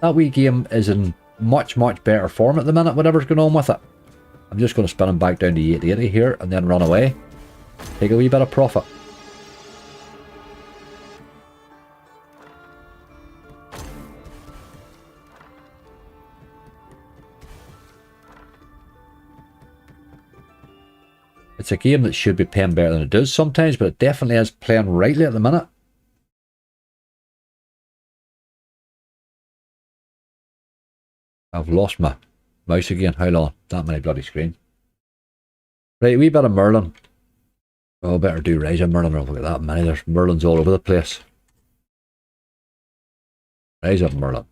That wee game is in much better form at the minute, whatever's going on with it. I'm just going to spin him back down to 880 here and then run away. Take a wee bit of profit. It's a game that should be playing better than it does sometimes, but it definitely is playing rightly at the minute. I've lost my mouse again. How long? That many bloody screens. Right, a wee bit of Merlin. Oh, better do Rise of Merlin. Look at that many. There's Merlins all over the place. Rise of Merlin.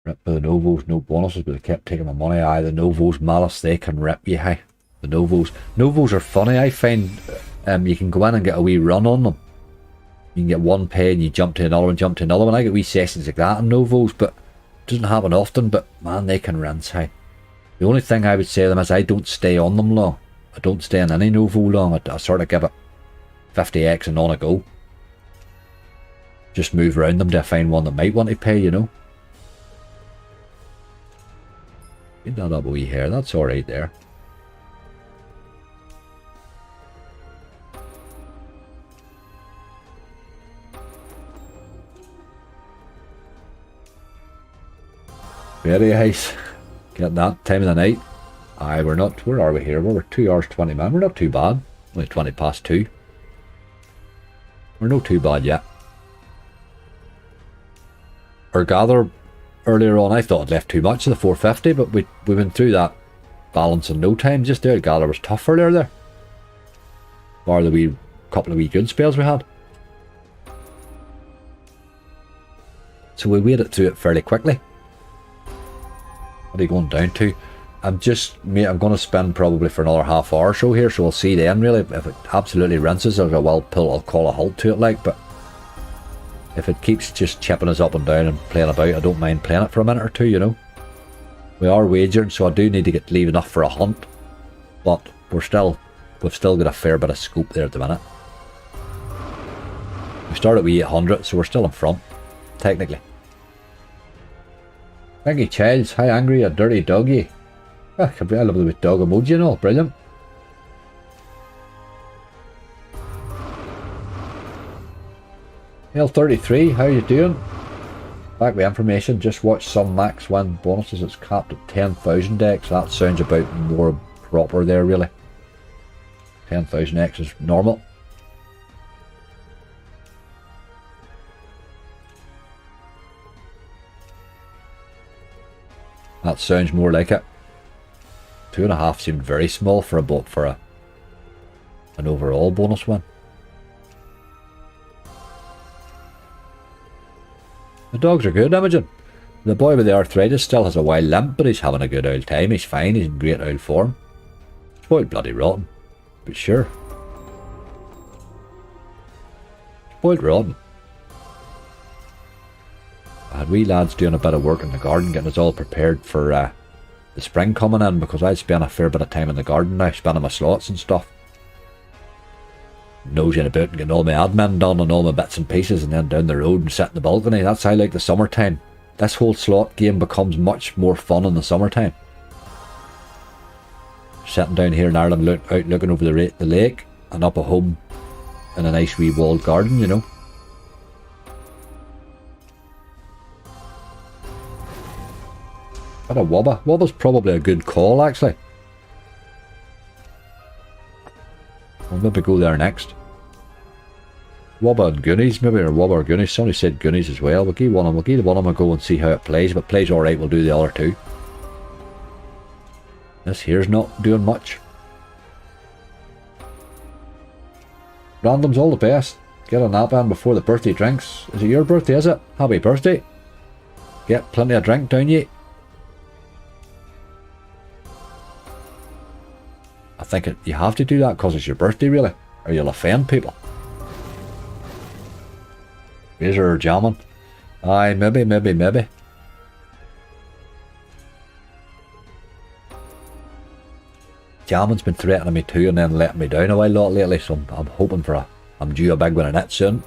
Rip for the Novos, no bonuses, but they kept taking my money. Aye, the Novos, Malice, they can rip you high. The Novos. Novos are funny, I find. You can go in and get a wee run on them. You can get one pay and you jump to another one, jump to another one. I get wee sessions like that in Novos, but it doesn't happen often, but man, they can rinse high. The only thing I would say to them is I don't stay on them long. I don't stay in any Novo long. I sort of give it 50x and on a go. Just move around them to find one that might want to pay, you know. Get that up a wee hair, that's alright there. Very nice. Get that time of the night. Aye, we're not, where are we here? We're 2 hours 20 minutes. We're not too bad. Only 20 past 2. We're not too bad yet. Our gather earlier on, I thought I'd left too much of the 450, but we went through that balance in no time. Just there, gather was tough earlier there. Bar the wee couple of wee good spells we had. So we waded through it fairly quickly. What are you going down to? I'm going to spend probably for another half hour or so here, so we'll see then really. If it absolutely rinses, I'll call a halt to it, like, but if it keeps just chipping us up and down and playing about, I don't mind playing it for a minute or two, you know. We are wagering, so I do need to leave enough for a hunt, but we've still got a fair bit of scope there at the minute. We started with 800, so we're still in front, technically. Thank you, Childs. Hi, Angry, a dirty doggy. Ah, I love the dog emoji and all. Brilliant. L33, how you doing? Back with information, just watch some max win bonuses. It's capped at 10,000 X. That sounds about more proper there, really. 10,000 X is normal. That sounds more like it. 2.5 seemed very small for an overall bonus win. The dogs are good, Imogen. The boy with the arthritis still has a wild limp, but he's having a good old time. He's fine, he's in great old form. Spoiled bloody rotten. But sure. Spoiled rotten. I had wee lads doing a bit of work in the garden, getting us all prepared for the spring coming in, because I'd spend a fair bit of time in the garden now, spinning my slots and stuff. Nosing about and getting all my admin done and all my bits and pieces, and then down the road and sit in the balcony. That's how I like the summertime. This whole slot game becomes much more fun in the summertime. Sitting down here in Ireland, out looking over the lake, and up at home in a nice wee walled garden, you know. But a Wobba. Wobba's probably a good call, actually. I'll maybe go there next. Wobba and Goonies, maybe, or Wobba or Goonies. Somebody said Goonies as well. We'll give one of them a go and see how it plays. If it plays alright, we'll do the other two. This here's not doing much. Randoms, all the best. Get a nap in before the birthday drinks. Is it your birthday, is it? Happy birthday. Get plenty of drink down you. I think you have to do that because it's your birthday, really, or you'll offend people. Razor or jamming? Aye, maybe. Jamming's been threatening me too and then letting me down a while lot lately, so I'm hoping for I'm due a big one in it soon.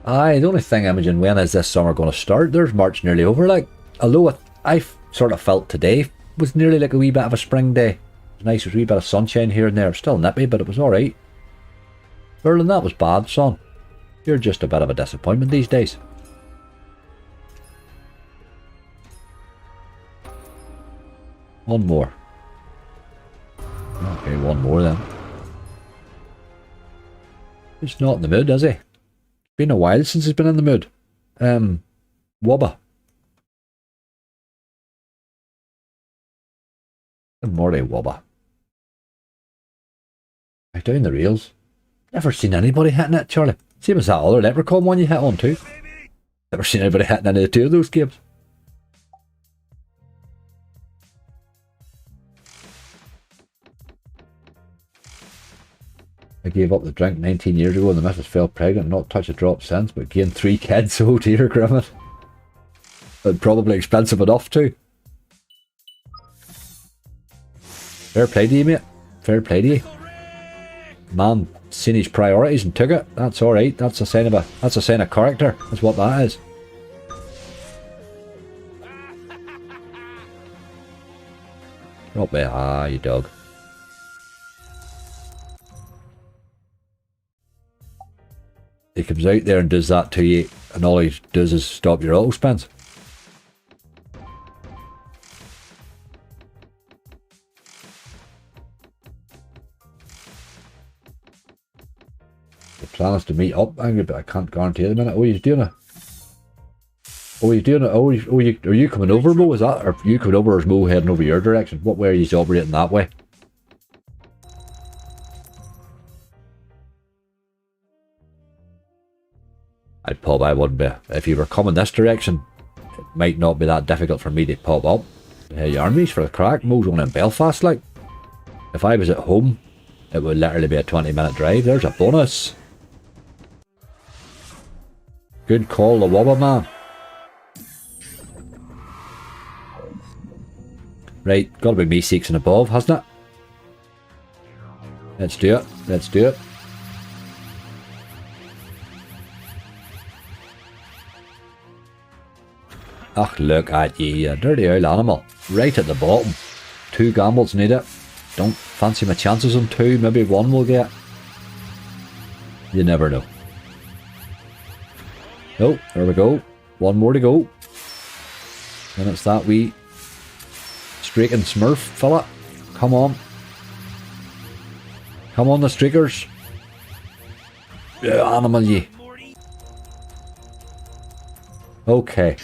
Aye, the only thing, Imogen, when is this summer going to start? There's March nearly over, like. Although I sort of felt today was nearly like a wee bit of a spring day. It was nice, there was a wee bit of sunshine here and there. Still nippy, but it was alright. Merlin, that was bad, son. You're just a bit of a disappointment these days. One more. Okay, one more then. He's not in the mood, is he? Been a while since he's been in the mood. Wobba. Good morning, Wobba. I down the rails. Never seen anybody hitting it, Charlie. Same as that other leprechaun one you hit on too. Never seen anybody hitting any of the two of those games. I gave up the drink 19 years ago and the missus fell pregnant, not touched a drop since, but gained 3 kids. Oh dear, Grimmett. And probably expensive enough too. Fair play to you, mate. Fair play to you. Man seen his priorities and took it. That's alright. That's a sign of character. That's what that is. Not bad. Ah, you dog. He comes out there and does that to you, and all he does is stop your auto spins. The plan is to meet up, Angry, but I can't guarantee the minute. Oh, he's doing it. Oh, he's doing it. Oh, are you coming over, Mo? Is that? Or are you coming over, or is Mo heading over your direction? What way are you operating that way? I wouldn't be. If you were coming this direction, it might not be that difficult for me to pop up. Hey, your armies for the crack. Mo's on in Belfast, like. If I was at home, it would literally be a 20-minute drive. There's a bonus. Good call, the Wobba man. Right, gotta be me 6 and above, hasn't it? Let's do it. Let's do it. Ach, look at ye, you dirty old animal. Right at the bottom. 2 gambles need it. Don't Fancy my chances on 2, maybe 1 we'll get. You never know. Oh, there we go. 1 more to go. And it's that wee streaking smurf fella. Come on. Come on, the streakers. Yeah, animal ye. Okay.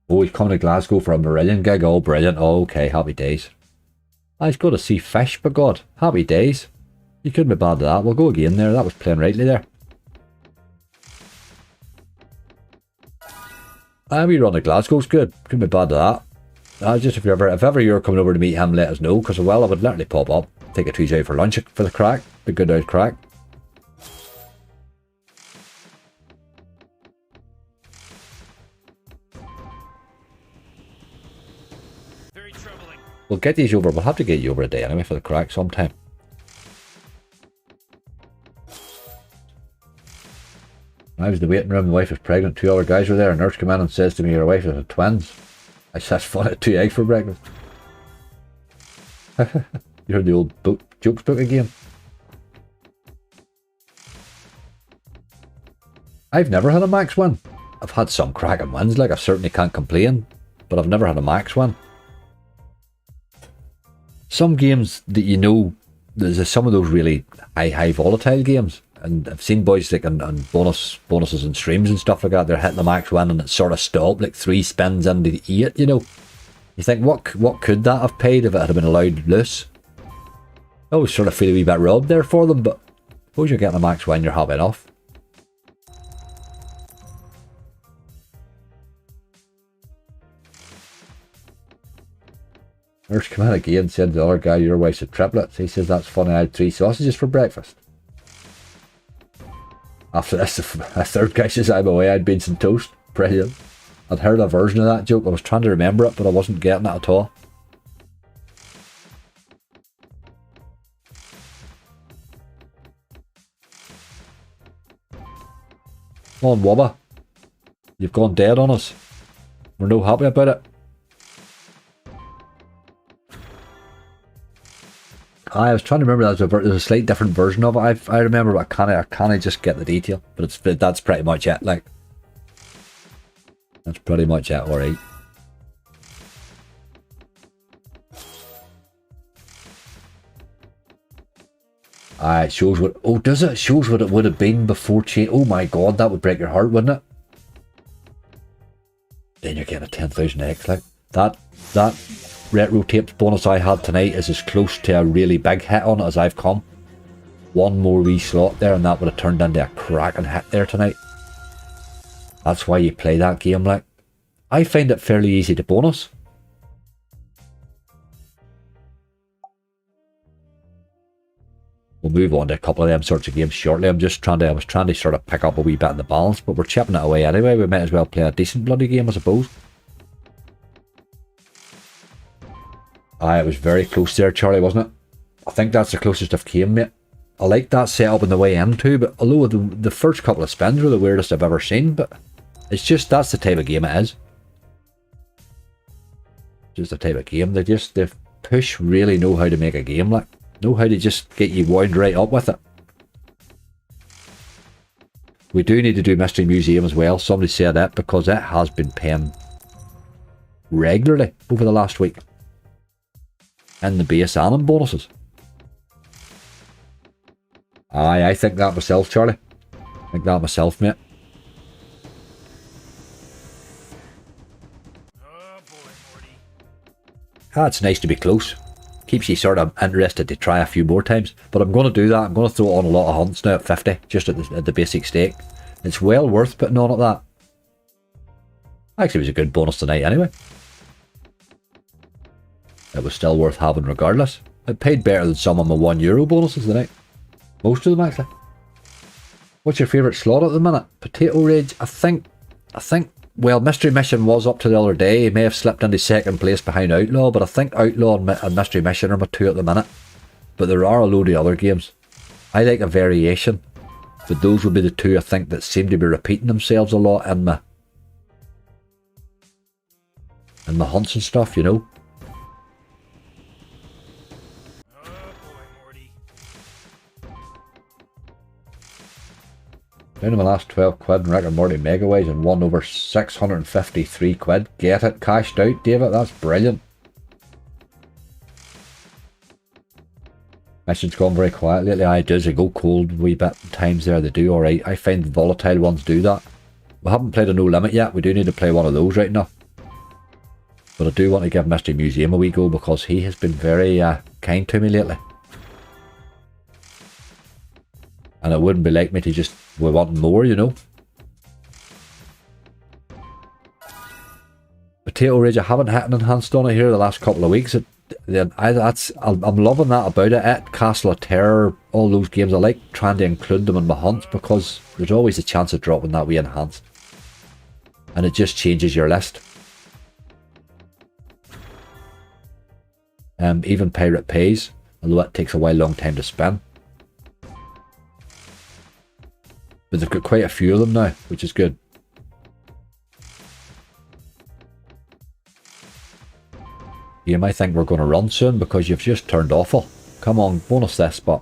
Oh, he's coming to Glasgow for a Marillion gig. Oh, brilliant. Oh, okay, happy days. He's got to see fish, but God. Happy days. You couldn't be bad at that. We'll go again there. That was playing rightly there. We run to Glasgow's good. Couldn't be bad at that. Just if ever you're coming over to meet him, let us know, because well, I would literally pop up, take a Tuesday for lunch for the crack, the good old crack. Very troubling. We'll get these over. We'll have to get you over a day anyway for the crack sometime. I was in the waiting room, my wife was pregnant, 2 other guys were there, a nurse came in and says to me, your wife has twins. I said, fun, I had 2 eggs for breakfast. You heard the old jokes book again. I've never had a max win. I've had some cracking wins, like I certainly can't complain, but I've never had a max win. Some games that you know, there's some of those really high volatile games. And I've seen boys like on bonuses and streams and stuff like that, they're hitting the max win and it's sort of stopped, like 3 spins into the 8, you know. You think, what could that have paid if it had been allowed loose? I always sort of feel a wee bit robbed there for them, but suppose you're getting a max win, you're happy enough. Nurse came in again, said to the other guy, your wife's a triplets. He says, that's funny, I had 3 sausages for breakfast. After this, a third guy says, I'm away, I'd beans and toast. Brilliant. I'd heard a version of that joke. I was trying to remember it, but I wasn't getting it at all. Come on, Wobba. You've gone dead on us. We're no happy about it. I was trying to remember there's a slight different version of it. I remember, but I can't just get the detail. But that's pretty much it. Like, that's pretty much it. All right. It shows what. Oh, does it? It shows what it would have been before change. Oh my God, that would break your heart, wouldn't it? Then you're getting a 10,000 X. Like that retro tapes bonus I had tonight is as close to a really big hit on it as I've come. One more wee slot there and that would have turned into a cracking hit there tonight. That's why you play that game. Like, I find it fairly easy to bonus. We'll move on to a couple of them sorts of games shortly. I was trying to sort of pick up a wee bit in the balance, but we're chipping it away anyway. We might as well play a decent bloody game, I suppose. It was very close there, Charlie, wasn't it? I think that's the closest I've came, mate. I like that setup in the way in too, but although the first couple of spins were the weirdest I've ever seen, but it's just, that's the type of game it is. Just the type of game. They push really know how to make a game, like, know how to just get you wound right up with it. We do need to do Mystery Museum as well. Somebody said that because it has been paying regularly over the last week. In the base and in bonuses. I think that myself, Charlie. I think that myself, mate. Oh boy, Morty. It's nice to be close. Keeps you sort of interested to try a few more times. But I'm going to do that. I'm going to throw on a lot of hunts now at 50, just at the basic stake. It's well worth putting on at that. Actually, it was a good bonus tonight anyway. It was still worth having regardless. It paid better than some of my €1 bonuses tonight. Most of them actually. What's your favourite slot at the minute? Potato Rage, I think, well, Mystery Mission was up to the other day. He may have slipped into second place behind Outlaw, but I think Outlaw and Mystery Mission are my 2 at the minute. But there are a load of other games. I like a variation, but those would be the 2 I think that seem to be repeating themselves a lot in my hunts and stuff, you know. Down to my last 12 quid in Rick and Morty Megaways and won over 653 quid. Get it cashed out, David. That's brilliant. Mission's gone very quiet lately. I do. They go cold a wee bit. Times there they do alright. I find the volatile ones do that. We haven't played a no limit yet. We do need to play one of those right now. But I do want to give Mystery Museum a wee go because he has been very kind to me lately. And it wouldn't be like me to just, we want more, you know. Potato Rage, I haven't hit an enhanced on it here the last couple of weeks. I'm loving that about it. Castle of Terror, all those games, I like trying to include them in my hunts because there's always a chance of dropping that wee enhanced. And it just changes your list. Even Pirate Pays, although it takes a long time to spin. But they've got quite a few of them now, which is good. You might think we're going to run soon because you've just turned awful. Come on, bonus this spot.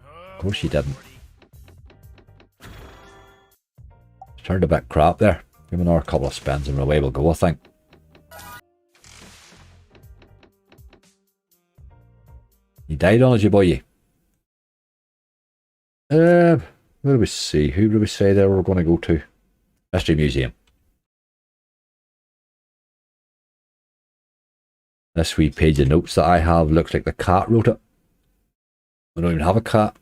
Of course you didn't. Turned a bit crap there. Give me another couple of spins and away we'll go, I think. You died on us, you boy. Where do we see? Who do we say there we're going to go to? Mystery Museum. This wee page of notes that I have looks like the cat wrote it. I don't even have a cat.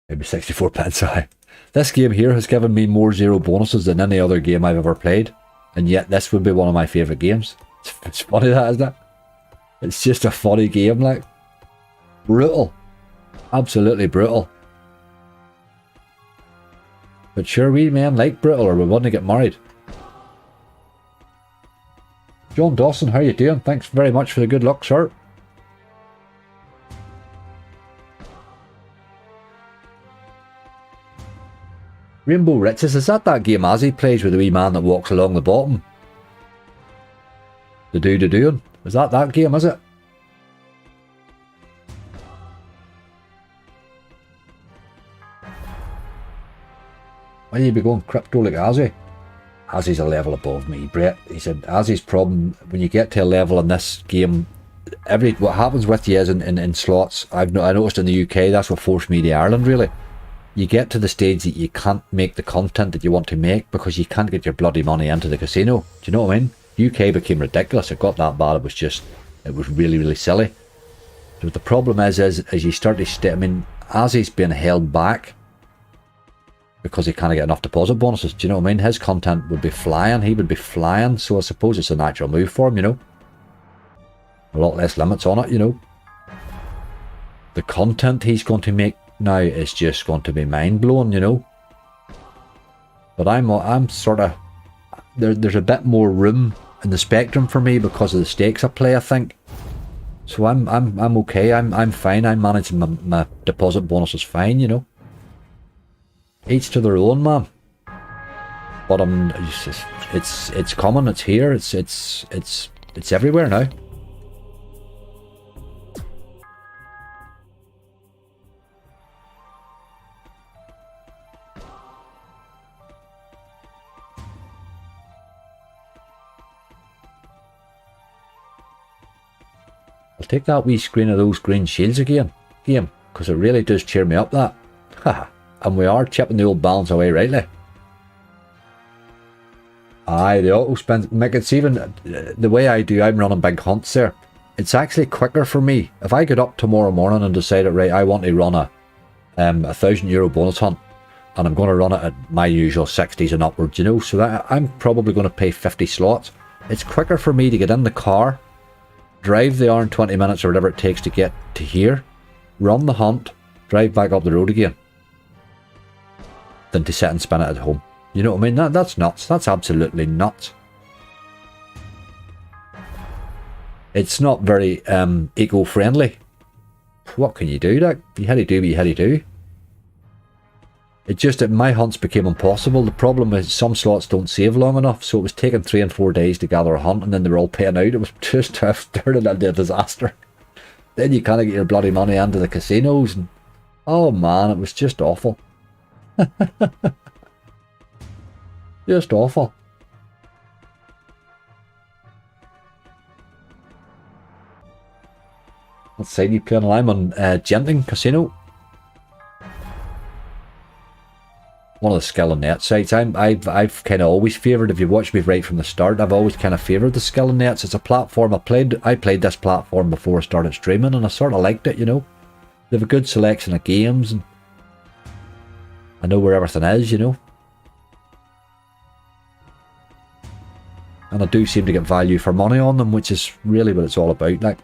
Maybe 64 pence high. This game here has given me more zero bonuses than any other game I've ever played. And yet this would be one of my favourite games. It's funny that, isn't it? It's just a funny game, like. Brutal. Absolutely brutal. But sure, we men like brutal or we want to get married. John Dawson, how you doing? Thanks very much for the good luck, sir. Rainbow Riches, is that game Azzy plays with the wee man that walks along the bottom? The doing? Is that game, is it? Why you be going crypto like Azzy? Azzy's a level above me, Brett. He said Azzy's problem, when you get to a level in this game, what happens with you is in slots, I noticed in the UK, that's what forced me to Ireland really. You get to the stage that you can't make the content that you want to make because you can't get your bloody money into the casino. Do you know what I mean? UK became ridiculous. It got that bad. It was really, really silly. So the problem is as you start to I mean, Azzy's been held back because he can't get enough deposit bonuses. Do you know what I mean? His content would be flying. He would be flying. So I suppose it's a natural move for him, you know. A lot less limits on it, you know. The content he's going to make now is just going to be mind-blowing, you know. But I'm sort of... There's a bit more room in the spectrum for me because of the stakes I play, I think. So I'm okay. I'm fine. I'm managing my deposit bonuses fine, you know. Each to their own, man. But it's coming. It's here. It's everywhere now. I'll take that wee screen of those green shields again, game, because it really does cheer me up, that. Haha. And we are chipping the old balance away rightly. Aye, the auto spins. Mick, it's even the way I'm running big hunts there. It's actually quicker for me. If I get up tomorrow morning and decided, right, I want to run a €1,000 bonus hunt, and I'm going to run it at my usual 60s and upwards, you know, so that I'm probably going to pay 50 slots. It's quicker for me to get in the car, drive the hour and 20 minutes or whatever it takes to get to here, run the hunt, drive back up the road again, than to sit and spin it at home. You know what I mean? That's nuts. That's absolutely nuts. It's not very eco-friendly. What can you do, Doc? You had to do what you had to do. My hunts became impossible. The problem is some slots don't save long enough, so it was taking 3 and 4 days to gather a hunt, and then they were all paying out. It was just turning into a disaster. Then you can't get your bloody money into the casinos, and oh man, it was just awful. Just awful. Let's see, you playing? I'm on Genting Casino. One of the skill and net sites. I've kind of always favoured, if you watch me right from the start, I've always kind of favoured the skill and nets. It's a platform. I played this platform before I started streaming, and I sort of liked it, you know. They have a good selection of games, and I know where everything is, you know. And I do seem to get value for money on them, which is really what it's all about, like.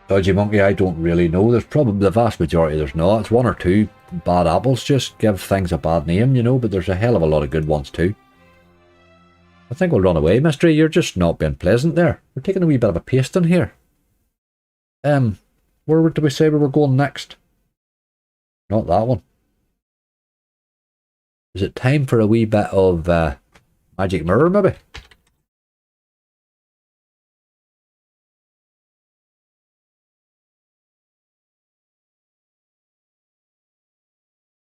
Dodgy Monkey, I don't really know. There's probably the vast majority there's not. It's one or two bad apples just give things a bad name, you know, but there's a hell of a lot of good ones too. I think we'll run away, Mystery. You're just not being pleasant there. We're taking a wee bit of a pasting here. Where do we say we were going next? Not that one. Is it time for a wee bit of Magic Mirror, maybe?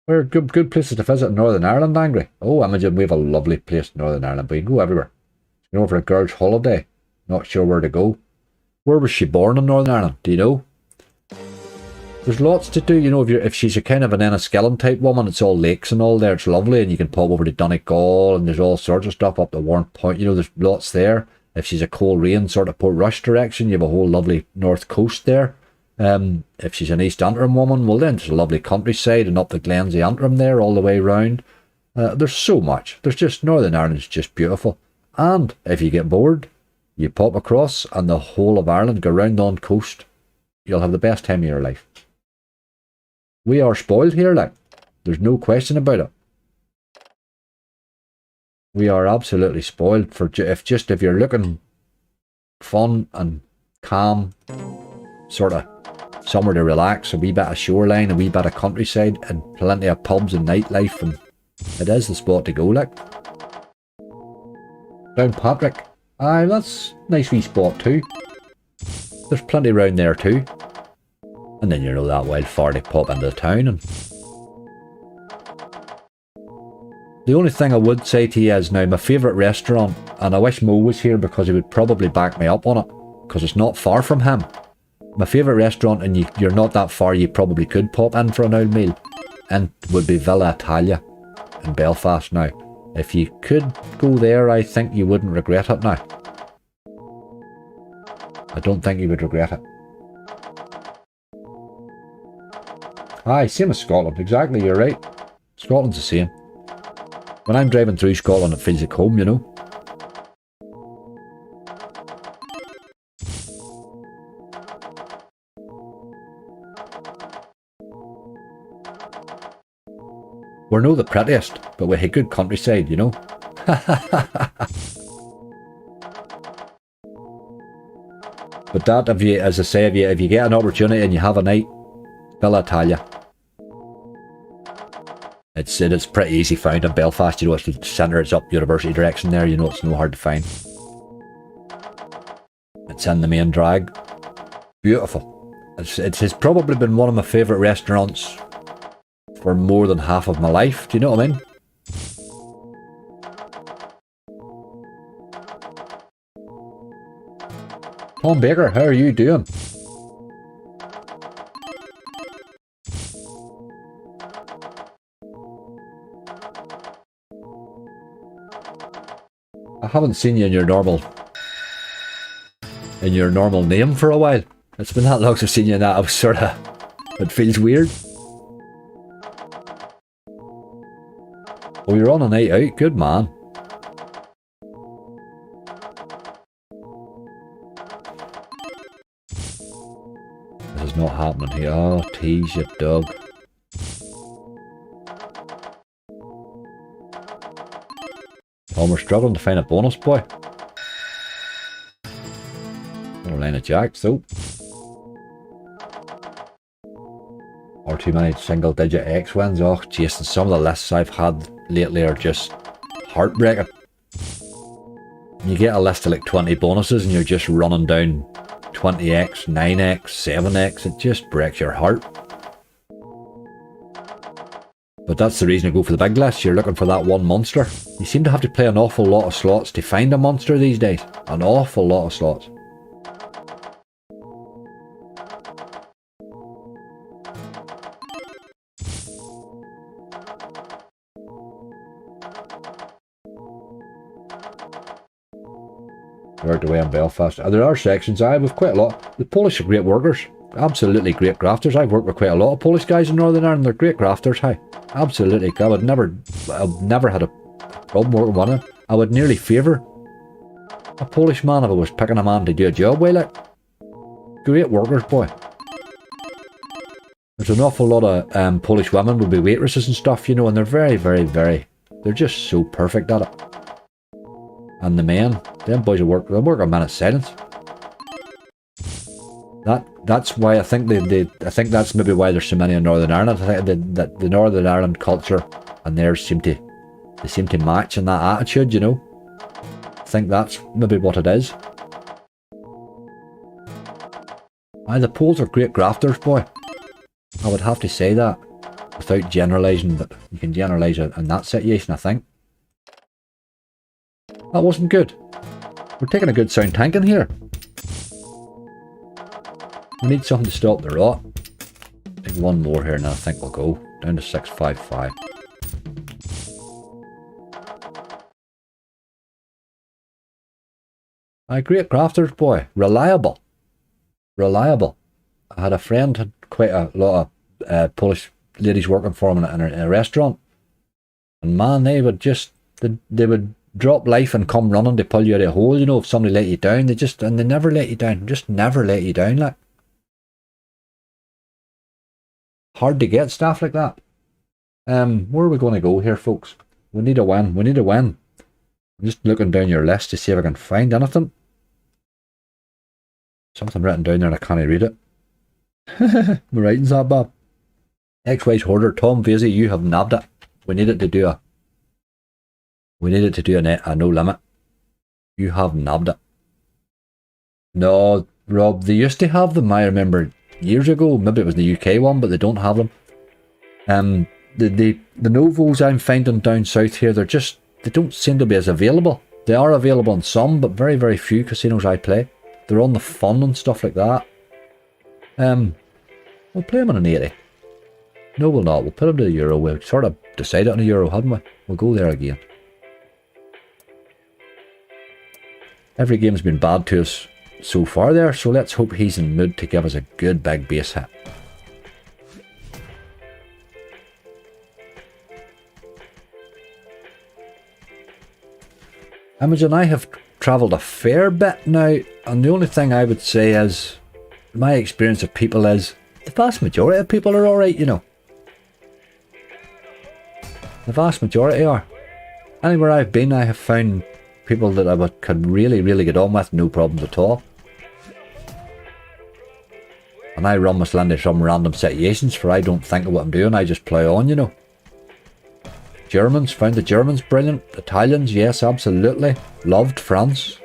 Where are good places to visit in Northern Ireland, Angry? Oh, Imogen, we have a lovely place in Northern Ireland, but you can go everywhere. You know, for a girl's holiday, not sure where to go. Where was she born in Northern Ireland? Do you know? There's lots to do, you know, if she's a kind of an Enniskillen type woman, it's all lakes and all there, it's lovely, and you can pop over to Donegal, and there's all sorts of stuff up the Warren Point, you know, there's lots there. If she's a Coleraine sort of Portrush direction, you have a whole lovely north coast there. If she's an East Antrim woman, well then there's a lovely countryside and up the Glens of Antrim there all the way round. There's so much. There's just, Northern Ireland's just beautiful. And if you get bored, you pop across and the whole of Ireland, go round on coast. You'll have the best time of your life. We are spoiled here, like. There's no question about it. We are absolutely spoiled for if you're looking fun and calm, sort of somewhere to relax, a wee bit of shoreline, a wee bit of countryside, and plenty of pubs and nightlife, and it is the spot to go, like. Downpatrick, aye, that's a nice wee spot too. There's plenty round there too. And then you know that wild far to pop into the town. And the only thing I would say to you is now my favourite restaurant, and I wish Mo was here because he would probably back me up on it, because it's not far from him. My favourite restaurant, and you're not that far, you probably could pop in for an old meal, and would be Villa Italia in Belfast now. If you could go there, I think you wouldn't regret it now. I don't think you would regret it. Aye, same as Scotland, exactly, you're right. Scotland's the same. When I'm driving through Scotland, it feels like home, you know. We're no the prettiest, but we have good countryside, you know. But that, if you, as I say, if you get an opportunity and you have a night, Villa Italia. It's pretty easy found in Belfast, you know, it's the centre, it's up University direction there, you know, it's no hard to find. It's in the main drag. Beautiful. It's probably been one of my favourite restaurants for more than half of my life, do you know what I mean? Tom Baker, how are you doing? I haven't seen you in your normal name for a while. It's been that long since I've seen you in that. I was sort of, it feels weird. Oh, you're on a night out. Good man. This is not happening here. Oh, tease you dog. Oh, we're struggling to find a bonus boy. Got a line of jacks though. Or too many single digit X wins. Oh, Jason, some of the lists I've had lately are just heartbreaking. You get a list of like 20 bonuses and you're just running down 20x, 9x, 7x. It just breaks your heart. But that's the reason I go for the big list. You're looking for that one monster. You seem to have to play an awful lot of slots to find a monster these days. An awful lot of slots. Worked away in Belfast. There are sections, with quite a lot. The Polish are great workers. Absolutely great grafters. I've worked with quite a lot of Polish guys in Northern Ireland. They're great grafters. Hi. Absolutely. I've never had a problem working with it. I would nearly favour a Polish man if I was picking a man to do a job with, like. Great workers, boy. There's an awful lot of Polish women would be waitresses and stuff, you know, and they're very, very, very... They're just so perfect at it. And the men, them boys will work a minute's silence. That's why I think I think that's maybe why there's so many in Northern Ireland. I think that the Northern Ireland culture and theirs seem to match in that attitude, you know. I think that's maybe what it is. Aye, the Poles are great grafters, boy. I would have to say that without generalising, but you can generalise it in that situation, I think. That wasn't good. We're taking a good sound tank in here. We need something to stop the rot. Take one more here and I think we'll go. Down to 655. Aye, great crafters, boy. Reliable. Reliable. I had a friend had quite a lot of Polish ladies working for him in a restaurant. And man, they would drop life and come running to pull you out of a hole, you know, if somebody let you down. They never let you down. Just never let you down, like. Hard to get stuff like that. Where are we going to go here, folks? We need a win. We need a win. I'm just looking down your list to see if I can find anything. Something written down there and I can't read it. My writing's that bad. X-Wise Hoarder, Tom Vasey, you have nabbed it. We needed to do a no limit. You have nabbed it. No, Rob, they used to have them, I remember years ago. Maybe it was the UK one, but they don't have them. The Novos I'm finding down south here, they don't seem to be as available. They are available in some, but very, very few casinos I play. They're on the fun and stuff like that. We'll play them on an 80. No, we'll not. We'll put them to the Euro. We sort of decided on a Euro, hadn't we? We'll go there again. Every game's been bad to us so far there, so let's hope he's in the mood to give us a good big base hit. Imogen, I have travelled a fair bit now, and the only thing I would say is, my experience of people is, the vast majority of people are alright, you know. The vast majority are. Anywhere I've been, I have found people that I could really, really get on with, no problems at all. And I run my slendy some random situations for I don't think of what I'm doing, I just plough on, you know. Germans, found the Germans brilliant. Italians, yes, absolutely. Loved France.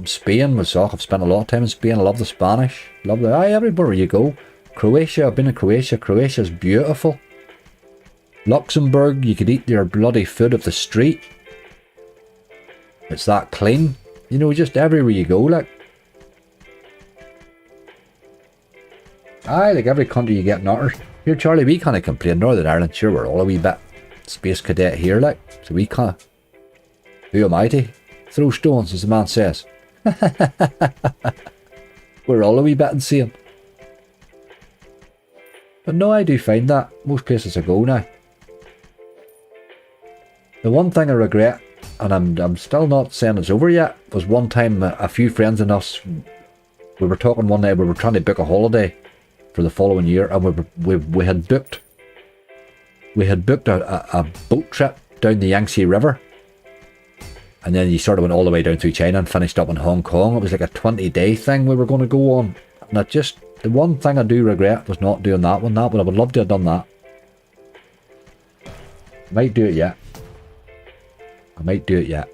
Spain was, I've spent a lot of time in Spain, I love the Spanish. Love the, everywhere you go. Croatia, I've been in Croatia, Croatia's beautiful. Luxembourg, you could eat your bloody food off the street. It's that clean. You know, just everywhere you go, like. Like every country you get nutters. Here, Charlie, we kind of complain. Northern Ireland, sure, we're all a wee bit space cadet here, like. So we kind of... Who am I to throw stones, as the man says? We're all a wee bit insane. But no, I do find that. Most places I go now. The one thing I regret, and I'm still not saying it's over yet, was one time a few friends and us, we were talking one night, we were trying to book a holiday for the following year, and we had booked a boat trip down the Yangtze River, and then you sort of went all the way down through China and finished up in Hong Kong. It was like a 20-day thing we were going to go on, and it just The one thing I do regret was not doing that one. But I would love to have done that. Might do it yet. I might do it yet.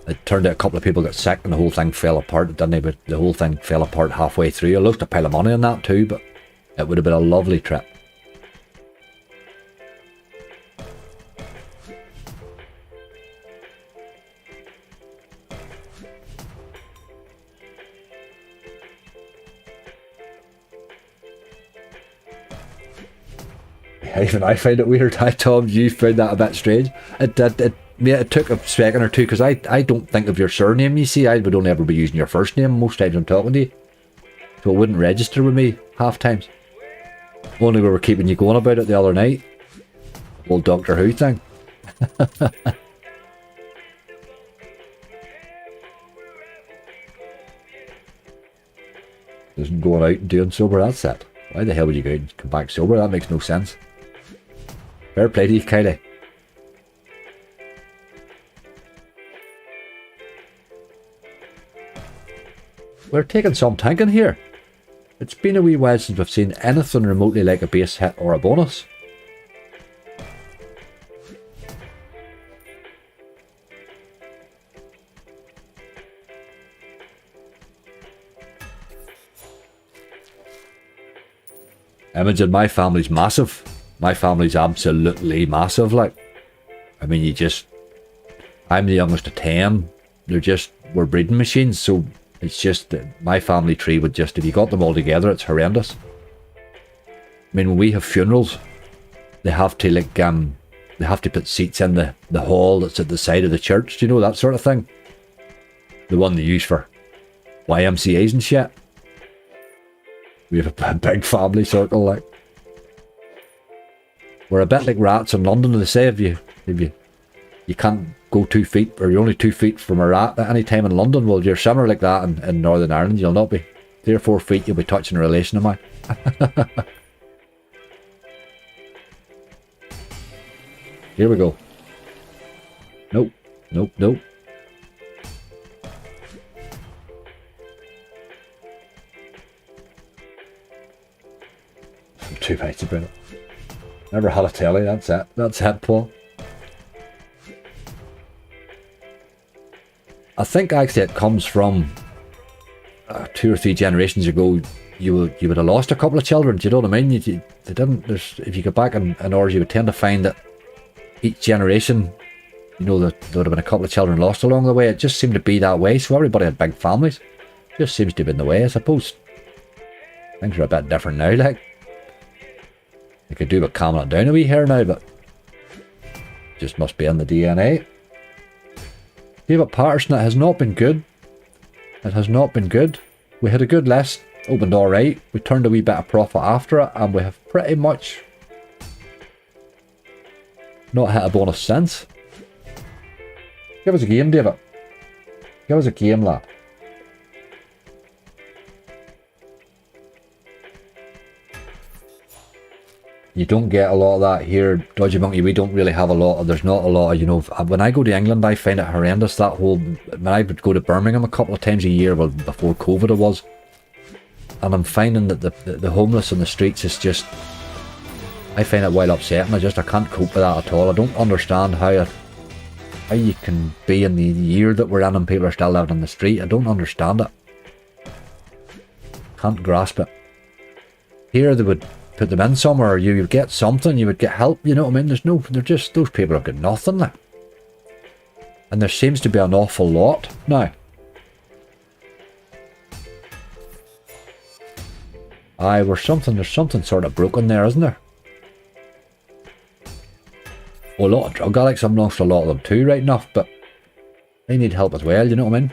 It turned out a couple of people got sick and the whole thing fell apart, didn't it? But the whole thing fell apart halfway through. I lost a pile of money on that too, but it would have been a lovely trip. Even I find it weird. Tom, you found that a bit strange. It took a second or two because I don't think of your surname, you see. I would only ever be using your first name most times I'm talking to you. So it wouldn't register with me half times. Only we were keeping you going about it the other night. Old Doctor Who thing. Isn't going out and doing sober, that's it. Why the hell would you go out and come back sober? That makes no sense. Fair play to you, Kylie. We're taking some tanking here. It's been a wee while since we've seen anything remotely like a base hit or a bonus. Imogen, my family's massive. My family's absolutely massive, like. I mean, I'm the youngest of 10. We're breeding machines, so it's just, my family tree would just, if you got them all together, it's horrendous. I mean, when we have funerals, they have to, like, they have to put seats in the hall that's at the side of the church, do you know, that sort of thing? The one they use for YMCAs and shit. We have a big family circle, like. We're a bit like rats in London, they say, if you can't go 2 feet, or you're only 2 feet from a rat at any time in London. Well, you're similar like that in Northern Ireland. You'll not be 3 or 4 feet, you'll be touching a relation of mine. Here we go. Nope, nope, nope. I'm too nice about it. Never had a telly, that's it. That's it, Paul. I think actually it comes from 2 or 3 generations ago. You would have lost a couple of children. Do you know what I mean? They didn't. If you go back in ours, you would tend to find that each generation, you know, there would have been a couple of children lost along the way. It just seemed to be that way. So everybody had big families. Just seems to have been the way, I suppose. Things are a bit different now, like. They could do with calming it down a wee here now, but just must be in the DNA. David Patterson, it has not been good. It has not been good. We had a good list, opened alright. We turned a wee bit of profit after it, and we have pretty much not hit a bonus since. Give us a game, David. Give us a game, lad. You don't get a lot of that here, Dodgy Monkey. We don't really have a lot of, there's not a lot of, you know, when I go to England, I find it horrendous, that whole, when I would go to Birmingham a couple of times a year, well, before COVID it was, and I'm finding that the homeless on the streets is just, I find it well upsetting. I can't cope with that at all. I don't understand how you can be in the year that we're in and people are still out on the street. I don't understand it. Can't grasp it. Here they would put them in somewhere, or you would get something, you would get help, you know what I mean? They're just, those people have got nothing like. And there seems to be an awful lot now. There's something sort of broken there, isn't there? Well, a lot of drug addicts, I've lost a lot of them too, right enough, but they need help as well, you know what I mean?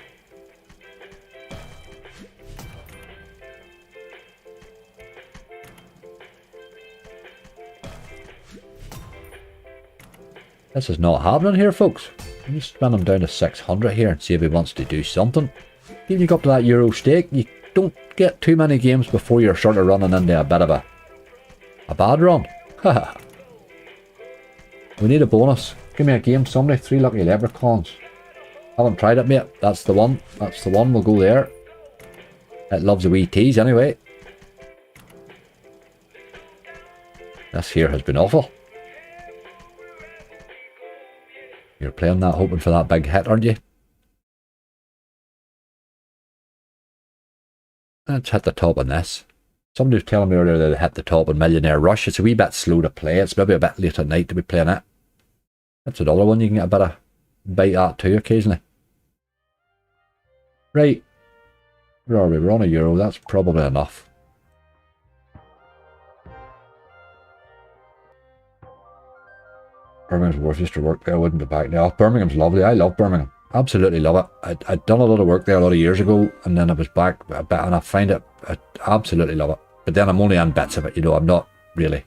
This is not happening here, folks. Let me spin him down to 600 here and see if he wants to do something. Even you go up to that Euro stake, you don't get too many games before you're sort of running into a bit of a bad run. Haha. We need a bonus. Give me a game, somebody. 3 lucky leprechauns. Haven't tried it, mate. That's the one. That's the one. We'll go there. It loves a wee tease anyway. This here has been awful. You're playing that hoping for that big hit, aren't you? Let's hit the top on this. Somebody was telling me earlier that they hit the top on Millionaire Rush. It's a wee bit slow to play. It's maybe a bit late at night to be playing it. That's another one you can get a bit of bite at too occasionally. Right. Where are we? We're on €1. That's probably enough. Birmingham's worth used to work there. I wouldn't be back now. Birmingham's lovely. I love Birmingham. Absolutely love it. I'd done a lot of work there a lot of years ago, and then I was back a bit, and I find it, I absolutely love it. But then I'm only on bits of it, you know. I'm not really,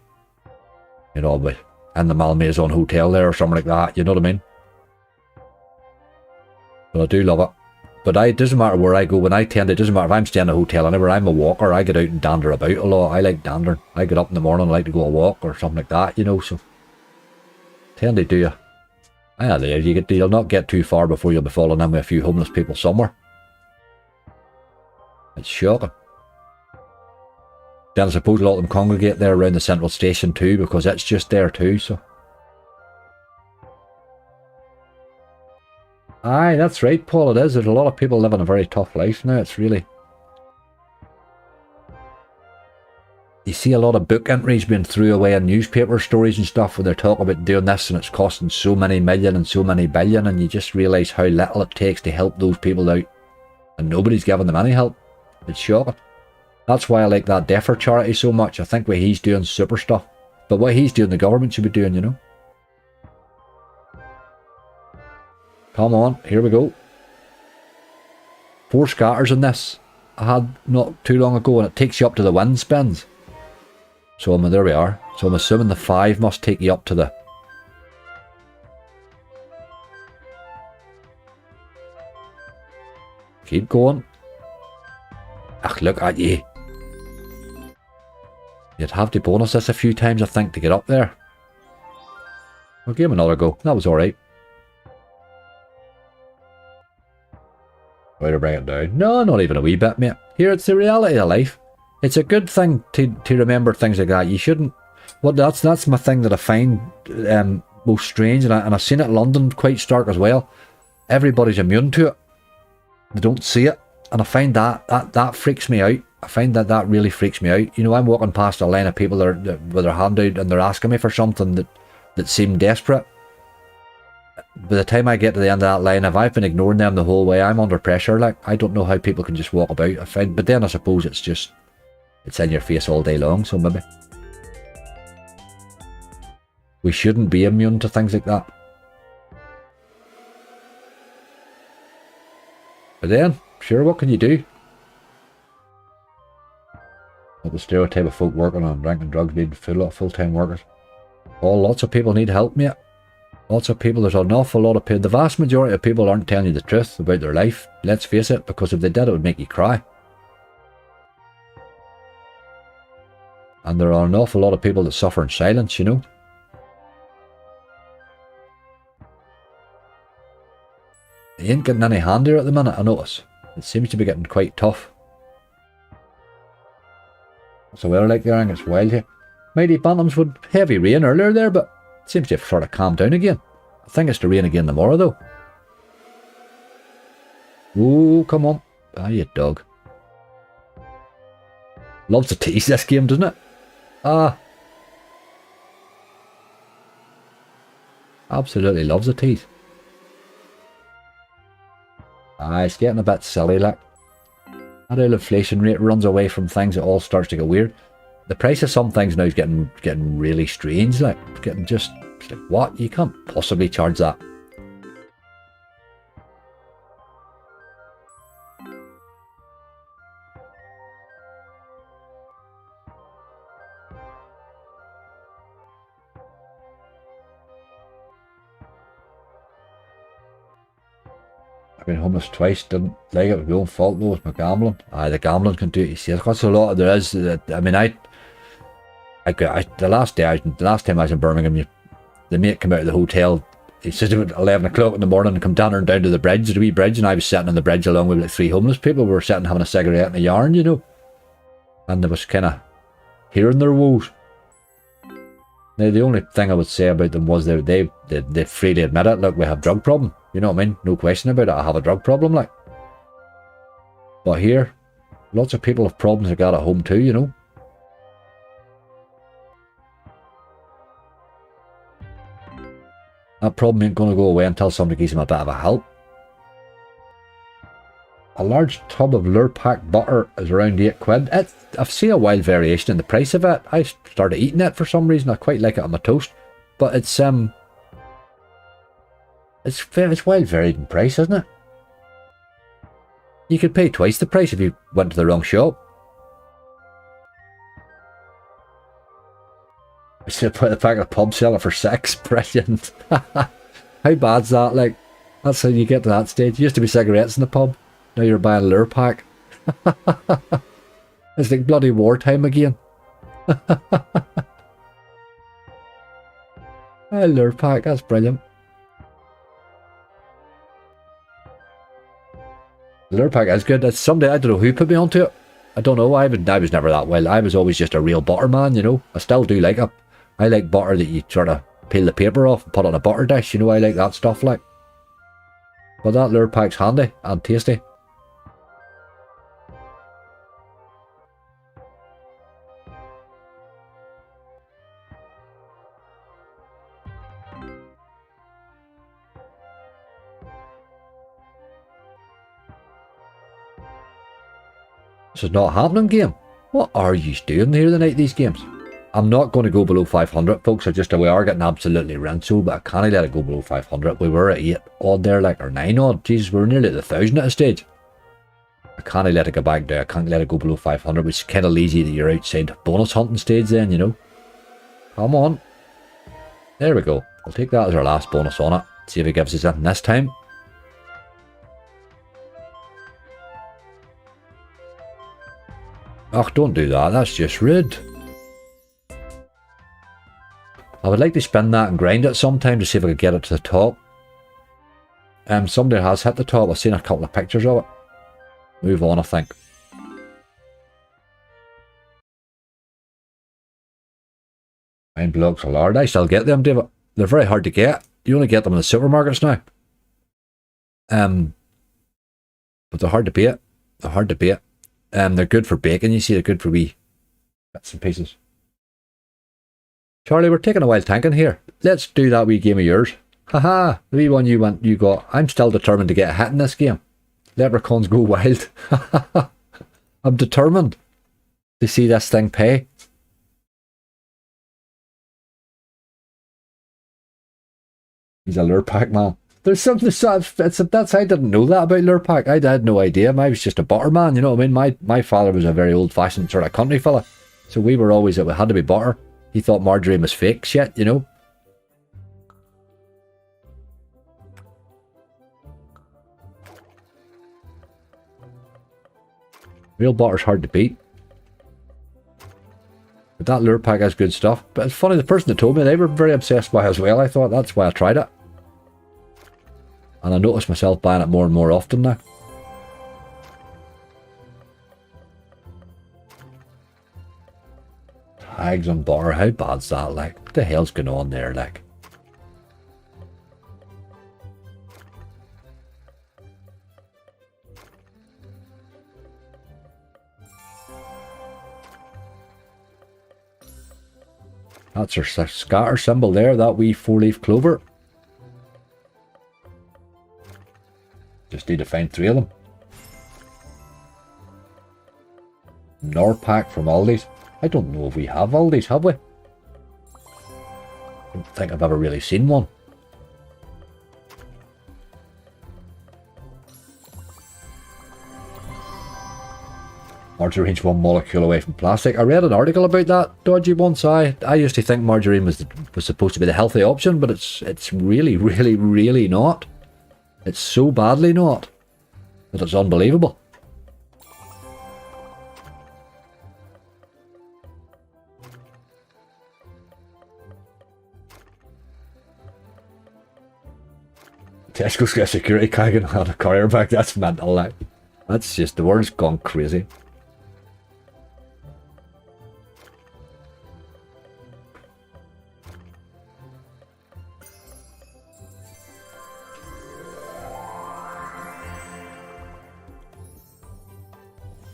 you know, but in the Malmaison Hotel there or something like that, you know what I mean? But I do love it. But it doesn't matter where I go. When I tend, it doesn't matter if I'm staying in a hotel anywhere. I'm a walker. I get out and dander about a lot. I like dandering. I get up in the morning, I like to go a walk or something like that, you know. So tend to do you'll not get too far before you'll be falling in with a few homeless people somewhere. It's shocking. Then I suppose a lot of them congregate there around the central station too, because it's just there too, so. Aye, that's right, Paul, it is. There's a lot of people living a very tough life now. It's really... You see a lot of book entries being threw away in newspaper stories and stuff where they're talking about doing this and it's costing so many million and so many billion, and you just realise how little it takes to help those people out. And nobody's giving them any help. It's shocking. That's why I like that Deffer charity so much. I think what he's doing is super stuff. But what he's doing, the government should be doing, you know. Come on, here we go. 4 scatters in this. I had not too long ago, and it takes you up to the wind spins. So there we are. So I'm assuming the 5 must take you up to the... Keep going. Ach, look at you. You'd have to bonus this a few times, I think, to get up there. We'll give him another go. That was alright. Way to bring it down. No, not even a wee bit, mate. Here, it's the reality of life. It's a good thing to remember things like that. You shouldn't... Well, that's my thing that I find most strange, and I've seen it in London quite stark as well. Everybody's immune to it. They don't see it. And I find that freaks me out. I find that really freaks me out. You know, I'm walking past a line of people that with their hand out and they're asking me for something that seem desperate. By the time I get to the end of that line, if I've been ignoring them the whole way, I'm under pressure. Like, I don't know how people can just walk about. I find, but then I suppose it's just... It's in your face all day long, so maybe we shouldn't be immune to things like that. But then, sure, what can you do? Not the stereotype of folk working on drinking drugs need full-time workers. Lots of people need help, mate. Lots of people, there's an awful lot of people. The vast majority of people aren't telling you the truth about their life. Let's face it, because if they did, it would make you cry. And there are an awful lot of people that suffer in silence, you know. They ain't getting any handier at the minute, I notice. It seems to be getting quite tough. What's the weather like there? I think it's wild here. Mighty Bantams would heavy rain earlier there, but it seems to have sort of calmed down again. I think it's to rain again tomorrow though. Oh, come on. Ah, you dog. Loves to tease this game, doesn't it? Ah. Absolutely loves a tease. Ah, it's getting a bit silly, like. That old inflation rate runs away from things, it all starts to get weird. The price of some things now is getting really strange, like. It's getting just like, what? You can't possibly charge that. Been homeless twice, didn't like it, was my own fault though, with my gambling. Aye, the gambling can do it, you see, that's a lot, there is, I mean, the last time I was in Birmingham, the mate came out of the hotel he said about 11 o'clock in the morning and come down to the bridge, the wee bridge, and I was sitting on the bridge along with like 3 homeless people. We were sitting having a cigarette and a yarn, you know. And there was kind of hearing their woes. Now, the only thing I would say about them was they freely admit it. Look, we have a drug problem. You know what I mean? No question about it. I have a drug problem, like. But here, lots of people have problems they got at home too, you know. That problem ain't going to go away until somebody gives him a bit of a help. A large tub of Lurpak butter is around 8 quid. I've seen a wild variation in the price of it. I started eating it for some reason. I quite like it on my toast. But it's wild varied in price, isn't it? You could pay twice the price if you went to the wrong shop. I should put the pack of pub sell it for 6. Brilliant. How bad's that? Like, that's how you get to that stage. It used to be cigarettes in the pub. Now you're buying a Lurpak. It's like bloody wartime again. A Lurpak, that's brilliant. Lurpak is good. It's someday, I don't know who put me onto it. I don't know. I was never that well. I was always just a real butter man, you know. I still do like it. I like butter that you sort of peel the paper off and put on a butter dish, you know. I like that stuff, like. But that Lurpak's handy and tasty. This is not happening, game. What are you doing here the night, these games? I'm not going to go below 500, folks. We are getting absolutely rinsed, but I can't let it go below 500. We were at 8 odd there, like, or 9 odd. Jesus, we're nearly at 1,000 at a stage. I can't let it go back there. I can't let it go below 500, which kind of leads you to your outside bonus hunting stage then, you know. Come on. There we go. I'll take that as our last bonus on it. See if it gives us anything this time. Oh, don't do that. That's just rude. I would like to spin that and grind it sometime to see if I could get it to the top. Somebody has hit the top. I've seen a couple of pictures of it. Move on, I think. 9 blocks a lard. I still get them, David. They're very hard to get. You only get them in the supermarkets now. But they're hard to beat. They're hard to beat. They're good for baking, you see. They're good for wee bits and pieces. Charlie, we're taking a while thinking here. Let's do that wee game of yours. Haha, the wee one you got. I'm still determined to get a hit in this game. Leprechauns go wild. I'm determined to see this thing pay. He's a Lurpak man. There's something, that's, I didn't know that about Lurpak. I had no idea. I was just a butter man, you know what I mean? My father was a very old fashioned sort of country fella. So we were always, it had to be butter. He thought margarine was fake shit, you know? Real butter's hard to beat. But that Lurpak has good stuff. But it's funny, the person that told me, they were very obsessed by it as well. I thought that's why I tried it. And I noticed myself buying it more and more often now. Tags on butter, how bad's that, like? What the hell's going on there, like? That's our scatter symbol there, that wee 4-leaf clover. Just need to find 3 of them. Norpack from Aldi's. I don't know if we have Aldi's, have we? I don't think I've ever really seen one. Margarine's 1 molecule away from plastic. I read an article about that dodgy once. I used to think margarine was supposed to be the healthy option, but it's really, really, really not. It's so badly not that it's unbelievable. Tesco's got a security wagon on a courier bag. That's mental, like. That's just, the world's gone crazy.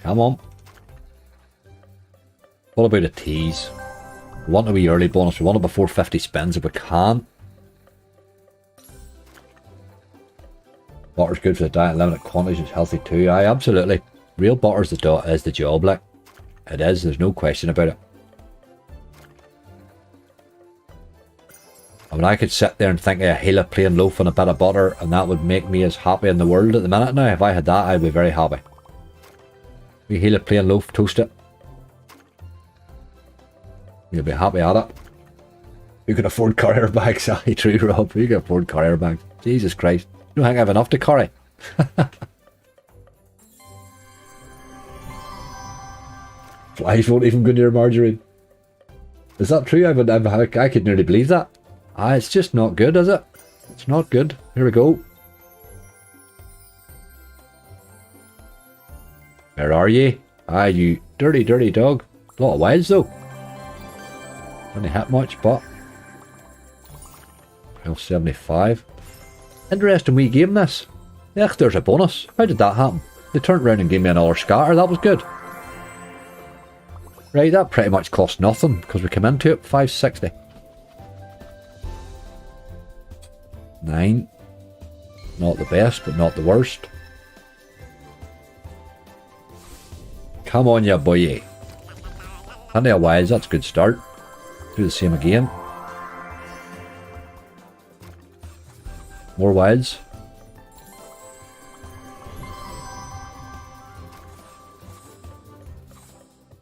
Come on. What about a tease? We want a wee early bonus. We want it before 50 spins if we can. Butter's good for the diet, limited quantities, it's healthy too. Aye, absolutely. Real butter's is the job, like. It is, there's no question about it. I mean, I could sit there and think of a Hela plain loaf and a bit of butter, and that would make me as happy in the world at the minute now. If I had that, I'd be very happy. We Hela plain loaf, toast it. You'll be happy at it. You can afford courier bags, aye, true, Rob. You can afford courier bags. Jesus Christ. You don't think I have enough to carry? Flies won't even go near margarine. Is that true? I could nearly believe that. Ah, it's just not good, is it? It's not good. Here we go. Where are ye? Ah, you dirty, dirty dog. A lot of wilds though. Didn't hit much, but 1275. Interesting wee game this. Yeah, there's a bonus. How did that happen? They turned around and gave me another scatter. That was good. Right, that pretty much cost nothing because we came into it 560. 9. Not the best, but not the worst. Come on, ya boy. Plenty of wilds, that's a good start. Do the same again. More wilds.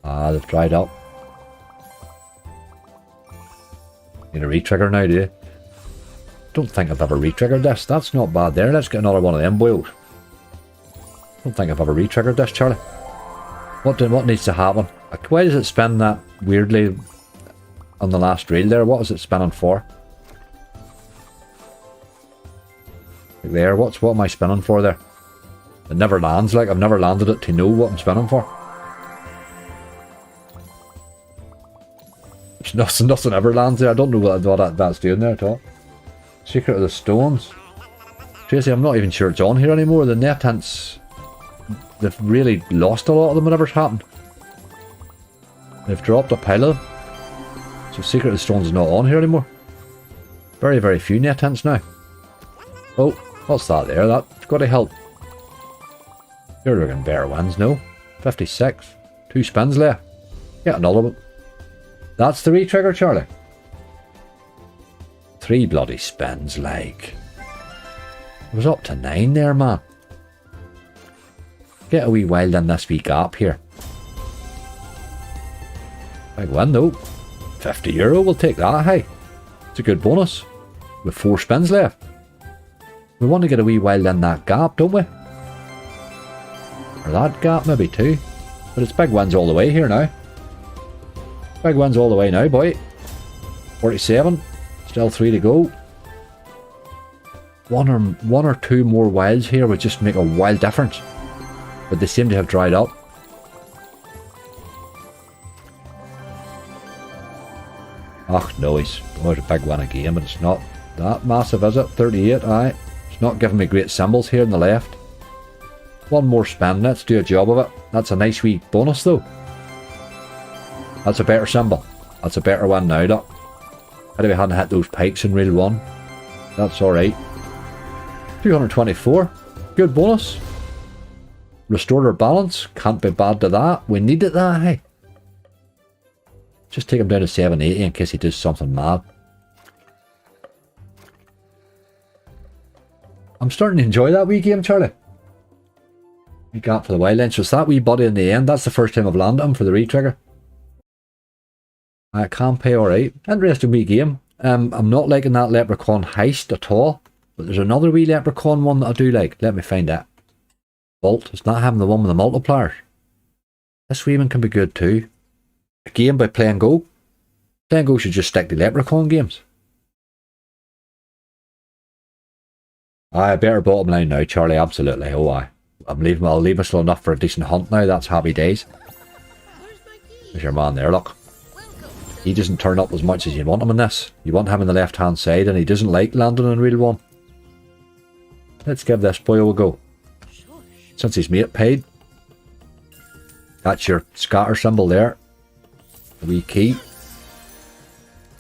Ah, they've dried up. Need a re-trigger now, do you? Don't think I've ever re-triggered this. That's not bad there. Let's get another one of them boils. Don't think I've ever re-triggered this, Charlie. What needs to happen? Why does it spin that weirdly on the last reel there? What is it spinning for? Like there, what am I spinning for there? It never lands, like I've never landed it to know what I'm spinning for. Nothing ever lands there. I don't know what that's doing there at all. Secret of the Stones. Tracy, I'm not even sure it's on here anymore. The net hints, they've really lost a lot of them whatever's happened. They've dropped a pile of them. So Secret of the Stones is not on here anymore. Very, very few net hints now. Oh, what's that there? That's got to help. You're looking better ones, no? 56. 2 spins left. Get another one. That's the re-trigger, Charlie. 3 bloody spins, like. It was up to 9 there, man. Get a wee wild in this wee gap here. Big win, though. €50, we'll take that, hey. It's a good bonus. With 4 spins left. We want to get a wee wild in that gap, don't we? Or that gap, maybe too. But it's big wins all the way here now. Big wins all the way now, boy. 47. Still 3 to go. One or two more wilds here would just make a wild difference. But they seem to have dried up. Ach, no, he's a big win again, but it's not that massive, is it? 38, aye. It's not giving me great symbols here on the left. One more spin, let's do a job of it. That's a nice wee bonus though. That's a better symbol. That's a better one now, look. How do we hadn't hit those pikes in reel 1? That's alright. 224. Good bonus. Restored our balance. Can't be bad to that. We needed that, hey. Just take him down to 780 in case he does something mad. I'm starting to enjoy that wee game, Charlie. We got for the wild lens. So it's that wee body in the end. That's the first time I've landed him for the re-trigger. I can pay alright. Interesting wee game. I'm not liking that leprechaun heist at all. But there's another wee leprechaun one that I do like. Let me find that. Vault. It's not having the one with the multipliers. This wee one can be good too. A game by Play and Go. Play and Go should just stick to leprechaun games. Aye, better bottom line now, Charlie, absolutely. Oh, aye. I'll leave us enough for a decent hunt now. That's happy days. There's your man there, look. He doesn't turn up as much as you want him in this. You want him on the left-hand side, and he doesn't like landing in Reel 1. Let's give this boy a go. Since his mate paid. That's your scatter symbol there. A wee key.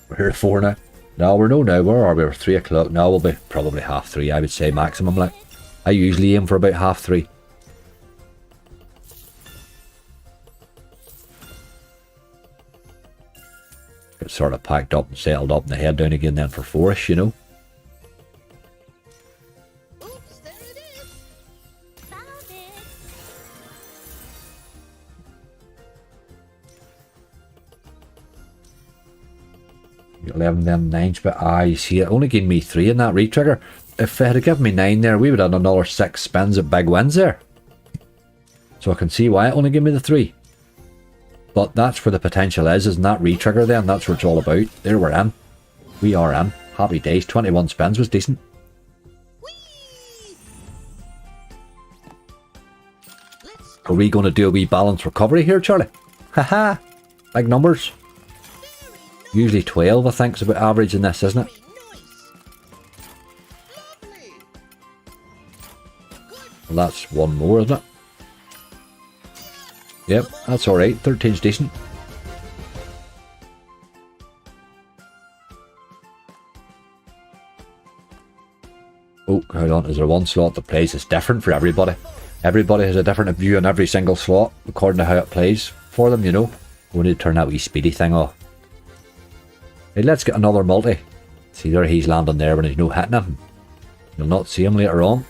We're here at 4 now. No, we're no now. Where are we? We're 3 o'clock. Now we'll be probably 3:30, I would say, maximum. Like, I usually aim for about 3:30. Get sort of packed up and settled up and the head down again then for 4ish, you know. Oops, there it is. Found it. 11 then 9's, but you see, it only gave me 3 in that retrigger. If it had given me 9 there, we would have another 6 spins at big wins there. So I can see why it only gave me the 3. But that's where the potential is, isn't that retrigger then? That's what it's all about. There we're in. We are in. Happy days. 21 spins was decent. Whee! Let's Are we going to do a wee balance recovery here, Charlie? Haha. Big numbers. Usually 12, I think, is about average in this, isn't it? Well, that's one more, isn't it? Yep, that's alright. 13's decent. Oh, hold on. Is there one slot that plays? It's different for everybody. Everybody has a different view on every single slot, according to how it plays for them, you know. We need to turn that wee speedy thing off. Hey, let's get another multi. See there, he's landing there when he's no hitting him. You'll not see him later on.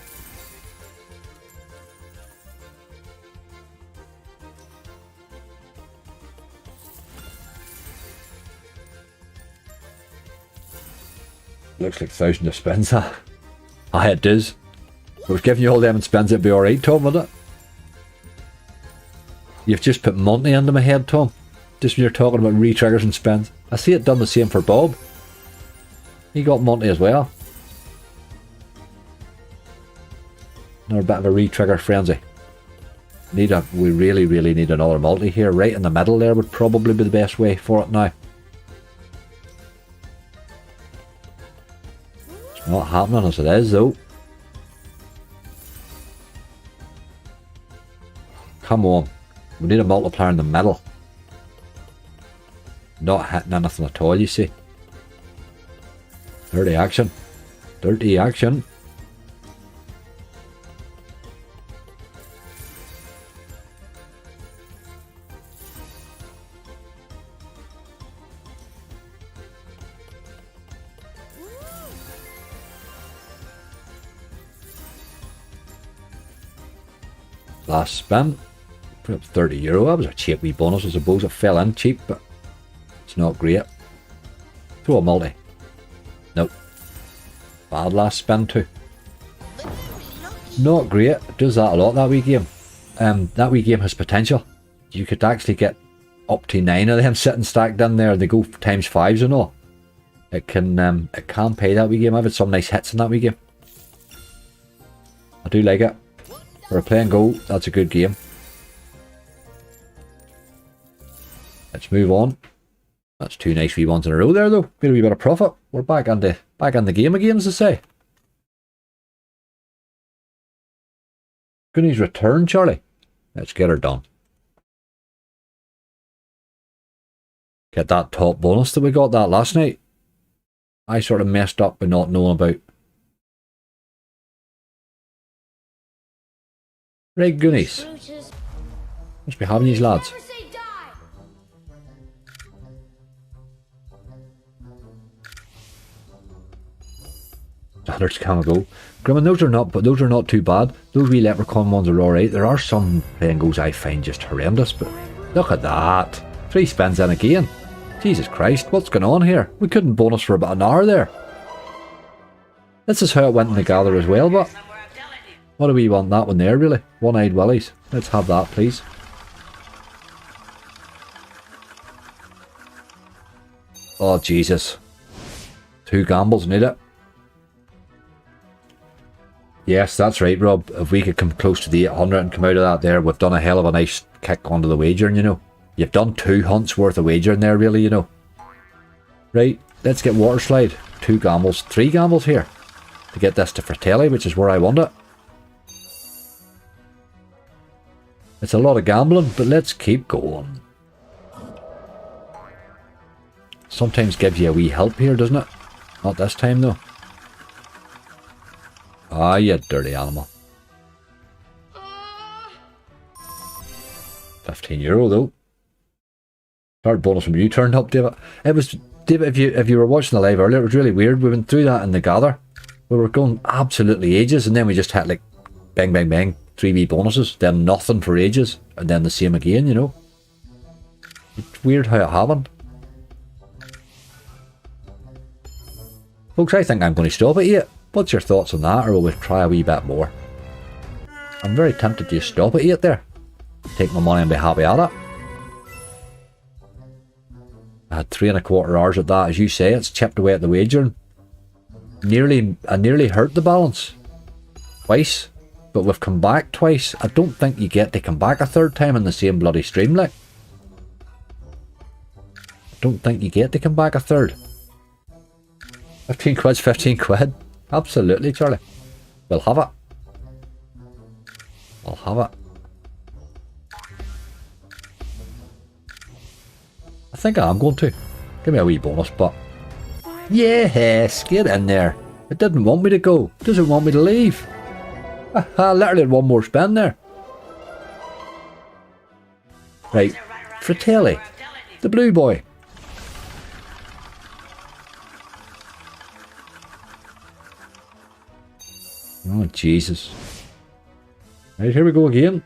Looks like 1,000 of spins. Aye, it does. If I was giving you all them in spins, it'd be alright, Tom, wouldn't it? You've just put Monty into my head, Tom. Just when you're talking about re-triggers and spins. I see it done the same for Bob. He got Monty as well. Another bit of a re-trigger frenzy. We really, really need another multi here. Right in the middle there would probably be the best way for it now. It's not happening as it is though. Come on. We need a multiplier in the middle. Not hitting anything at all, you see. Dirty action. Dirty action. Last spin. Put up €30. That was a cheap wee bonus, I suppose. It fell in cheap, but it's not great. Throw a multi. Nope. Bad last spin too. Not great. It does that a lot, that wee game. That wee game has potential. You could actually get up to 9 of them sitting stacked in there. They go times 5s and all. It can pay, that wee game. I've had some nice hits in that wee game. I do like it. For a play and go, that's a good game. Let's move on. That's 2 nice wee ones in a row there though. Made a wee bit of profit. We're back in the game again, as I say. Goonies return, Charlie. Let's get her done. Get that top bonus that we got that last night. I sort of messed up by not knowing about. Right, Goonies. Must be having these lads. Standards can go. Grimmin, those are not too bad. Those wee leprechaun ones are alright. There are some playing goes I find just horrendous, but look at that. 3 spins in again. Jesus Christ, what's going on here? We couldn't bonus for about an hour there. This is how it went in the gather as well, but what do we want that one there really? One-eyed willies. Let's have that please. Oh Jesus. 2 gambles need it. Yes, that's right, Rob. If we could come close to the 800 and come out of that there, we've done a hell of a nice kick onto the wagering, you know. You've done 2 hunts worth of wagering there, really, you know. Right, let's get water slide. 2 gambles, 3 gambles here to get this to Fratelli, which is where I want it. It's a lot of gambling, but let's keep going. Sometimes gives you a wee help here, doesn't it? Not this time, though. Ah, you dirty animal. €15 though. Third bonus from you turned up, David. It was, David, if you were watching the live earlier, it was really weird. We went through that in the gather. We were going absolutely ages, and then we just had like bang, bang, bang, 3 bonuses, then nothing for ages, and then the same again, you know. It's weird how it happened. Folks, I think I'm going to stop at 8. What's your thoughts on that, or will we try a wee bit more? I'm very tempted to just stop at 8 there. Take my money and be happy at it. I had 3¼ hours at that, as you say. It's chipped away at the wagering. I nearly hurt the balance. Twice. But we've come back twice. I don't think you get to come back a 3rd time in the same bloody stream, like. I don't think you get to come back a 3rd. 15 quid's 15 quid. Absolutely, Charlie. We'll have it. I'll have it. I think I am going to. Give me a wee bonus, but... Yes, get in there. It didn't want me to go. It doesn't want me to leave. I literally had 1 more spin there. Right. Fratelli. The blue boy. Oh, Jesus. Right, here we go again.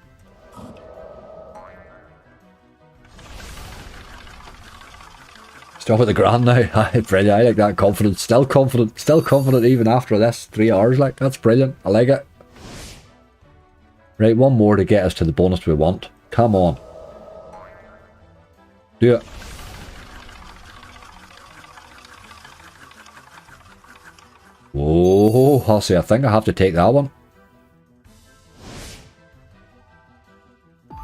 Stop at the grand now. Brilliant. I like that confidence. Still confident. Still confident even after this 3 hours. Like, that's brilliant. I like it. Right, 1 more to get us to the bonus we want. Come on. Do it. Whoa, I'll say I think I have to take that one.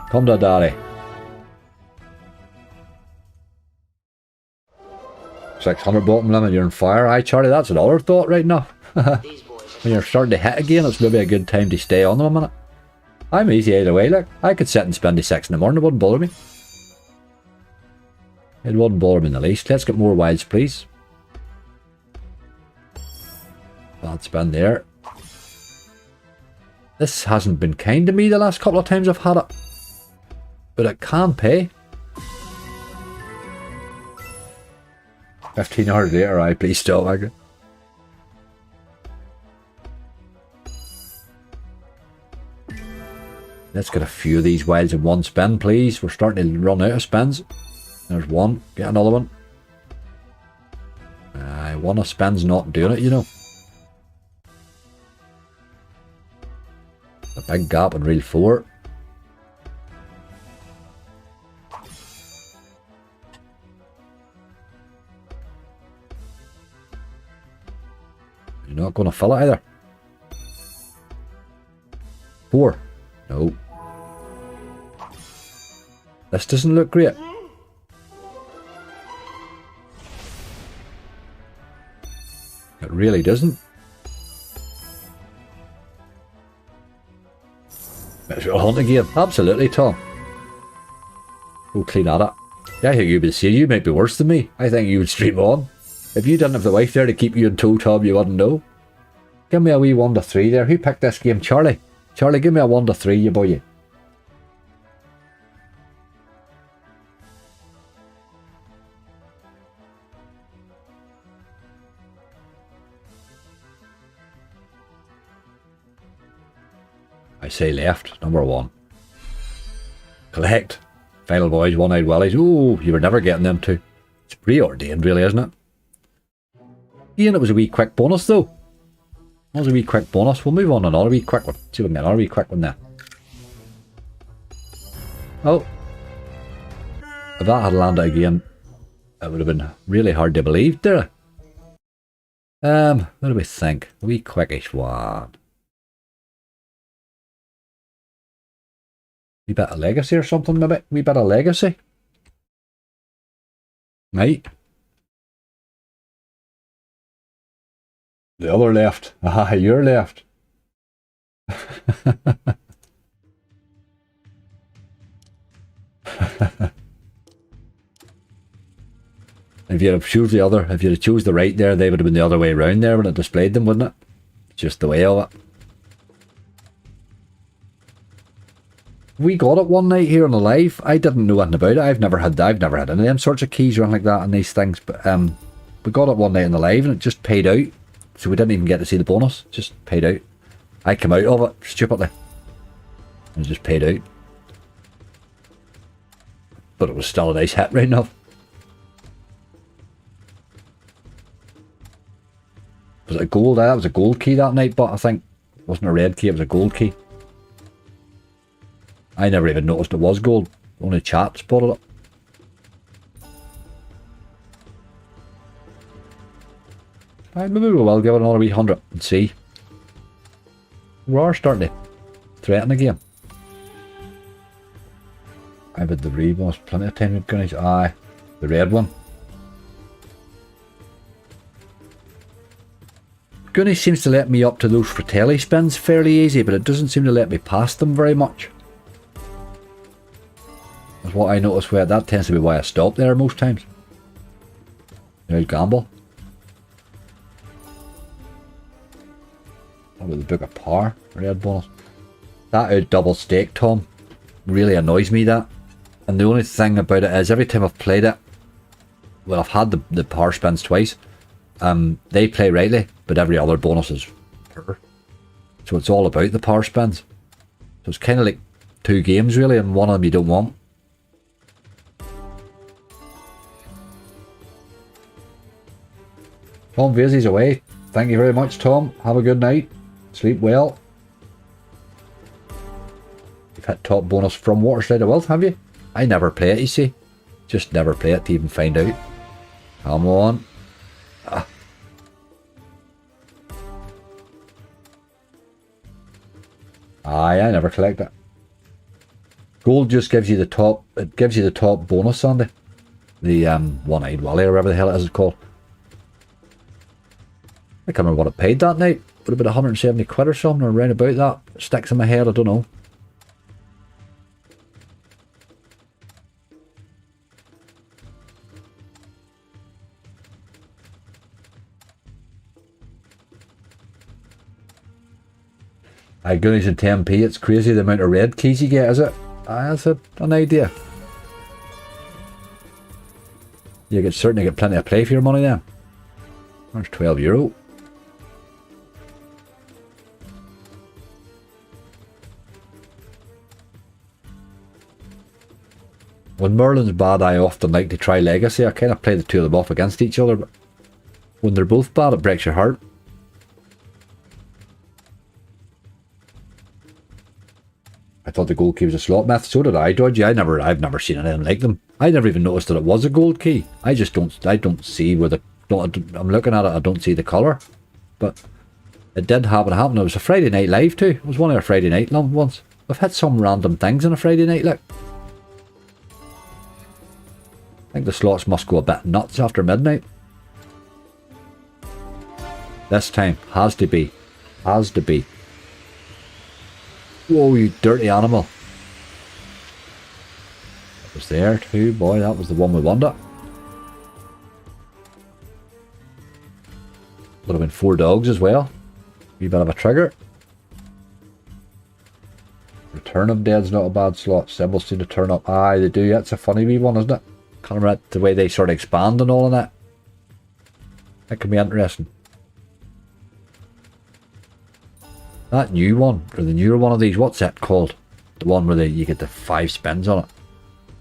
Come to daddy. 600 bottom limit, you're on fire. Aye, Charlie, that's another thought right now. When you're starting to hit again, it's maybe a good time to stay on them a minute. I'm easy either way, like. I could sit and spend the 6 in the morning, it wouldn't bother me. It wouldn't bother me in the least. Let's get more wilds, please. Bad spin there. This hasn't been kind to me the last couple of times I've had it. But it can pay. 15 hours later, aye, please stop, Agri. Let's get a few of these wilds in 1 spin, please. We're starting to run out of spins. There's 1. Get another one. Aye, 1 of spins not doing it, you know. A big gap in reel 4. You're not going to fill it either. 4. No. This doesn't look great. It really doesn't. It's a hunt again. Absolutely, Tom. Go clean at it. Yeah, I think you'd be saying you might be worse than me. I think you would stream on. If you didn't have the wife there to keep you in tow, Tom, you wouldn't know. Give me a wee 1 to 3 there. Who picked this game? Charlie. Charlie, give me a 1 to 3, you boy. I say left, number 1. Collect. Final boys, one-eyed willies. Ooh, you were never getting them 2. It's preordained, really, isn't it? Ian, it was a wee quick bonus, though. That was a wee quick bonus. We'll move on to another wee quick one. See if we can get another wee quick one there. Oh. If that had landed again, it would have been really hard to believe there. What do we think? A wee quickish one. Wee bit of legacy or something, maybe? Wee bit of legacy? Right. The other left. Ah, your left. If you'd have chose the other, if you'd have chose the right there, they would have been the other way around there when it displayed them, wouldn't it? Just the way of it. We got it one night here on the live. I didn't know anything about it. I've never had any of them sorts of keys or anything like that on these things. But we got it one night on the live and it just paid out. So we didn't even get to see the bonus. Just paid out. I came out of it stupidly. And it just paid out. But it was still a nice hit right enough. Was it a gold? That was a gold key that night, but I think it wasn't a red key, it was a gold key. I never even noticed it was gold. Only chat spotted it. Right, maybe we will give it another wee 100 and see. We are starting to threaten again. I've had the rebus plenty of time with Goonies. Aye, the red one. Goonies seems to let me up to those Fratelli spins fairly easy, but it doesn't seem to let me past them very much. That's what I notice where that tends to be why I stop there most times. I'll gamble. What about the Book of Power? Red bonus. That out double stake, Tom. Really annoys me, that. And the only thing about it is every time I've played it, well, I've had the power spins twice. They play rightly, but every other bonus is poor. So it's all about the power spins. So it's kind of like two games really, and one of them you don't want. Tom Vazy's away. Thank you very much, Tom. Have a good night. Sleep well. You've hit top bonus from Waterside of Wealth, have you? I never play it, you see. Just never play it to even find out. Come on. Ah. Aye, I never collect it. Gold just gives you the top, it gives you the top bonus, Sandy. The one-eyed Willy or whatever the hell it is it's called. I can't remember what it paid that night. Would have been 170 quid or something, or around about that. It sticks in my head, I don't know. Aye, Goonies and 10p, it's crazy the amount of red keys you get, is it? Aye, that's an idea. You could certainly get plenty of play for your money then. There's €12. When Merlin's bad, I often like to try Legacy. I kind of play the two of them off against each other, but when they're both bad, it breaks your heart. I thought the gold key was a slot method. So did I, Dodgy. I've never seen anything like them. I never even noticed that it was a gold key. I don't see where I'm looking at it, I don't see the colour. But it did happen. It was a Friday night live too. It was one of our Friday night ones. We've had some random things on a Friday night, look. I think the slots must go a bit nuts after midnight. This time, has to be. Has to be. Whoa, you dirty animal. That was there too, boy, that was the one we wanted. Would have been 4 dogs as well. Wee bit of a trigger. Return of Dead's not a bad slot. Symbols seem to turn up. Aye, they do. That's a funny wee one, isn't it? Can't remember the way they sort of expand and all of that. That could be interesting. That new one, or the newer one of these, what's that called? The one where you get the 5 spins on it.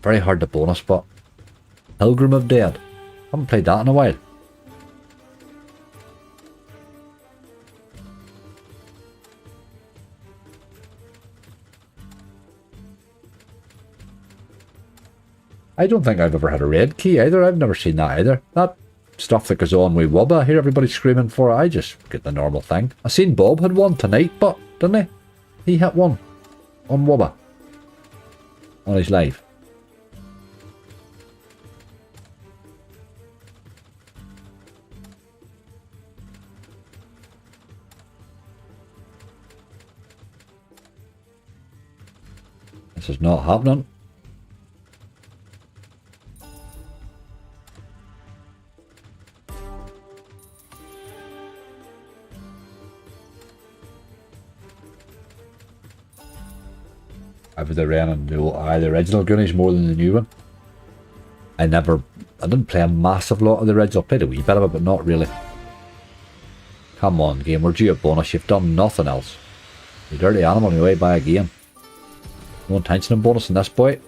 Very hard to bonus spot. Pilgrim of Dead. Haven't played that in a while. I don't think I've ever had a red key either. I've never seen that either. That stuff that goes on with Wubba, I hear everybody screaming for it. I just get the normal thing. I seen Bob had one tonight, but didn't he? He hit one on Wubba. on his life. This is not happening. I was the the original Goonies more than the new one. I didn't play a massive lot of the original. I played a wee bit of it, but not really. Come on, game, we're due a bonus. You've done nothing else. You dirty animal, on your way by a game. No intention of bonus in this boy.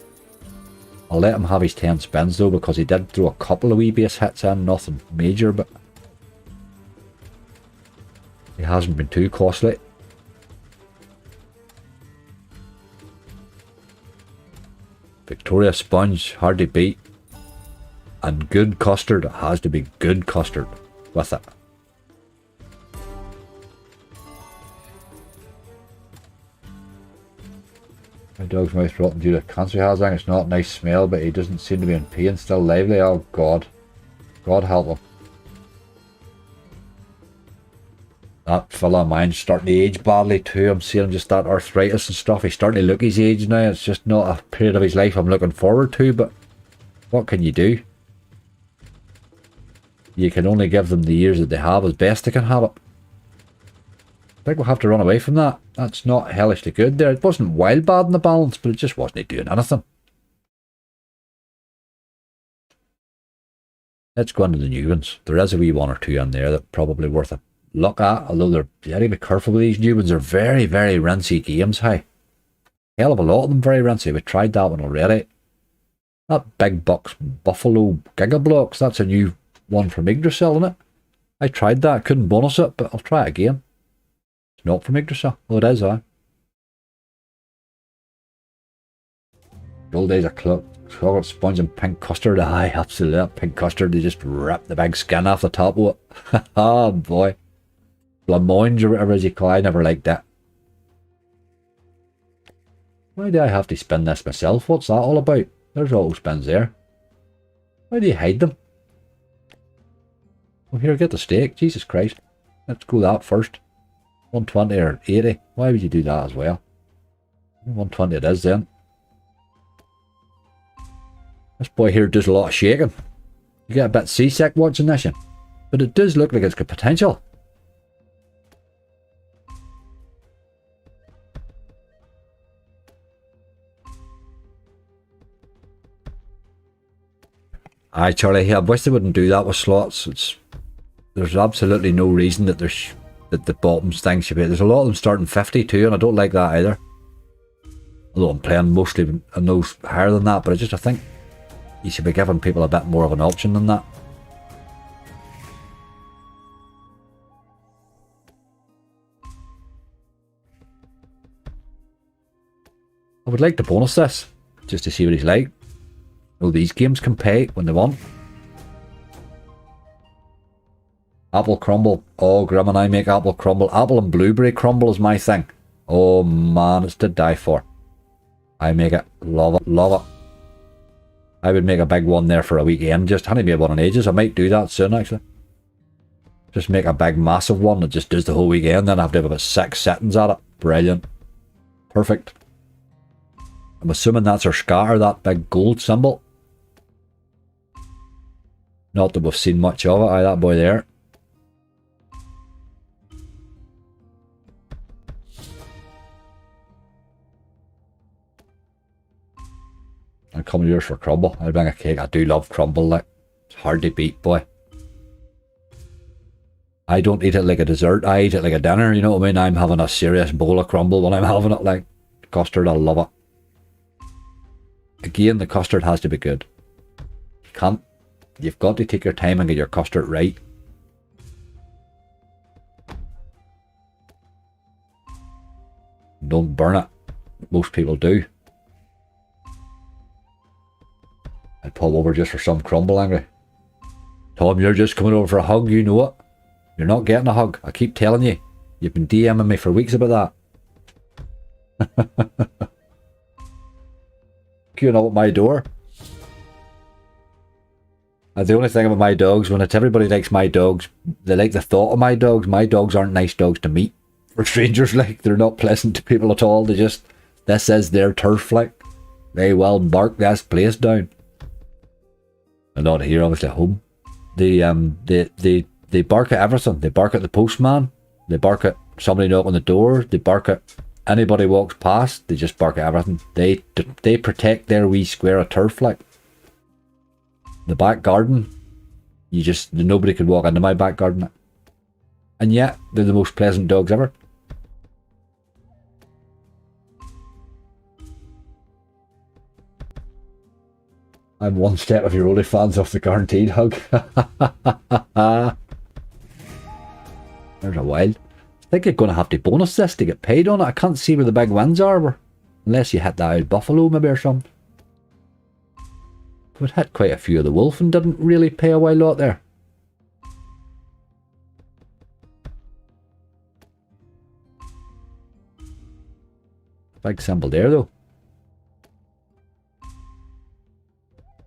I'll let him have his 10 spins though, because he did throw a couple of wee base hits in, nothing major, but he hasn't been too costly. Victoria Sponge, hard to beat. And good custard, it has to be good custard with it. My dog's mouth rotten due to cancer he has. I think it's not a nice smell, but he doesn't seem to be in pain, still lively. Oh God. God help him. That fella of mine's starting to age badly too. I'm seeing just that arthritis and stuff. He's starting to look his age now. It's just not a period of his life I'm looking forward to, but what can you do? You can only give them the years that they have as best they can have it. I think we'll have to run away from that. That's not hellishly good there. It wasn't wild bad in the balance, but it just wasn't doing anything. Let's go into the new ones. There is a wee one or two in there that probably worth a look at, although they're very be careful with these new ones. They're very, very rinsy games, hey. Hell of a lot of them very rinsy. We tried that one already. That Big Bucks Buffalo Giga Blocks, that's a new one from Yggdrasil, isn't it? I tried that, couldn't bonus it, but I'll try it again. It's not from Yggdrasil. Oh, it is, The old days of chocolate sponge and pink custard. Aye, absolutely. That pink custard, they just rip the big skin off the top of it. Oh boy. Blancmange or whatever as you call it. I never liked that. Why do I have to spin this myself? What's that all about? There's auto spins there. Why do you hide them? Oh, here, get the steak. Jesus Christ. Let's go that first. 120 or 80. Why would you do that as well? 120 it is then. This boy here does a lot of shaking. You get a bit seasick watching this, but it does look like it's got potential. Aye, Charlie, I wish they wouldn't do that with slots. There's absolutely no reason that that the bottoms thing should be. There's a lot of them starting 50 too, and I don't like that either. Although I'm playing mostly on those higher than that, but I think you should be giving people a bit more of an option than that. I would like to bonus this, just to see what he's like. Oh, these games can pay when they want. Apple crumble. Oh, Grim and I make apple crumble. Apple and blueberry crumble is my thing. Oh man, it's to die for. I make it. Love it. Love it. I would make a big one there for a weekend. Just hadn't made one in ages. I might do that soon, actually. Just make a big, massive one that just does the whole weekend. Then I have to have about 6 settings at it. Brilliant. Perfect. I'm assuming that's our scatter, that big gold symbol. Not that we've seen much of it. Aye, that boy there. And come yours for crumble. I'll bring a cake. I do love crumble, like. It's hard to beat, boy. I don't eat it like a dessert. I eat it like a dinner, you know what I mean? I'm having a serious bowl of crumble when I'm having it, like. Custard, I love it. Again, the custard has to be good. You've got to take your time and get your custard right. Don't burn it. Most people do. I'd pop over just for some crumble, angry. Tom, you're just coming over for a hug, you know it. You're not getting a hug. I keep telling you. You've been DMing me for weeks about that. queuing up at my door. And the only thing about my dogs, when it's everybody likes my dogs, they like the thought of my dogs. My dogs aren't nice dogs to meet. For strangers, like, they're not pleasant to people at all. They just, this is their turf, like. They will bark this place down. And not here, obviously at home. They bark at everything. They bark at the postman. They bark at somebody knocking on the door. They bark at anybody walks past. They just bark at everything. They protect their wee square of turf, like. The back garden, nobody could walk into my back garden. And yet, they're the most pleasant dogs ever. I'm one step of your OnlyFans off the guaranteed hug. There's a wild. I think you're going to have to bonus this to get paid on it. I can't see where the big wins are. Unless you hit that old buffalo maybe or something. We'd hit quite a few of the wolf and didn't really pay a wild lot there. Big symbol there though.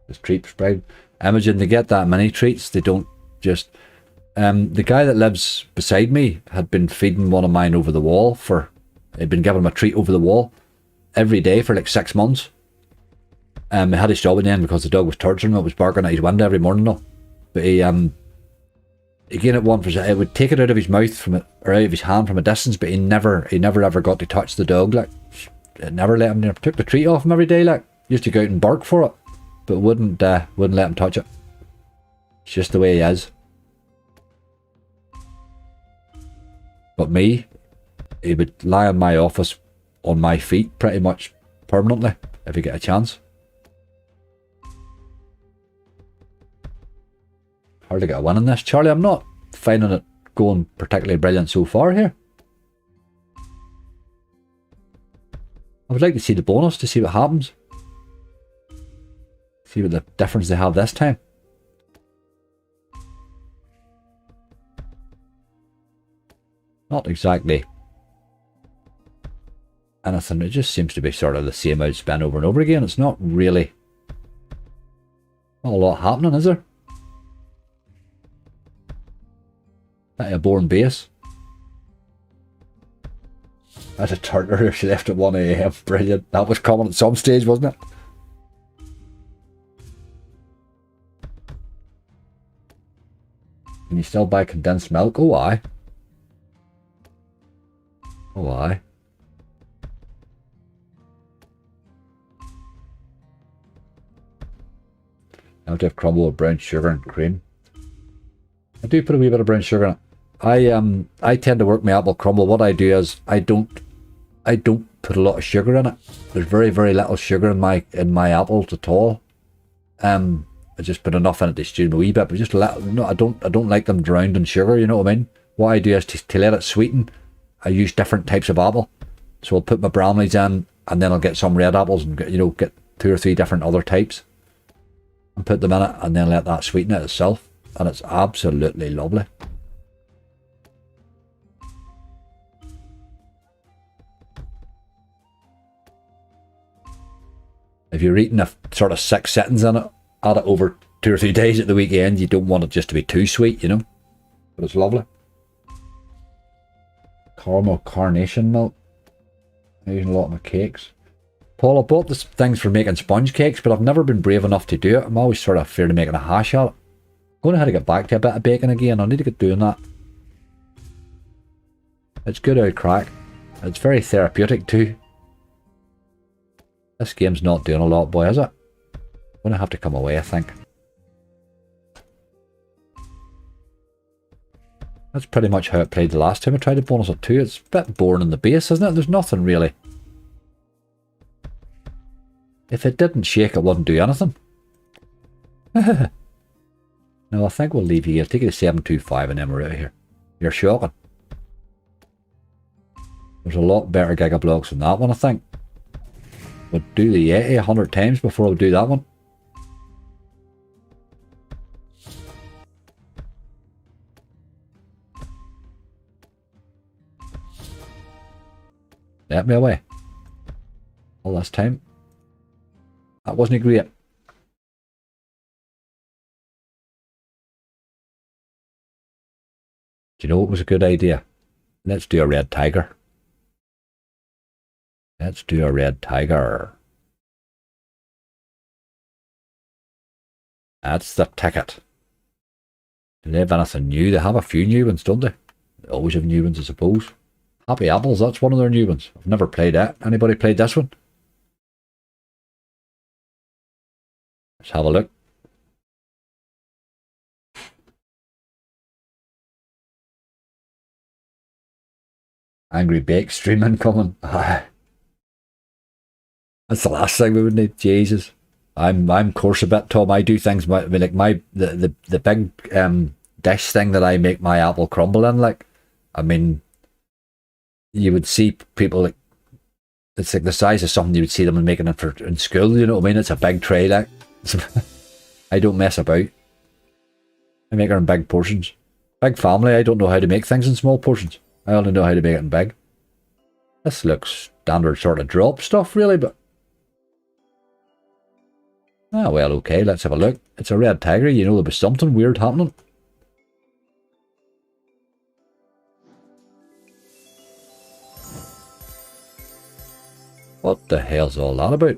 There's treat spread. Imogen, they get that many treats. They don't just... the guy that lives beside me had been feeding one of mine over the wall for... He'd been giving him a treat over the wall every day for like 6 months. He had his job in the end because the dog was torturing him. It was barking at his window every morning though. But he gave it one for... It would take it out of his mouth from it, or out of his hand from a distance, but he never ever got to touch the dog, like. It never let him near. Took the treat off him every day, like. Used to go out and bark for it, but wouldn't let him touch it. It's just the way he is. But me, he would lie in my office on my feet pretty much permanently if he get a chance. Hard to get a win in this, Charlie. I'm not finding it going particularly brilliant so far here. I would like to see the bonus to see what happens. See what the difference they have this time. Not exactly anything. It just seems to be sort of the same old spin over and over again. It's not really... Not a lot happening, is there? That's a boring base. That's a turner. She left at 1 AM. Brilliant. That was common at some stage, wasn't it? Can you still buy condensed milk? Oh, aye. Oh, aye. I have to have crumble with brown sugar and cream. I do put a wee bit of brown sugar in it. I tend to work my apple crumble. What I do is I don't put a lot of sugar in it. There's very, very little sugar in my apples at all. I just put enough in it to stew them a wee bit, but just no, I don't like them drowned in sugar, you know what I mean? What I do is to let it sweeten, I use different types of apple. So I'll put my Bramleys in, and then I'll get some red apples and get 2 or 3 different other types and put them in it, and then let that sweeten it itself, and it's absolutely lovely. If you're eating a sort of 6 settings in it, add it over 2 or 3 days at the weekend, you don't want it just to be too sweet, you know. But it's lovely. Caramel carnation milk. I'm using a lot of my cakes. Paul, I bought this things for making sponge cakes, but I've never been brave enough to do it. I'm always sort of afraid of making a hash at it. I'm going to have to get back to a bit of baking again. I need to get doing that. It's good old crack. It's very therapeutic too. This game's not doing a lot, boy, is it? I'm going to have to come away, I think. That's pretty much how it played the last time I tried to bonus it too. It's a bit boring in the base, isn't it? There's nothing really. If it didn't shake, it wouldn't do anything. No, I think we'll leave you here. Take it to 725 and then we're out of here. You're shocking. There's a lot better Giga Blocks than that one, I think. We'll do the 80 100 times before we'll do that one. Let me away. All this time. That wasn't great. Do you know what was a good idea? Let's do a red tiger. Let's do a red tiger. That's the ticket. Do they have anything new? They have a few new ones, don't they? They always have new ones, I suppose. Happy Apples, that's one of their new ones. I've never played that. Anybody played this one? Let's have a look. Angry Bake streaming coming. That's the last thing we would need. Jesus. I'm coarse a bit, Tom. I do things like the big dish thing that I make my apple crumble in, like, I mean, you would see people, like, it's like the size of something you would see them making it in school, you know what I mean? It's a big tray, like. I don't mess about. I make it in big portions. Big family, I don't know how to make things in small portions. I only know how to make it in big. This looks standard sort of drop stuff, really, but... Ah, well, okay, let's have a look. It's a red tiger, you know there was something weird happening. What the hell's all that about?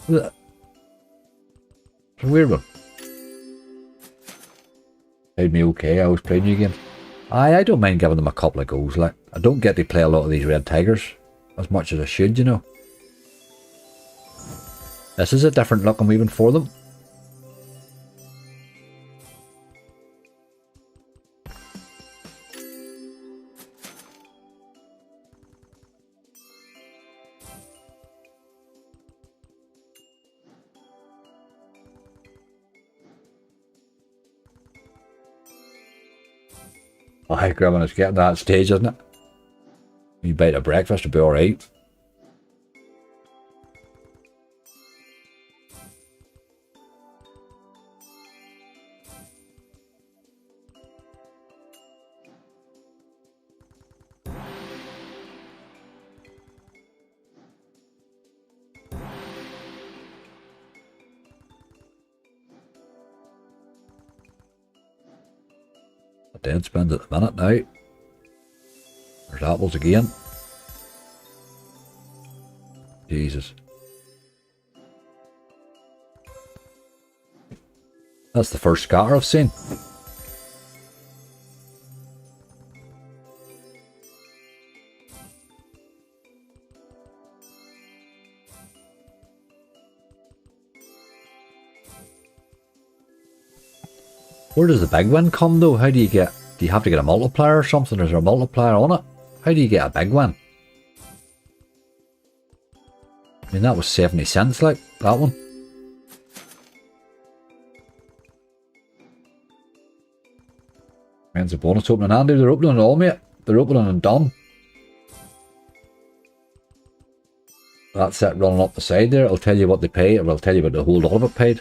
It's a weird one. Played me okay, I was playing new games. I don't mind giving them a couple of goes, like. I don't get to play a lot of these red tigers as much as I should, you know. This is a different looking weaving for them. Oh, hi, Grandma, it's getting to that stage, isn't it? You bite of breakfast, it'll be alright. Dead spend at the minute now. There's apples again. Jesus. That's the first scatter I've seen. Where does the big one come though? How do you get... Do you have to get a multiplier or something? Is there a multiplier on it? How do you get a big one? I mean, that was 70 cents, like, that one. When's the bonus opening, Andy? They're opening it all, mate. They're opening and done. That's it running up the side there. It'll tell you what they pay. It will tell you what the whole lot of it paid.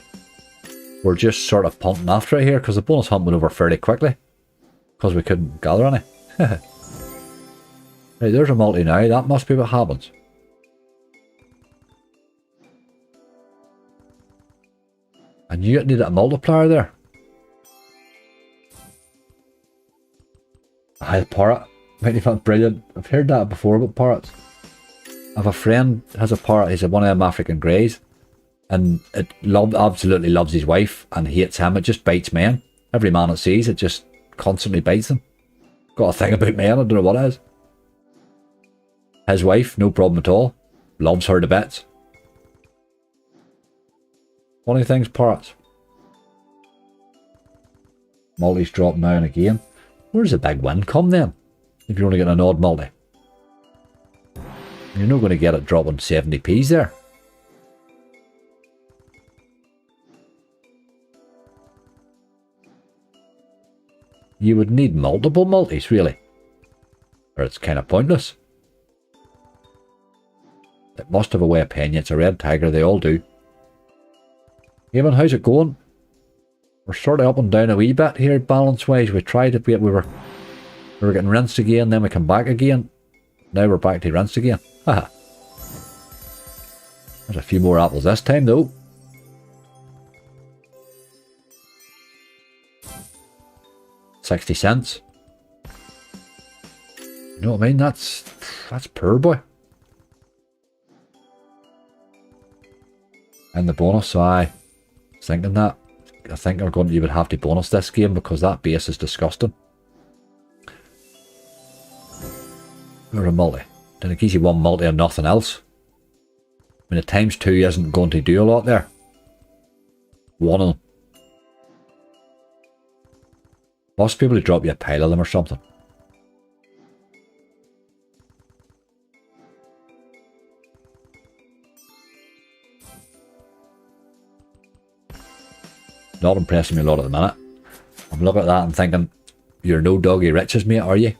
We're just sort of punting after it here because the bonus hunt went over fairly quickly. Because we couldn't gather any. Right, there's a multi now. That must be what happens. I knew it needed a multiplier there. Aye, parrot. Might have been brilliant. I've heard that before about parrots. I have a friend has a parrot. He's one of them African greys. And it absolutely loves his wife and hates him. It just bites men. Every man it sees, it just constantly bites them. Got a thing about men, I don't know what it is. His wife, no problem at all. Loves her to bits. Funny things, parrots. Multi's drop now and again. Where's the big win come then? If you're only getting an odd multi. You're not going to get it dropping 70p's there. You would need multiple multis, really. Or it's kind of pointless. It must have a way of paying you. It's a red tiger, they all do. Eamon, how's it going? We're sort of up and down a wee bit here, balance-wise. We tried it, we were getting rinsed again, then we come back again. Now we're back to rinsed again. Haha. There's a few more apples this time though. $0.60. You know what I mean? That's poor, boy. And the bonus, so I was thinking that. I think you would have to bonus this game because that base is disgusting. Or a multi. Then it gives you one multi and nothing else. I mean, the times 2 isn't going to do a lot there. One of them. Must be able to drop you a pile of them or something. Not impressing me a lot at the minute. I'm looking at that and thinking, you're no doggy riches, mate, are you?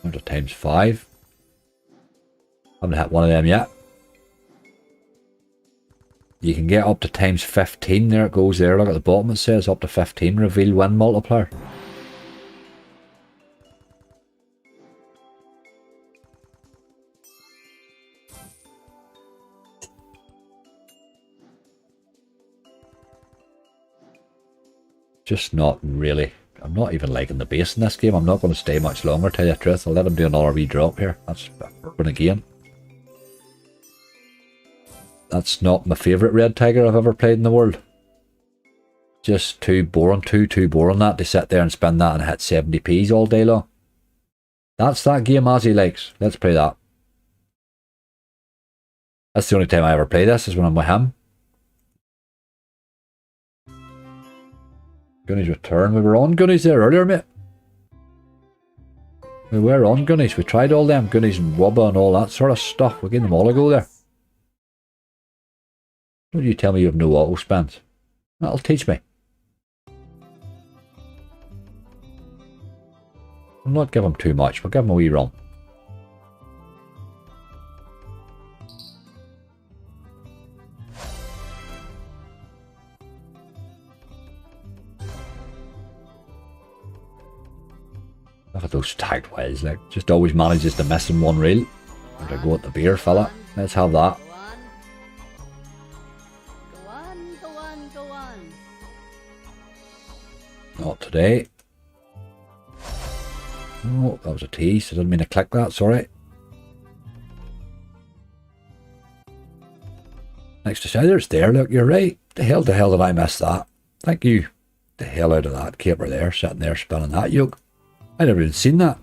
There's a times 5. Haven't hit one of them yet. You can get up to times 15. There it goes there. Look at the bottom, it says up to 15 reveal win multiplier. Just not really. I'm not even liking the base in this game. I'm not going to stay much longer, tell you the truth. I'll let him do another wee drop here. That's bourbon again. That's not my favourite red tiger I've ever played in the world. Just too boring, too boring that to sit there and spend that and hit 70p's all day long. That's that game as he likes. Let's play that. That's the only time I ever play this is when I'm with him. Gunny's return. We were on Gunny's there earlier, mate. We were on Gunny's. We tried all them Gunny's and Wubba and all that sort of stuff. We gave them all a go there. Don't you tell me you have no auto spans. That'll teach me. I'll not give him too much. We'll give him a wee run. Look at those tagged wells, like, just always manages to miss in one reel. I'm gonna go at the beer, fella. Let's have that. Go on. Not today. Oh, that was a tease. I didn't mean to click that, sorry. Next to Siders there, look, you're right. The hell did I miss that? Thank you. The hell out of that caper there, sitting there spinning that yoke. I never even seen that.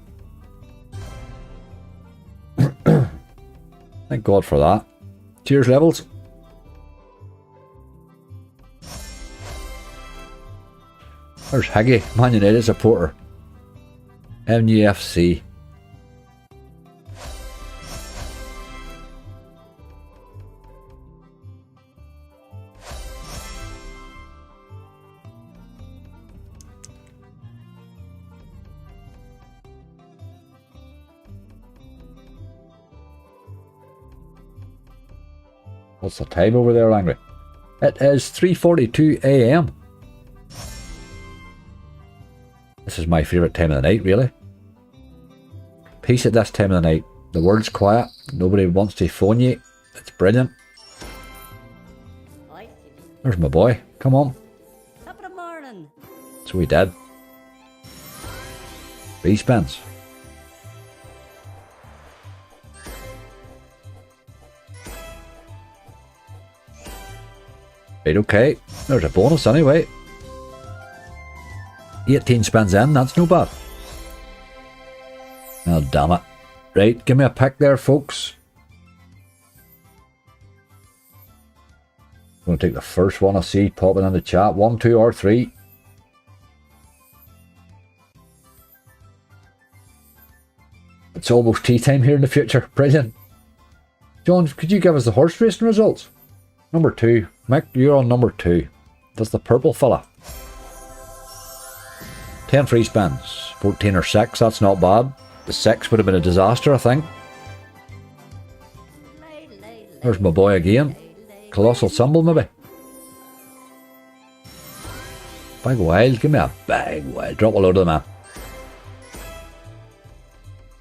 Thank God for that. Cheers, levels. There's Higgy, Man United supporter. MUFC. What's the time over there, Langley? It is 3:42 AM. This is my favourite time of the night, really. Peace at this time of the night. The world's quiet. Nobody wants to phone you. It's brilliant. There's my boy. Come on. Top of the morning. So we did. B-spins. Right, okay. There's a bonus anyway. 18 spins in, that's no bad. Oh, damn it. Right, give me a pick there, folks. I'm going to take the first one I see popping in the chat. 1, 2, or 3. It's almost tea time here in the future. Brilliant. John, could you give us the horse racing results? Number 2. Mick, you're on number 2. That's the purple fella. 10 free spins. 14 or 6, that's not bad. The 6 would have been a disaster, I think. There's my boy again. Colossal symbol, maybe. Big wild. Give me a big wild. Drop a load of them, man.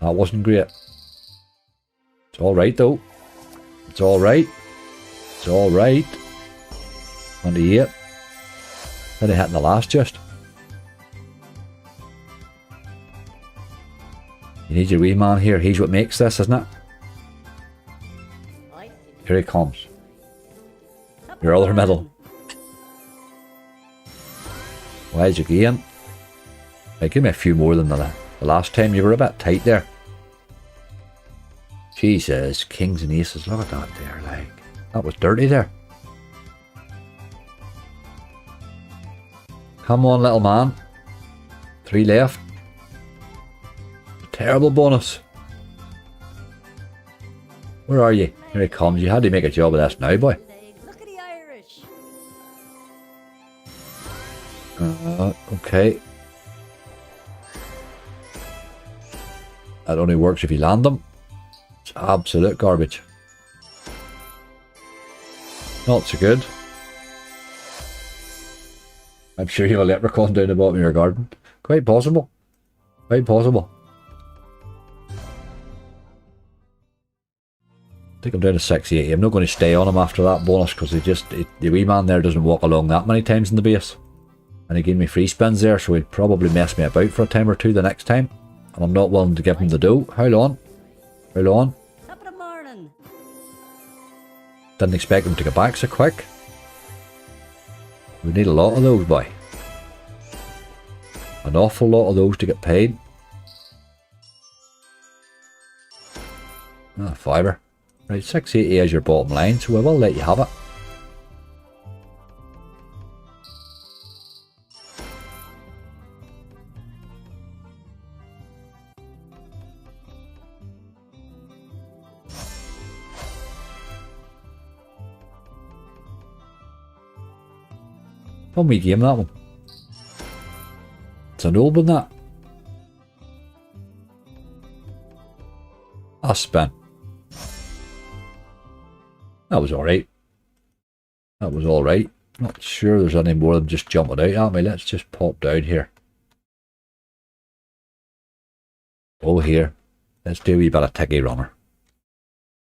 That wasn't great. alright though. It's alright. It's alright. 28. Then I hit in the last just. You need your wee man here. He's what makes this, isn't it? Here he comes. Your other middle. Why'd you gain? Right, give me a few more than the last time. You were a bit tight there. Jesus, kings and aces. Look at that there, like. That was dirty there. Come on, little man. 3 left. Terrible bonus. Where are you? Here he comes. You had to make a job of this now, boy. Look at the Irish. Okay. That only works if you land them. It's absolute garbage. Not so good. I'm sure you have a leprechaun down the bottom of your garden. Quite possible. Quite possible. I think I'm down to 680. I'm not going to stay on him after that bonus because the wee man there doesn't walk along that many times in the base. And he gave me free spins there, so he'd probably mess me about for a time or two the next time. And I'm not willing to give him the dough. How long? How long? Top of the morning. Didn't expect him to get back so quick. We need a lot of those, boy. An awful lot of those to get paid. Ah, fibre. Right, 680 is your bottom line, so I will let you have it. Fun wee game, that one. It's an old one, that. A spin. That was alright. That was alright. Not sure there's any more of them just jumping out at me. Let's just pop down here. Oh, here. Let's do a wee bit of ticky runner.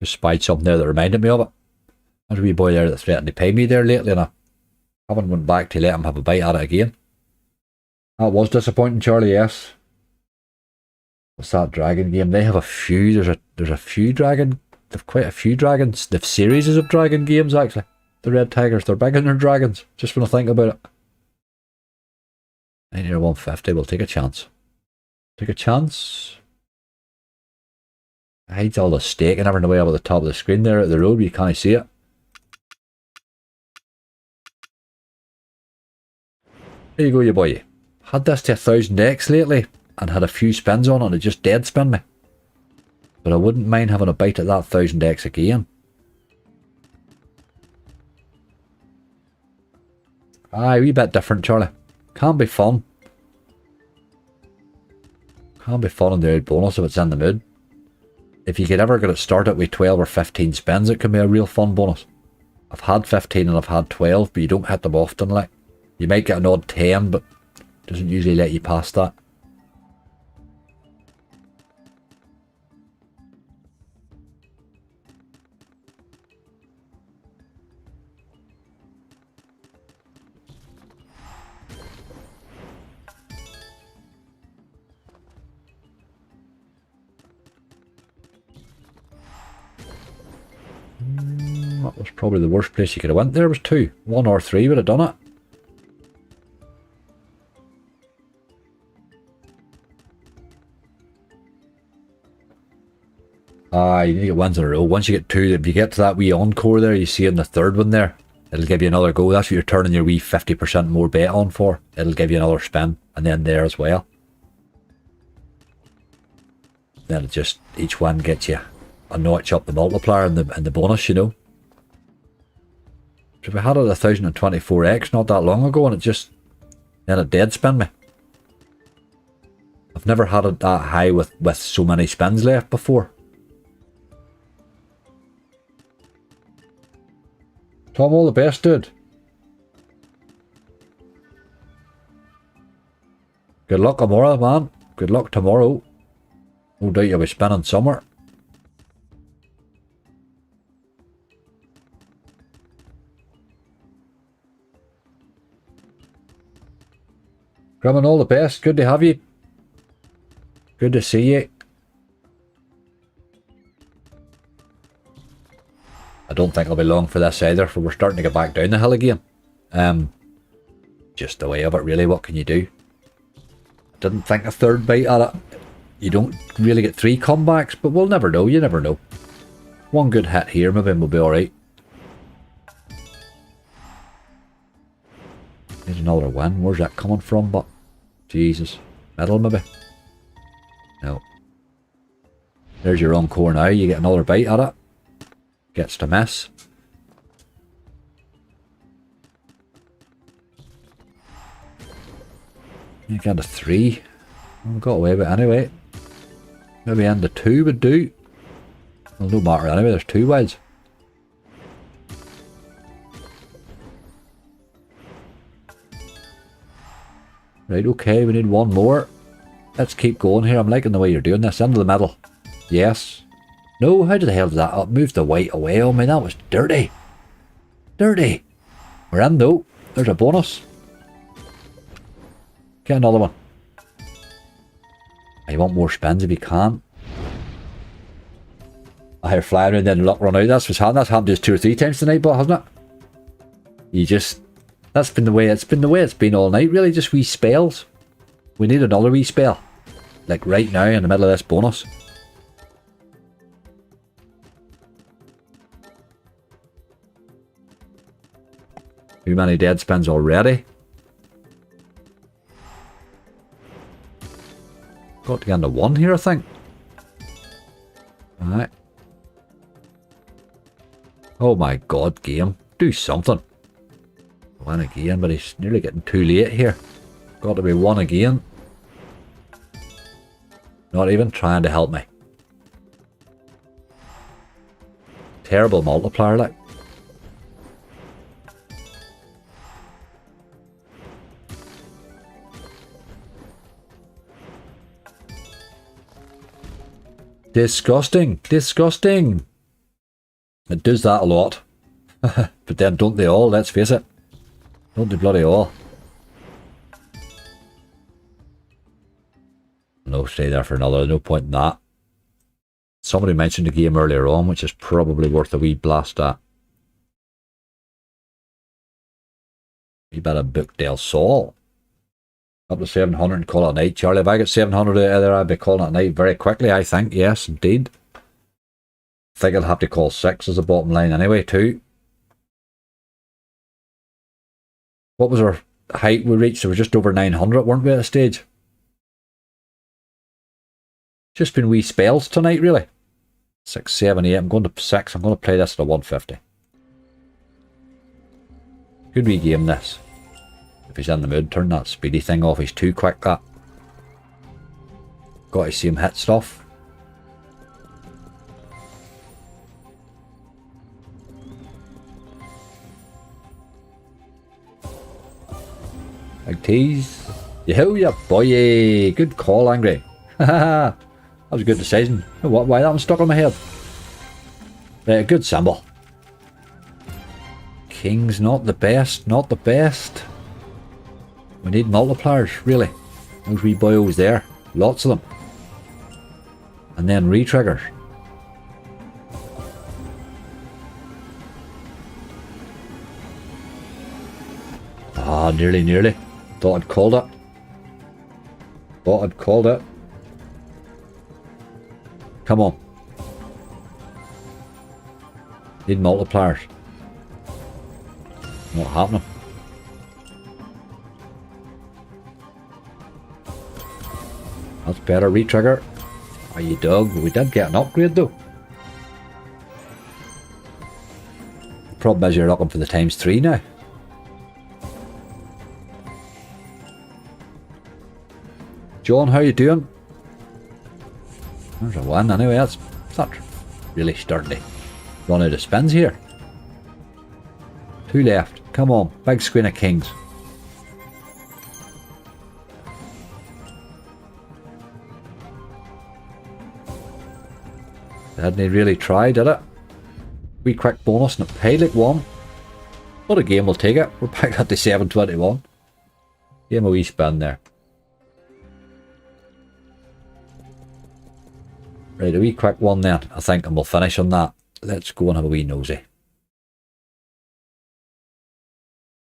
Just spied something there that reminded me of it. There's a wee boy there that threatened to pay me there lately, and I haven't went back to let him have a bite at it again. That was disappointing, Charlie, yes. What's that dragon game? They have a few. There's a few dragon. They've quite a few dragons. They've series of dragon games, actually. The Red Tigers, they're big in their dragons. Just when I think about it. 90 or 150, we'll take a chance. Take a chance. I hides all the stake and everything away up at the top of the screen there at the road, but you can't see it. There you go, you boy. Had this to 1000x lately and had a few spins on it and it just dead spin me. But I wouldn't mind having a bite at that 1000x again. Aye, a wee bit different, Charlie. Can be fun. Can be fun in the old bonus if it's in the mood. If you could ever get it started with 12 or 15 spins, it can be a real fun bonus. I've had 15 and I've had 12, but you don't hit them often, like. You might get an odd 10, but it doesn't usually let you pass that. That was probably the worst place you could have went there, was 2. 1 or 3 would have done it. You need to get ones in a row. Once you get 2, if you get to that wee encore there, you see in the third one there, it'll give you another go. That's what you're turning your wee 50% more bet on for. It'll give you another spin, and then there as well. Then it just, each one gets you a notch up the multiplier and the bonus, you know. So we had it at 1024x not that long ago, and it just, then it dead spin me. I've never had it that high with so many spins left before. Tom, all the best, dude. Good luck tomorrow, man. Good luck tomorrow. No doubt you'll be spinning somewhere. Grumman, all the best. Good to have you. Good to see you. I don't think I'll be long for this either, for we're starting to get back down the hill again. Just the way of it, really. What can you do? I didn't think a third bite at it. You don't really get 3 comebacks, but we'll never know. You never know. One good hit here, maybe we'll be alright. Need another win. Where's that coming from? But Jesus. Middle, maybe? No. There's your encore now. You get another bite at it. Gets to miss. You get to 3. We got away with it anyway. Maybe end the 2 would do. Well, no matter anyway, there's 2 wides. Right, okay, we need 1 more. Let's keep going here. I'm liking the way you're doing this. Into the middle. Yes. No, how the hell did that up? Move the white away on me. That was dirty. Dirty. We're in though. There's a bonus. Get another one. You want more spins if you can. I hear flying around then luck run out. That's what's happened. That's happened just 2 or 3 times tonight, but hasn't it? You just... That's been the way it's been all night, really. Just wee spells. We need another wee spell. Like right now in the middle of this bonus. Too many dead spins already. Got to get into 1 here, I think. Alright. Oh my god, game. Do something. 1 again, but he's nearly getting too late here. Got to be 1 again. Not even trying to help me. Terrible multiplier, like. Disgusting. Disgusting. It does that a lot. But then don't they all, let's face it. Don't they bloody all. No, stay there for another. No point in that. Somebody mentioned the game earlier on, which is probably worth a wee blast at. You better book Del Sol. Up to 700 and call it a night, Charlie. If I get 700 out of there, I'd be calling it a night very quickly, I think. Yes, indeed. I think I'll have to call 6 as a bottom line anyway, too. What was our height we reached? We were just over 900, weren't we, at a stage? Just been wee spells tonight, really. 6, 7, 8. I'm going to 6. I'm going to play this at a 150. Good wee game, this. If he's in the mood, turn that speedy thing off. He's too quick, that. Got to see him hit stuff. Big tease. Yo, ya boy. Good call, Angry. That was a good decision. You know what? Why that one stuck on my head? Right, a good symbol. King's not the best. Not the best. We need multipliers, really. Those wee boyos there. Lots of them. And then re-triggers. Ah, nearly, nearly. Thought I'd called it. Thought I'd called it. Come on. Need multipliers. Not happening. That's better, re-trigger. Are you dog? We did get an upgrade though. The problem is you're looking for the ×3 now. John, how you doing? There's a 1 anyway. That's not really starting to run out of spins here. 2 left. Come on, big screen of kings. Hadn't he really tried, did it? Wee quick bonus and it paid like 1. What a game, we'll take it. We're back at the 721. Give him a wee spin there. Right, a wee quick one then, I think, and we'll finish on that. Let's go and have a wee nosy.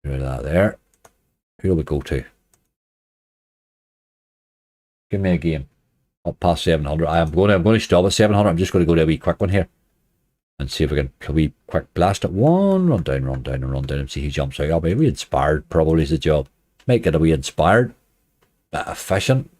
Get rid of that there. Who'll we go to? Give me a game. Up past 700. I'm going to stop at 700. I'm just going to go to a wee quick one here. And see if we can a wee quick blast at one. Run down, and see who jumps out. I'll be a wee inspired, probably is the job. Make it a wee inspired. Bit efficient.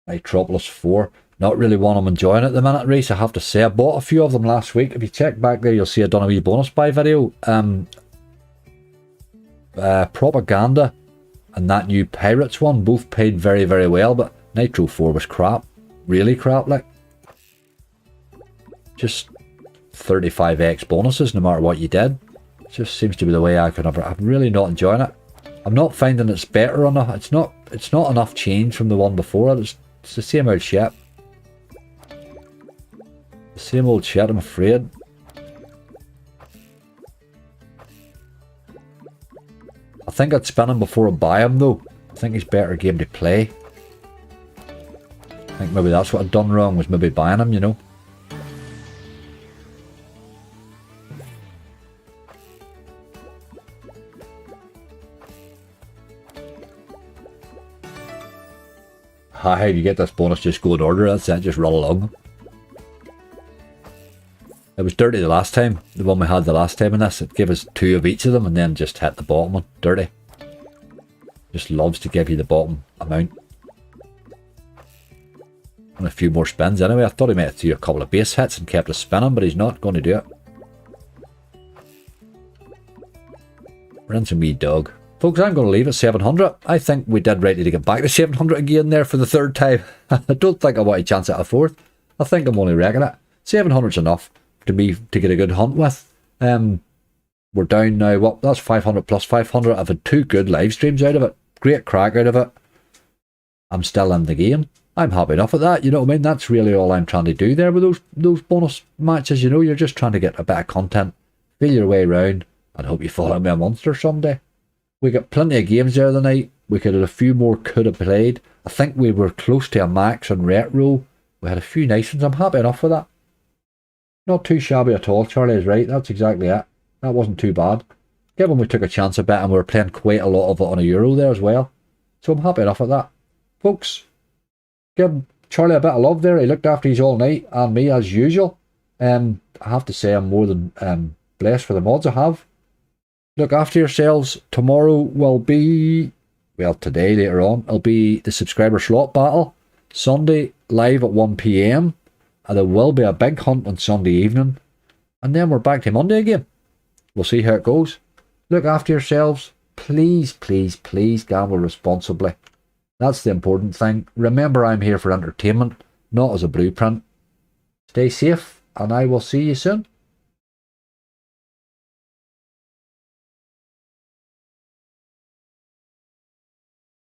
Metropolis 4. Not really one I'm enjoying at the minute, Reese. I have to say, I bought a few of them last week. If you check back there, you'll see I done a wee bonus buy video. Propaganda and that new Pirates one both paid very, very well, but Nitro 4 was crap. Really crap, like. Just 35x bonuses no matter what you did. It just seems to be the way I can ever. I'm really not enjoying it. I'm not finding it's better enough. It's not enough change from the one before. It's the same old shit. The same old shit, I'm afraid. I think I'd spin him before I buy him though. I think he's better game to play. I think maybe that's what I'd done wrong, was maybe buying him, you know. How do you get this bonus? Just go in order, that's it, just run along. It was dirty the last time, the one we had the last time in this. It gave us 2 of each of them and then just hit the bottom one. Dirty. Just loves to give you the bottom amount. And a few more spins anyway. I thought he might do a couple of base hits and kept us spinning, but he's not going to do it. Rinse and wee dog. Folks, I'm going to leave at 700. I think we did right to get back to 700 again there for the 3rd time. I don't think I want to chance it at a 4th. I think I'm only wrecking it. 700's enough to me to get a good hunt with. We're down now, what, that's 500 plus 500. I've had 2 good live streams out of it. Great crack out of it. I'm still in the game. I'm happy enough with that, you know what I mean? That's really all I'm trying to do there with those bonus matches, you know? You're just trying to get a bit of content, feel your way around, and hope you fall out with a monster someday. We got plenty of games there tonight. We could have a few more could have played. I think we were close to a max on retro. We had a few nice ones. I'm happy enough with that. Not too shabby at all. Charlie is right. That's exactly it. That wasn't too bad. Given we took a chance a bit and we were playing quite a lot of it on a Euro there as well. So I'm happy enough with that. Folks, give Charlie a bit of love there. He looked after his all night and me as usual. I have to say I'm more than blessed for the mods I have. Look after yourselves. Tomorrow will be, well, today later on, it'll be the subscriber slot battle. Sunday live at 1 PM. And there will be a big hunt on Sunday evening. And then we're back to Monday again. We'll see how it goes. Look after yourselves. Please, please, please gamble responsibly. That's the important thing. Remember, I'm here for entertainment, not as a blueprint. Stay safe, and I will see you soon.